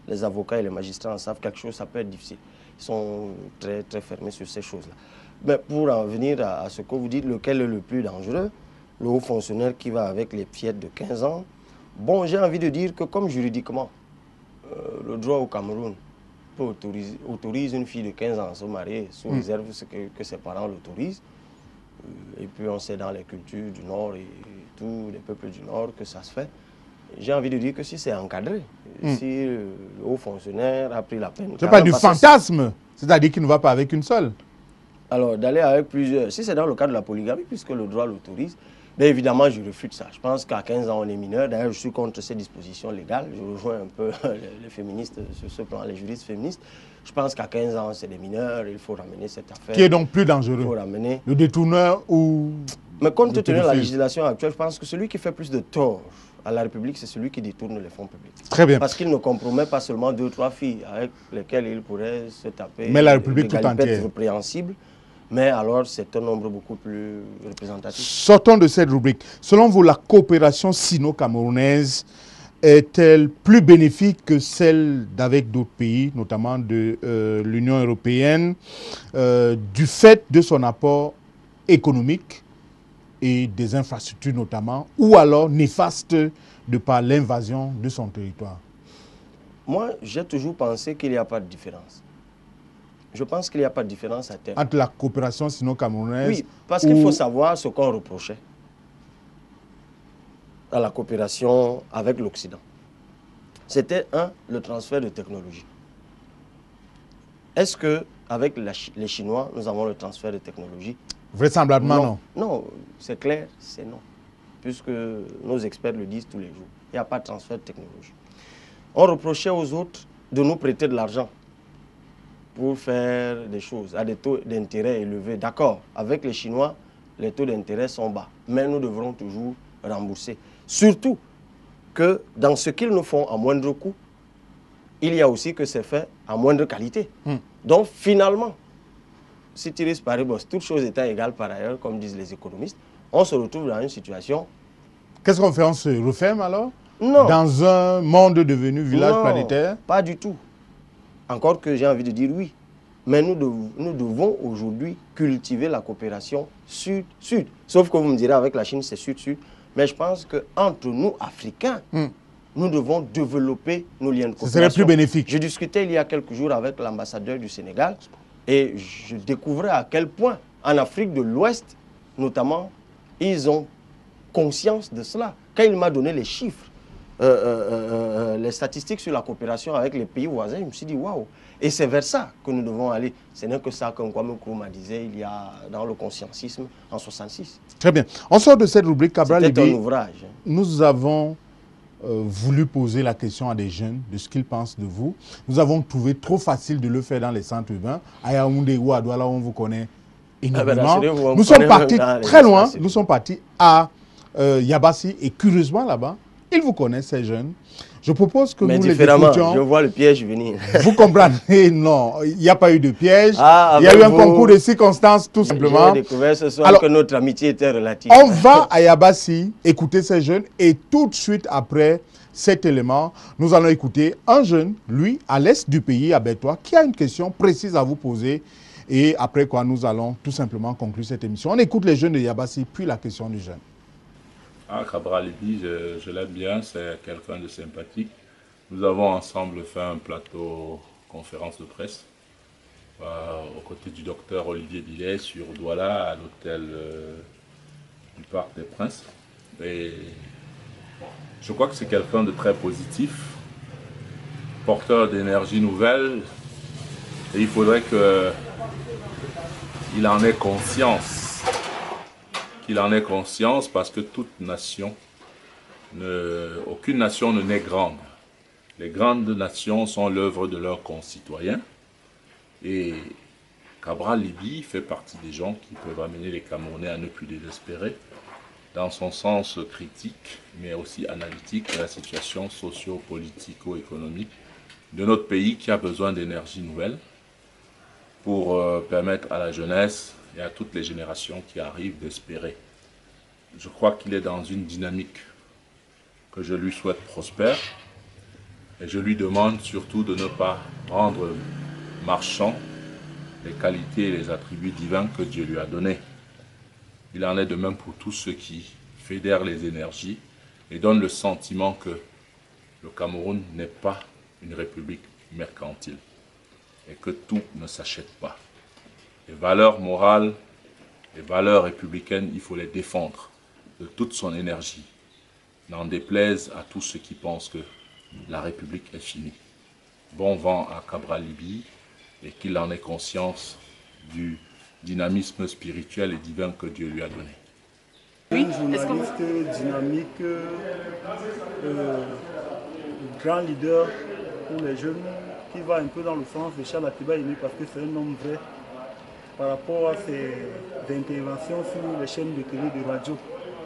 les avocats et les magistrats en savent quelque chose, ça peut être difficile. Ils sont très, très fermés sur ces choses-là. Mais pour en venir à ce que vous dites, lequel est le plus dangereux? Le haut fonctionnaire qui va avec les fillettes de 15 ans. Bon, j'ai envie de dire que comme juridiquement, le droit au Cameroun autorise une fille de 15 ans à se marier sous réserve que ses parents l'autorisent. Et puis on sait dans les cultures du Nord et tous les peuples du Nord que ça se fait. J'ai envie de dire que si c'est encadré, si le haut fonctionnaire a pris la peine... Ce n'est pas du fantasme, c'est-à-dire qu'il ne va pas avec une seule. Alors, d'aller avec plusieurs, si c'est dans le cas de la polygamie, puisque le droit l'autorise, bien évidemment, je refute ça. Je pense qu'à 15 ans, on est mineur. D'ailleurs, je suis contre ces dispositions légales. Je rejoins un peu les féministes sur ce plan, les juristes féministes. Je pense qu'à 15 ans, c'est des mineurs. Il faut ramener cette affaire. Qui est donc plus dangereux? Il faut ramener... Le détourneur ou... Mais compte tenu de la législation actuelle, je pense que celui qui fait plus de tort à la République, c'est celui qui détourne les fonds publics. Très bien. Parce qu'il ne compromet pas seulement 2 ou 3 filles avec lesquelles il pourrait se taper. Mais la République tout entière. Répréhensible. Mais alors, c'est un nombre beaucoup plus représentatif. Sortons de cette rubrique. Selon vous, la coopération sino-camerounaise est-elle plus bénéfique que celle d'avec d'autres pays, notamment de l'Union européenne, du fait de son apport économique et des infrastructures notamment, ou alors néfaste de par l'invasion de son territoire? Moi, j'ai toujours pensé qu'il n'y a pas de différence. Je pense qu'il n'y a pas de différence à terme. Entre la coopération sino-camerounaise... Oui, parce qu'il faut savoir ce qu'on reprochait à la coopération avec l'Occident. C'était, le transfert de technologie. Est-ce qu'avec les Chinois, nous avons le transfert de technologie? Vraisemblablement non. Non, c'est clair, c'est non. Puisque nos experts le disent tous les jours. Il n'y a pas de transfert de technologie. On reprochait aux autres de nous prêter de l'argent pour faire des choses à des taux d'intérêt élevés. D'accord, avec les Chinois, les taux d'intérêt sont bas, mais nous devrons toujours rembourser. Surtout que dans ce qu'ils nous font à moindre coût, il y a aussi que c'est fait à moindre qualité. Donc finalement, si tiris paribus, toutes choses étant égales par ailleurs, comme disent les économistes, on se retrouve dans une situation... Qu'est-ce qu'on fait? On se referme alors? Non. Dans un monde devenu village planétaire? Pas du tout. Encore que j'ai envie de dire oui. Mais nous devons aujourd'hui cultiver la coopération sud-sud. Sauf que vous me direz, avec la Chine, c'est sud-sud. Mais je pense qu'entre nous, Africains, nous devons développer nos liens de coopération. Ce serait plus bénéfique. Je discutais il y a quelques jours avec l'ambassadeur du Sénégal et je découvrais à quel point, en Afrique de l'Ouest, notamment, ils ont conscience de cela. Quand il m'a donné les chiffres, les statistiques sur la coopération avec les pays voisins, je me suis dit waouh. Et c'est vers ça que nous devons aller. Ce n'est que ça, comme Kwame Nkrumah disait il y a dans le conscientisme en 66. Très bien. On sort de cette rubrique, Cabral C'était Libye. un ouvrage. Nous avons voulu poser la question à des jeunes de ce qu'ils pensent de vous. Nous avons trouvé trop facile de le faire dans les centres urbains. À Yaoundé ou à Douala, on vous connaît énormément. Nous sommes partis très loin. Nous sommes partis à Yabassi et curieusement là-bas, ils vous connaissent, ces jeunes. Je propose que Mais nous les différemment, écoutions. je vois le piège venir. Vous comprenez? Non, il n'y a pas eu de piège. Ah, Il y a eu un vous, concours de circonstances, tout simplement. J'ai découvert ce soir Alors, que notre amitié était relative. on va à Yabassi écouter ces jeunes et tout de suite après cet élément, nous allons écouter un jeune, lui, à l'est du pays, à Bertois, qui a une question précise à vous poser. Et après quoi, nous allons tout simplement conclure cette émission. On écoute les jeunes de Yabassi, puis la question du jeune. Ah, Cabral Libi, je l'aime bien, c'est quelqu'un de sympathique. Nous avons ensemble fait un plateau conférence de presse aux côtés du docteur Olivier Billet sur Douala à l'hôtel du Parc des Princes. Et je crois que c'est quelqu'un de très positif, porteur d'énergie nouvelle, et il faudrait qu'il en ait conscience. Qu'il en ait conscience parce que aucune nation ne naît grande. Les grandes nations sont l'œuvre de leurs concitoyens. Et Cabral Libi fait partie des gens qui peuvent amener les Camerounais à ne plus désespérer dans son sens critique, mais aussi analytique de la situation socio-politico-économique de notre pays qui a besoin d'énergie nouvelle pour permettre à la jeunesse et à toutes les générations qui arrivent d'espérer. Je crois qu'il est dans une dynamique que je lui souhaite prospère et je lui demande surtout de ne pas rendre marchand les qualités et les attributs divins que Dieu lui a donnés. Il en est de même pour tous ceux qui fédèrent les énergies et donnent le sentiment que le Cameroun n'est pas une république mercantile et que tout ne s'achète pas. Les valeurs morales, les valeurs républicaines, il faut les défendre de toute son énergie. N'en déplaise à tous ceux qui pensent que la République est finie. Bon vent à Cabral Libi et qu'il en ait conscience du dynamisme spirituel et divin que Dieu lui a donné. Un journaliste dynamique, grand leader pour les jeunes, qui va un peu dans le sens de Charles Atiba Aimé parce que c'est un homme vrai par rapport à ses interventions sur les chaînes de télé et de radio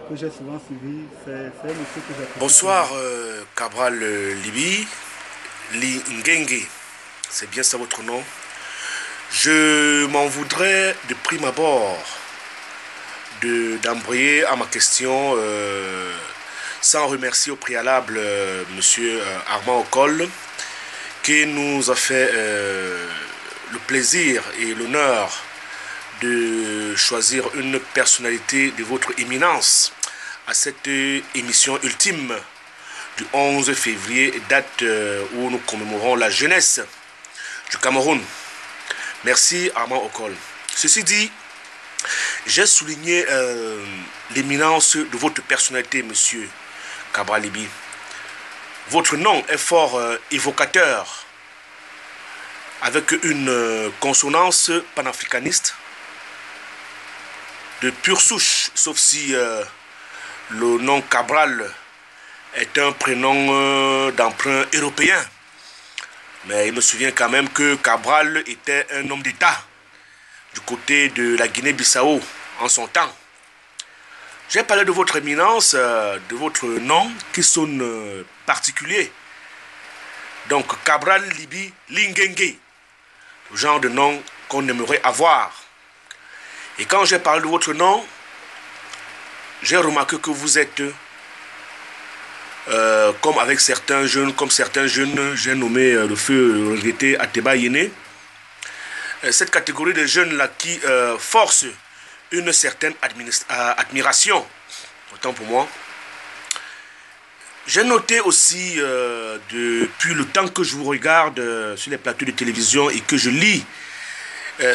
que j'ai souvent suivies. C'est un monsieur que j'apprécie. Bonsoir Cabral Libi, Li Ngenge, c'est bien ça votre nom. Je m'en voudrais de prime abord d'embrayer à ma question sans remercier au préalable monsieur Armand Ocol qui nous a fait le plaisir et l'honneur de choisir une personnalité de votre éminence à cette émission ultime du 11 février, date où nous commémorons la jeunesse du Cameroun. Merci Armand Ocol. Ceci dit, j'ai souligné l'éminence de votre personnalité, monsieur Cabral Libi. Votre nom est fort évocateur, avec une consonance panafricaniste de pure souche, sauf si le nom Cabral est un prénom d'emprunt européen. Mais il me souvient quand même que Cabral était un homme d'État du côté de la Guinée-Bissau en son temps. J'ai parlé de votre éminence, de votre nom qui sonne particulier. Donc Cabral Libi Lingenge, le genre de nom qu'on aimerait avoir. Et quand j'ai parlé de votre nom, j'ai remarqué que vous êtes, comme certains jeunes, j'ai nommé le feu regretté Ateba Yéné, cette catégorie de jeunes-là qui force une certaine admiration, autant pour moi. J'ai noté aussi, depuis le temps que je vous regarde sur les plateaux de télévision et que je lis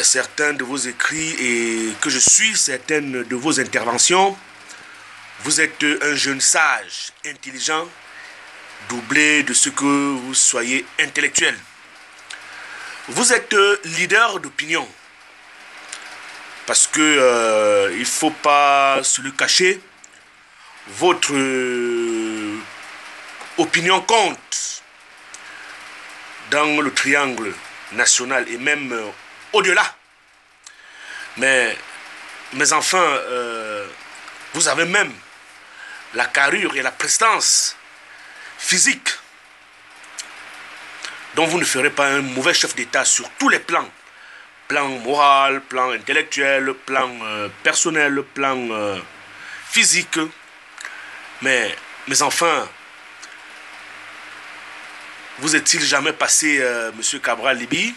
certains de vos écrits et que je suis certaines de vos interventions, vous êtes un jeune sage, intelligent, doublé de ce que vous soyez intellectuel. Vous êtes leader d'opinion. Parce que il ne faut pas se le cacher, votre opinion compte dans le triangle national et même au-delà. Mais enfin, vous avez même la carrure et la prestance physique Donc vous ne ferez pas un mauvais chef d'État sur tous les plans. Plan moral, plan intellectuel, plan personnel, plan physique. Mais enfin, vous est-il jamais passé, M. Cabral Libye,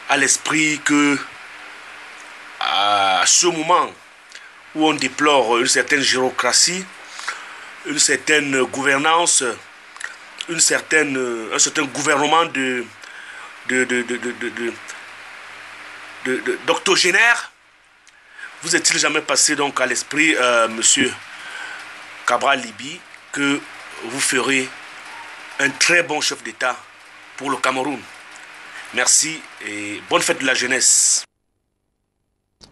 à l'esprit que à ce moment où on déplore une certaine bureaucratie, une certaine gouvernance, un certain gouvernement d'octogénaire, vous est-il jamais passé donc à l'esprit, monsieur Cabral Libye, que vous ferez un très bon chef d'État pour le Cameroun? Merci et bonne fête de la jeunesse.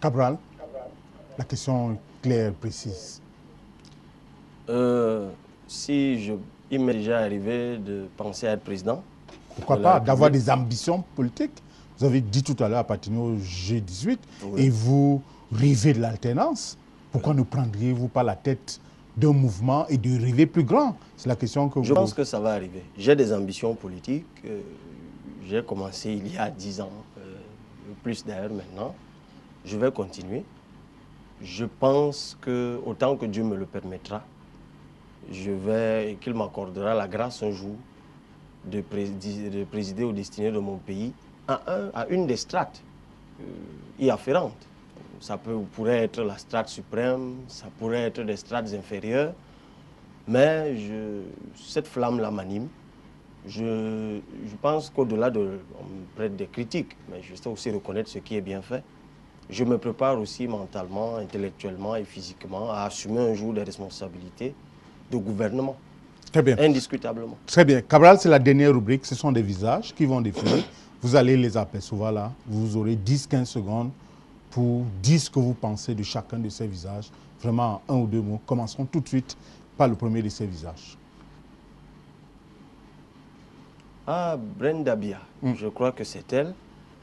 Cabral, la question est claire, précise. Il m'est déjà arrivé de penser à être président. Pourquoi pas, d'avoir des ambitions politiques. Vous avez dit tout à l'heure appartenir au G18 et vous rêvez de l'alternance. Pourquoi ne prendriez-vous pas la tête d'un mouvement et de rêver plus grand? C'est la question que vous... Je pense que ça va arriver. J'ai des ambitions politiques. J'ai commencé il y a 10 ans, plus d'ailleurs maintenant. Je vais continuer. Je pense que, autant que Dieu me le permettra, qu'il m'accordera la grâce un jour de présider aux destinées de mon pays à une des strates y afférentes. Ça pourrait être la strate suprême, ça pourrait être des strates inférieures, mais cette flamme-là m'anime. Je pense qu'au-delà on me prête des critiques, mais je sais aussi reconnaître ce qui est bien fait. Je me prépare aussi mentalement, intellectuellement et physiquement à assumer un jour des responsabilités de gouvernement. Très bien. Indiscutablement. Très bien. Cabral, c'est la dernière rubrique. Ce sont des visages qui vont défiler. Vous allez les apercevoir là. Vous aurez 10-15 secondes pour dire ce que vous pensez de chacun de ces visages. Vraiment, un ou deux mots. Commencerons tout de suite par le premier de ces visages. Ah, Brenda Bia. Je crois que c'est elle.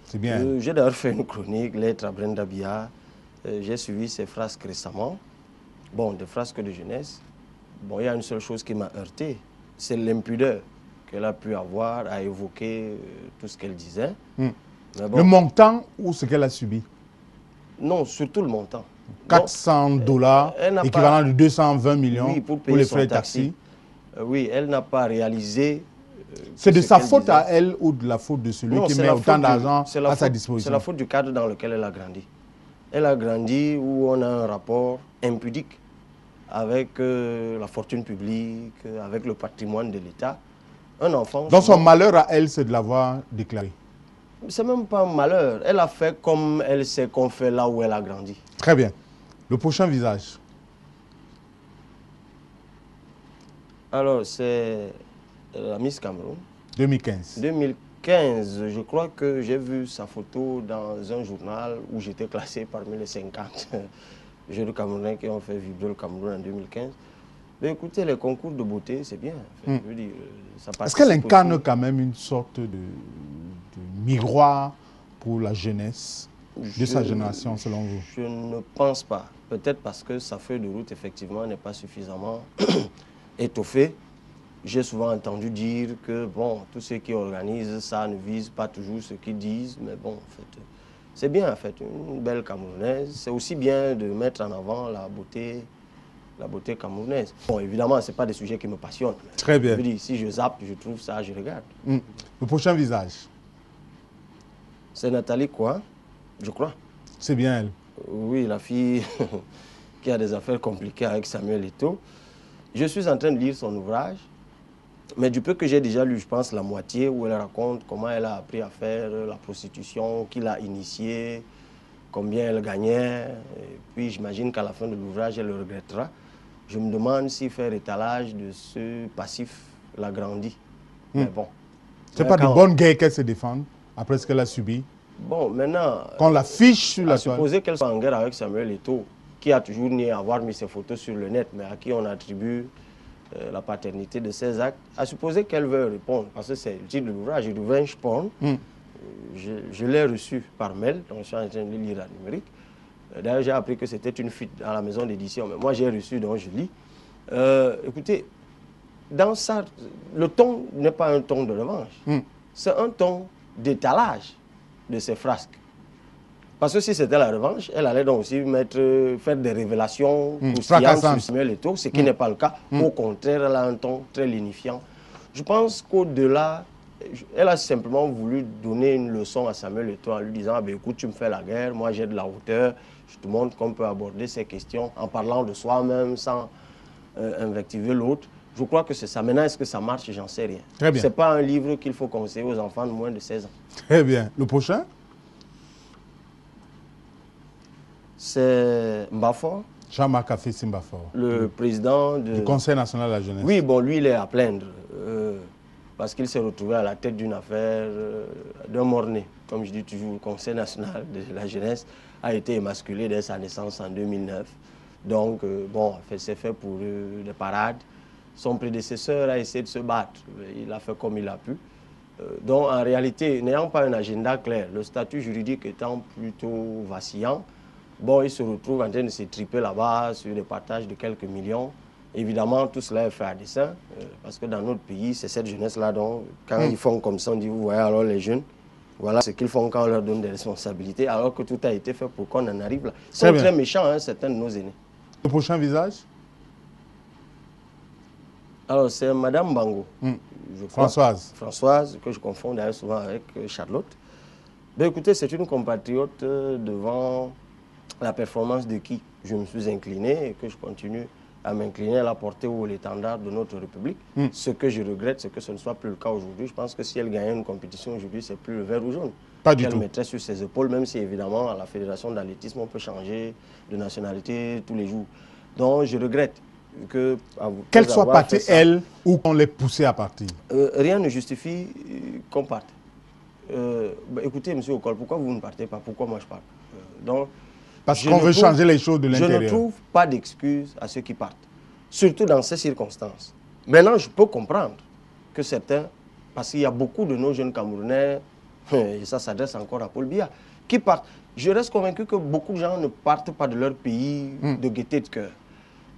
C'est bien. J'ai d'ailleurs fait une chronique, lettre à Brenda Bia. J'ai suivi ses frasques récemment. Bon, des frasques de jeunesse. Bon, il y a une seule chose qui m'a heurté, c'est l'impudeur qu'elle a pu avoir à évoquer tout ce qu'elle disait. Mais bon, le montant ou ce qu'elle a subi? Non, surtout le montant. $400, équivalent de 220 millions pour les frais de taxi. Oui, elle n'a pas réalisé... c'est de sa faute à elle ou de la faute de celui qui met autant d'argent à sa disposition? C'est la faute du cadre dans lequel elle a grandi. Elle a grandi où on a un rapport impudique avec la fortune publique, avec le patrimoine de l'État. Un enfant... Donc son malheur à elle, c'est de l'avoir déclaré? C'est même pas un malheur. Elle a fait comme elle sait qu'on fait là où elle a grandi. Très bien. Le prochain visage? Alors, c'est la Miss Cameroun. 2015. 2015, je crois que j'ai vu sa photo dans un journal où j'étais classé parmi les 50 jeunes Camerounais qui ont fait vibrer le Cameroun en 2015. Mais écoutez, les concours de beauté, c'est bien. Je veux dire, est-ce qu'elle incarne quand même une sorte de miroir pour la jeunesse de sa génération, selon vous? Je ne pense pas. Peut-être parce que sa feuille de route, effectivement, n'est pas suffisamment étoffée. J'ai souvent entendu dire que, bon, tous ceux qui organisent ça ne visent pas toujours ce qu'ils disent, mais bon, en fait, c'est bien, en fait, une belle Camerounaise. C'est aussi bien de mettre en avant la beauté camerounaise. Bon, évidemment, ce n'est pas des sujets qui me passionnent. Très bien. Je veux dire, si je zappe, je trouve ça, je regarde. Le prochain visage? C'est Nathalie quoi, je crois. C'est bien elle. Oui, la fille qui a des affaires compliquées avec Samuel Eto'o. Je suis en train de lire son ouvrage, mais du peu que j'ai déjà lu, je pense la moitié, où elle raconte comment elle a appris à faire la prostitution, qui l'a initiée, combien elle gagnait. Et puis j'imagine qu'à la fin de l'ouvrage, elle le regrettera. Je me demande si faire étalage de ce passif l'agrandit. Mais bon. C'est pas de bonne guerre qu'elle se défende après ce qu'elle a subi? Bon, maintenant... Qu'on l'affiche sur la toile. Supposer qu'elle soit en guerre avec Samuel Eto'o, qui a toujours nié avoir mis ses photos sur le net, mais à qui on attribue la paternité de ses actes, à supposer qu'elle veut répondre, parce que c'est le titre de l'ouvrage, Revenge Porn. Je l'ai reçu par mail, donc je suis en train de le lire en numérique. D'ailleurs, j'ai appris que c'était une fuite à la maison d'édition, mais moi j'ai reçu, donc je lis. Écoutez, dans ça, le ton n'est pas un ton de revanche. c'est un ton d'étalage de ces frasques. Parce que si c'était la revanche, elle allait donc aussi faire des révélations croustillantes sur Samuel Eto'o, ce qui n'est pas le cas. Au contraire, elle a un ton très lénifiant. Je pense qu'au-delà, elle a simplement voulu donner une leçon à Samuel Eto'o en lui disant ah, ben, écoute, tu me fais la guerre, moi j'ai de la hauteur, je te montre qu'on peut aborder ces questions en parlant de soi-même sans invectiver l'autre. Je crois que c'est ça. Maintenant, est-ce que ça marche? J'en sais rien. Très bien. Ce n'est pas un livre qu'il faut conseiller aux enfants de moins de 16 ans. Très bien. Le prochain? C'est Mbafor. Jean-Marc Afessi Mbafor. Le président du Conseil national de la jeunesse. Oui, bon, lui, il est à plaindre. Parce qu'il s'est retrouvé à la tête d'une affaire d'un mort-né. Comme je dis toujours, le Conseil national de la jeunesse a été émasculé dès sa naissance en 2009. Donc, bon, c'est fait pour des parades. Son prédécesseur a essayé de se battre. Il a fait comme il a pu. Donc, en réalité, n'ayant pas un agenda clair, le statut juridique étant plutôt vacillant, bon, il se retrouve en train de se triper là-bas sur des partages de quelques millions. Évidemment, tout cela est fait à dessein, parce que dans notre pays, c'est cette jeunesse-là, donc, quand ils font comme ça, on dit, vous voyez, alors les jeunes, voilà ce qu'ils font quand on leur donne des responsabilités, alors que tout a été fait pour qu'on en arrive là. Ils sont très méchants, hein, certains de nos aînés. Le prochain visage? Alors, c'est Madame Bango. Je crois. Françoise. Françoise, que je confonds d'ailleurs souvent avec Charlotte. Ben, écoutez, c'est une compatriote devant la performance de qui je me suis incliné et que je continue à m'incliner à la portée ou l'étendard de notre République. Ce que je regrette, c'est que ce ne soit plus le cas aujourd'hui. Je pense que si elle gagnait une compétition aujourd'hui, c'est plus le vert ou jaune. Pas du tout. Elle mettrait sur ses épaules, même si évidemment à la fédération d'athlétisme, on peut changer de nationalité tous les jours. Donc je regrette que... Qu'elle soit partie, elle, ou qu'on l'ait poussée à partir. Rien ne justifie qu'on parte. Bah, écoutez, monsieur Okol, pourquoi vous ne partez pas? Pourquoi moi je parte? Donc, parce qu'on veut changer les choses de l'intérieur. Je ne trouve pas d'excuses à ceux qui partent, surtout dans ces circonstances. Maintenant, je peux comprendre que certains, parce qu'il y a beaucoup de nos jeunes Camerounais, et ça s'adresse encore à Paul Biya, qui partent. Je reste convaincu que beaucoup de gens ne partent pas de leur pays de gaieté de cœur.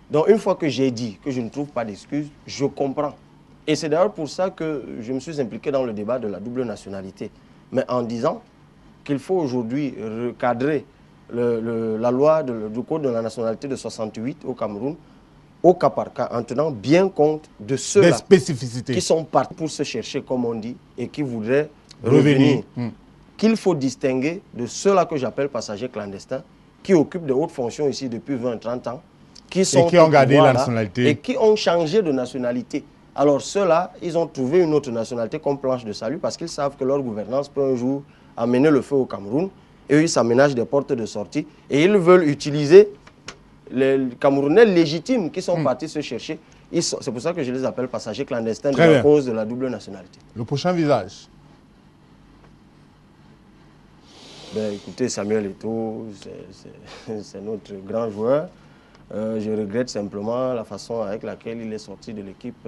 Donc, une fois que j'ai dit que je ne trouve pas d'excuses, je comprends. Et c'est d'ailleurs pour ça que je me suis impliqué dans le débat de la double nationalité. Mais en disant qu'il faut aujourd'hui recadrer la loi du Code de la nationalité de 68 au Cameroun, au cas par cas, en tenant bien compte de ceux qui sont partis pour se chercher, comme on dit, et qui voudraient revenir. Qu'il faut distinguer de ceux-là que j'appelle passagers clandestins, qui occupent de hautes fonctions ici depuis 20-30 ans, qui ont gardé la nationalité et qui ont changé de nationalité. Alors ceux-là, ils ont trouvé une autre nationalité comme planche de salut parce qu'ils savent que leur gouvernance peut un jour amener le feu au Cameroun. Et eux, ils s'aménagent des portes de sortie et ils veulent utiliser les Camerounais légitimes qui sont partis se chercher. C'est pour ça que je les appelle passagers clandestins de la cause de la double nationalité. Le prochain visage? Ben, écoutez, Samuel Eto'o, c'est notre grand joueur. Je regrette simplement la façon avec laquelle il est sorti de l'équipe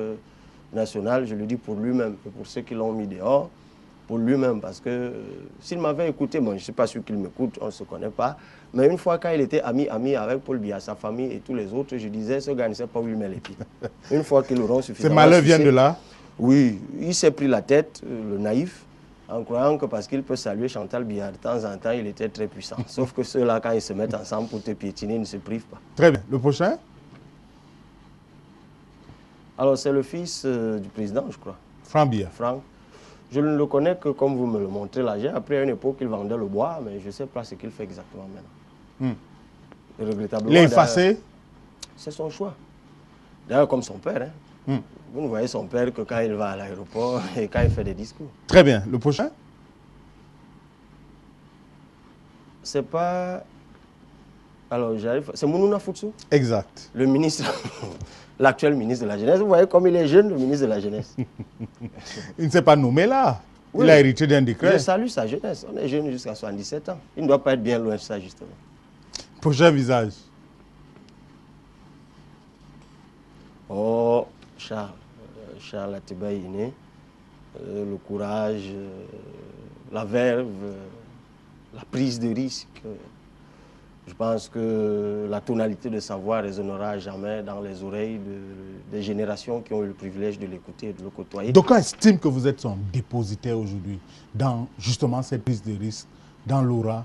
nationale. Je le dis pour lui-même et pour ceux qui l'ont mis dehors. Pour lui-même, parce que s'il m'avait écouté, bon, je ne suis pas sûr qu'il m'écoute, on ne se connaît pas, mais une fois quand il était ami avec Paul Biya, sa famille et tous les autres, je disais, ce gars ne sait pas où il met les pieds. Une fois qu'ils l'auront suffisamment... Ces malheurs viennent de là? Oui, il s'est pris la tête, le naïf, en croyant que parce qu'il peut saluer Chantal Biya de temps en temps, il était très puissant. Sauf que ceux-là, quand ils se mettent ensemble pour te piétiner, ils ne se privent pas. Très bien. Le prochain? Alors, c'est le fils du président, je crois. Franck Biya. Franck. Je ne le connais que comme vous me le montrez là. J'ai appris à une époque qu'il vendait le bois, mais je ne sais pas ce qu'il fait exactement maintenant. Regrettablement. Il est effacé? C'est son choix. D'ailleurs, comme son père. Hein. Vous ne voyez son père que quand il va à l'aéroport et quand il fait des discours. Très bien. Le prochain? C'est pas... Alors, j'arrive... C'est Mounouna Foutsou? Exact. Le ministre... L'actuel ministre de la Jeunesse. Vous voyez comme il est jeune, le ministre de la Jeunesse. Il ne s'est pas nommé là. Oui. Il a hérité d'un décret. Je salue sa jeunesse. On est jeune jusqu'à 77 ans. Il ne doit pas être bien loin de ça, justement. Prochain visage. Oh, Charles Atiba Iné. Le courage, la verve, la prise de risque. Je pense que la tonalité de sa voix résonnera jamais dans les oreilles des générations qui ont eu le privilège de l'écouter et de le côtoyer. Donc on estime que vous êtes son dépositaire aujourd'hui dans justement cette prise de risque, dans l'aura,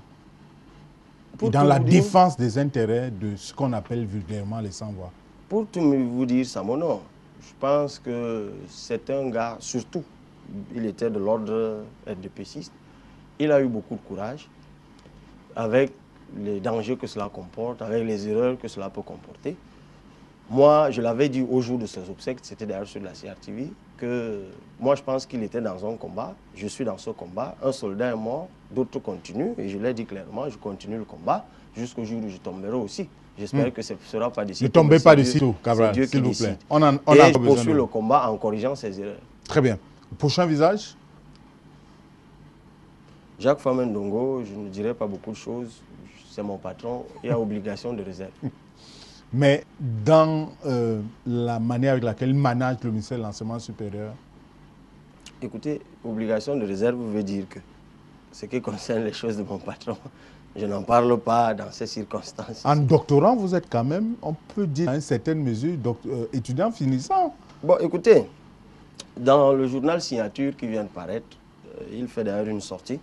et dans la défense des intérêts de ce qu'on appelle vulgairement les sans-voix. Pour tout vous dire ça, mon nom, je pense que c'est un gars, surtout, il était de l'ordre RDPCiste, il a eu beaucoup de courage, avec les dangers que cela comporte, avec les erreurs que cela peut comporter. Moi, je l'avais dit au jour de ses obsèques, c'était d'ailleurs sur la CRTV, que moi je pense qu'il était dans un combat, je suis dans ce combat, un soldat est mort, d'autres continuent, et je l'ai dit clairement, je continue le combat jusqu'au jour où je tomberai aussi. J'espère que ce ne sera pas d'ici. Ne tombez pas d'ici tout, Cabral, s'il vous plaît. On a et je poursuis le combat en corrigeant ses erreurs. Très bien. Prochain visage? Jacques Famen Ndongo, je ne dirais pas beaucoup de choses. C'est mon patron, il y a obligation de réserve. Mais dans la manière avec laquelle il manage le ministère de l'Enseignement supérieur? Écoutez, obligation de réserve veut dire que ce qui concerne les choses de mon patron, je n'en parle pas dans ces circonstances. En doctorant, vous êtes quand même, on peut dire, à une certaine mesure, étudiant finissant. Bon, écoutez, dans le journal Signature qui vient de paraître, il fait d'ailleurs une sortie.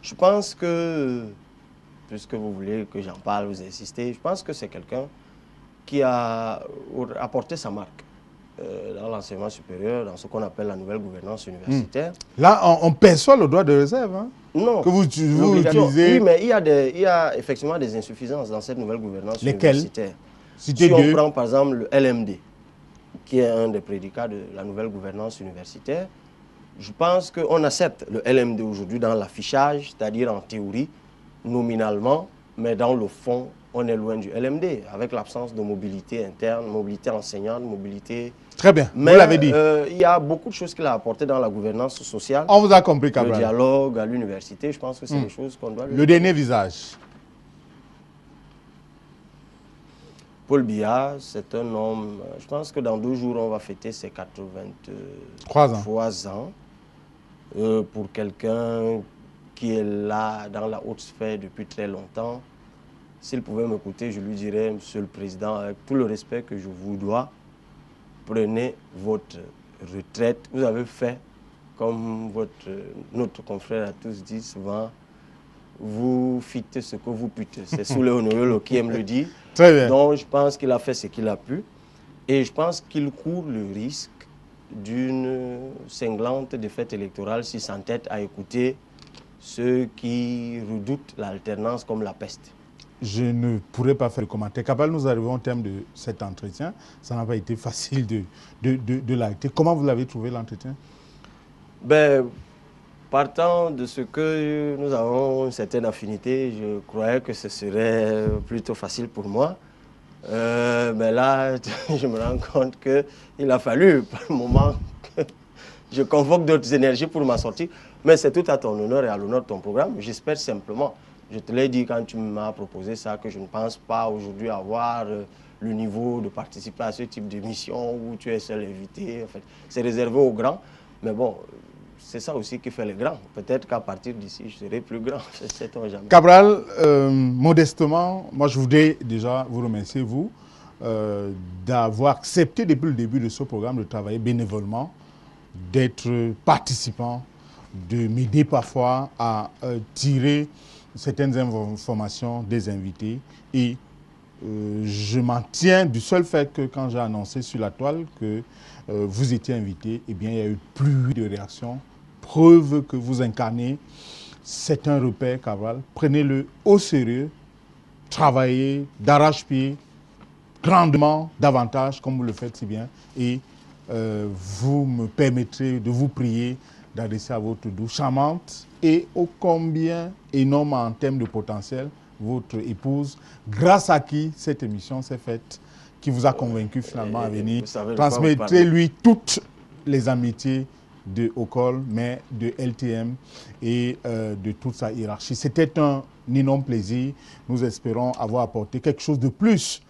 Je pense que, puisque vous voulez que j'en parle, vous insistez, je pense que c'est quelqu'un qui a apporté sa marque dans l'enseignement supérieur, dans ce qu'on appelle la nouvelle gouvernance universitaire. Là, on perçoit le droit de réserve, hein, non, que vous utilisez. Oui, mais il y a effectivement des insuffisances dans cette nouvelle gouvernance universitaire. Si on prend par exemple le LMD, qui est un des prédicats de la nouvelle gouvernance universitaire, je pense qu'on accepte le LMD aujourd'hui dans l'affichage, c'est-à-dire en théorie, nominalement, mais dans le fond, on est loin du LMD, avec l'absence de mobilité interne, mobilité enseignante, mobilité... Très bien, mais, vous l'avez dit. Il y a beaucoup de choses qu'il a apportées dans la gouvernance sociale. On vous a compris, Cabral. Le dialogue à l'université, je pense que c'est des choses qu'on doit... Le dernier visage. Paul Biya, c'est un homme, je pense que dans 2 jours, on va fêter ses 83 ans. Pour quelqu'un qui est là dans la haute sphère depuis très longtemps, s'il pouvait m'écouter, je lui dirais, Monsieur le Président, avec tout le respect que je vous dois, prenez votre retraite. Vous avez fait, comme notre confrère a tous dit souvent, vous fîtes ce que vous pûtes. C'est Soulé Honoré qui aime le dire. Très bien. Donc je pense qu'il a fait ce qu'il a pu. Et je pense qu'il court le risque d'une cinglante défaite électorale s'il s'entête à écouter ceux qui redoutent l'alternance comme la peste. Je ne pourrais pas faire de commentaire. Cabral, nous arrivons au terme de cet entretien. Ça n'a pas été facile de l'arrêter. Comment vous l'avez trouvé, l'entretien? Ben, partant de ce que nous avons une certaine affinité, je croyais que ce serait plutôt facile pour moi. Mais là, je me rends compte qu'il a fallu, par le moment, que je convoque d'autres énergies pour m'en sortir. Mais c'est tout à ton honneur et à l'honneur de ton programme. J'espère simplement, je te l'ai dit quand tu m'as proposé ça, que je ne pense pas aujourd'hui avoir le niveau de participer à ce type d'émission où tu es seul invité. En fait, c'est réservé aux grands. Mais bon, c'est ça aussi qui fait les grands. Peut-être qu'à partir d'ici, je serai plus grand. Sait-on jamais. Cabral, modestement, moi je voudrais déjà vous remercier, vous, d'avoir accepté depuis le début de ce programme de travailler bénévolement, d'être participant, de m'aider parfois à tirer certaines informations des invités. Et je m'en tiens du seul fait que quand j'ai annoncé sur la toile que vous étiez invité, eh bien, il y a eu plus de réactions. Preuve que vous incarnez, c'est un repère, Cabral. Prenez-le au sérieux, travaillez d'arrache-pied, grandement, davantage, comme vous le faites si bien, et vous me permettrez de vous prier d'adresser à votre douce, charmante et ô combien énorme en termes de potentiel, votre épouse, grâce à qui cette émission s'est faite, qui vous a convaincu finalement à venir. Transmettez-lui toutes les amitiés de Ocol, mais de LTM et de toute sa hiérarchie. C'était un énorme plaisir. Nous espérons avoir apporté quelque chose de plus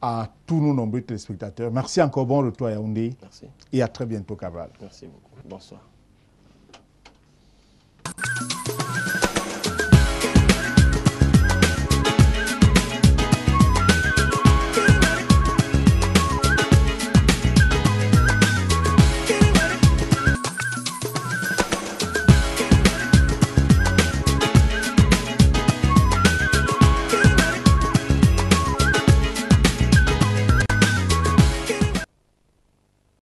à tous nos nombreux téléspectateurs. Merci encore, bon retour à Yaoundé. Merci. Et à très bientôt, Cabral. Merci beaucoup. Bonsoir.